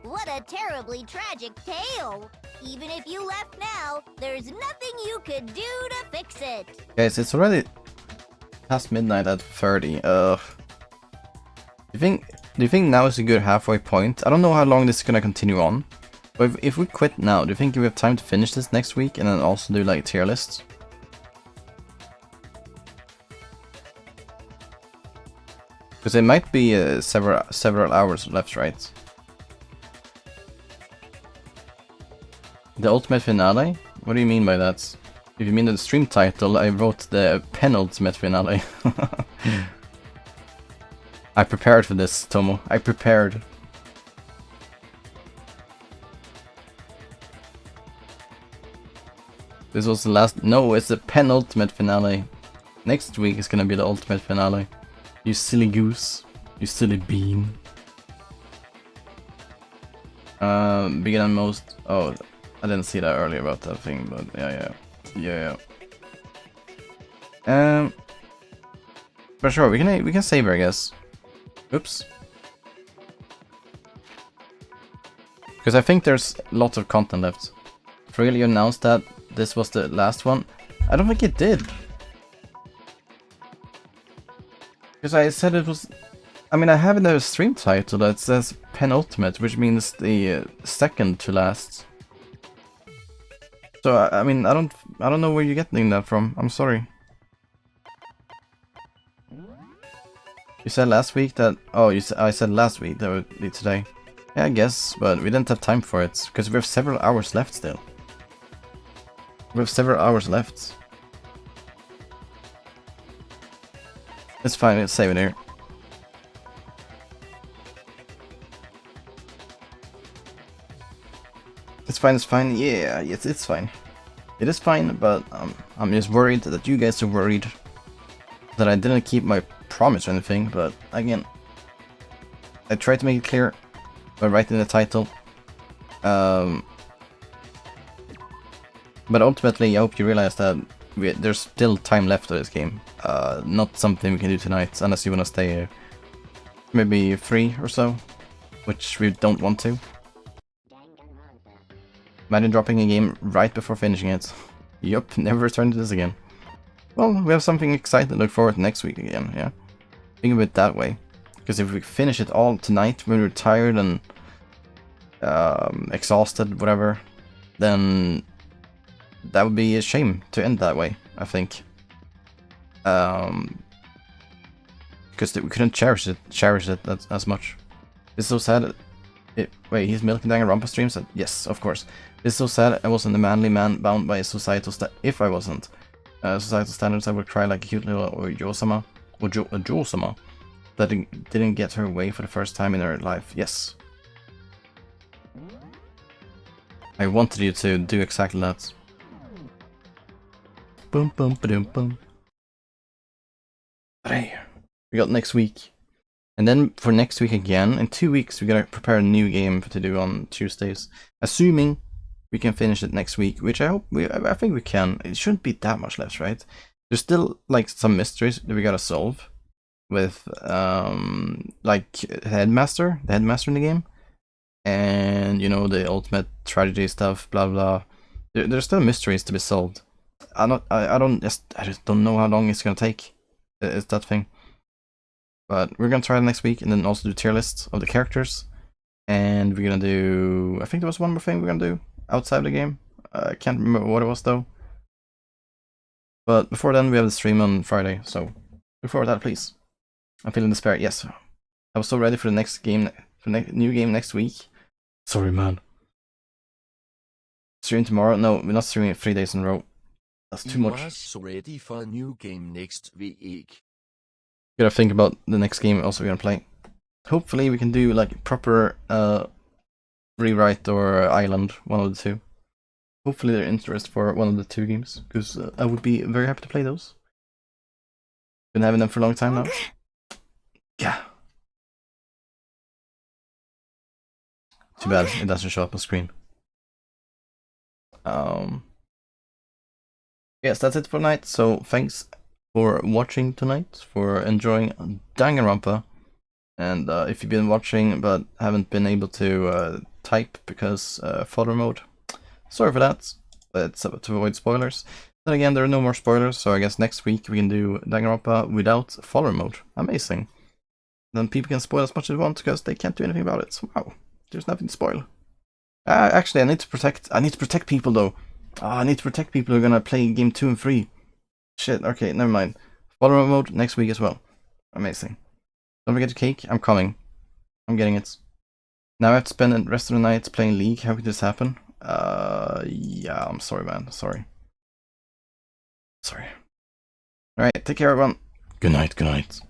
What a terribly tragic tale. Even if you left now, there's nothing you could do to fix it. Guys, it's already past midnight at 30. Do you think now is a good halfway point? I don't know how long this is gonna continue on. But if we quit now, do you think we have time to finish this next week and then also do like tier lists? Because it might be several hours left, right? The ultimate finale? What do you mean by that? If you mean the stream title, I wrote the penultimate finale. I prepared for this, Tomo. I prepared. This was the last. No, it's the penultimate finale. Next week is gonna be the ultimate finale. You silly goose. You silly bean. Begin and most. Oh, I didn't see that earlier about that thing, but yeah. But sure, we can save her, I guess. Oops. Because I think there's lots of content left. Really announced that this was the last one? I don't think it did. Because I said it was... I mean, I have in the stream title that says penultimate, which means the second to last. So, I mean, I don't know where you're getting that from. I'm sorry. You said last week that... Oh, I said last week that would be today. Yeah, I guess, but we didn't have time for it, because we have several hours left still. We have several hours left. It's fine, let's save it here. It's fine, yeah, yes, it's fine. It is fine, but I'm just worried that you guys are worried that I didn't keep my promise or anything, but again, I tried to make it clear by writing the title. But ultimately, I hope you realize that there's still time left of this game. Not something we can do tonight, unless you want to stay here. Maybe 3 or so, which we don't want to. Imagine dropping a game right before finishing it. Yup, never return to this again. Well, we have something exciting to look forward to next week again, yeah? Think of it that way. Because if we finish it all tonight when we're tired and exhausted, whatever, then that would be a shame to end that way, I think. Because we couldn't cherish it as much. It's so sad. Wait, he's milking Danganronpa streams? Yes, of course. It's so sad I wasn't a manly man bound by societal if I wasn't. Societal standards, I would cry like a cute little Ojo-sama. Ojo-sama. That didn't get her way for the first time in her life. Yes. I wanted you to do exactly that. Boom, boom, ba-doom, boom. But hey, we got next week. And then for next week again, in 2 weeks, we're gonna prepare a new game to do on Tuesdays. Assuming we can finish it next week, which I think we can. It shouldn't be that much less, right? There's still like some mysteries that we gotta solve with like the headmaster in the game. And you know, the ultimate tragedy stuff, blah blah. There's still mysteries to be solved. I just don't know how long it's gonna take. It's that thing. But we're gonna try it next week, and then also do tier lists of the characters. And we're gonna do, I think there was one more thing we're gonna do outside the game. I can't remember what it was though. But before then, we have the stream on Friday, so look forward to that, please. I'm feeling despair. Yes, I was so ready for the next game, for the new game next week. Sorry, man. Stream tomorrow? No, we're not streaming it 3 days in a row. That's too much. Was so ready for a new game next week. Gotta think about the next game also we're gonna play. Hopefully we can do like proper rewrite or island, one of the two. Hopefully they're interested for one of the two games, because I would be very happy to play those. Been having them for a long time now. Yeah. Too bad it doesn't show up on screen. Yes, that's it for tonight. So thanks for watching tonight, for enjoying Danganronpa. And if you've been watching but haven't been able to type because follow mode, sorry for that. But it's to avoid spoilers. Then again, there are no more spoilers, so I guess next week we can do Danganronpa without follow mode. Amazing. Then people can spoil as much as they want because they can't do anything about it. So, wow, there's nothing to spoil. Actually, I need to protect people though. I need to protect people who are gonna play game 2 and 3. Shit, okay, never mind. Follow mode next week as well. Amazing. Don't forget the cake, I'm coming. I'm getting it. Now I have to spend the rest of the night playing League. How could this happen? Yeah, I'm sorry, man. Sorry. Alright, take care, everyone. Good night, good night.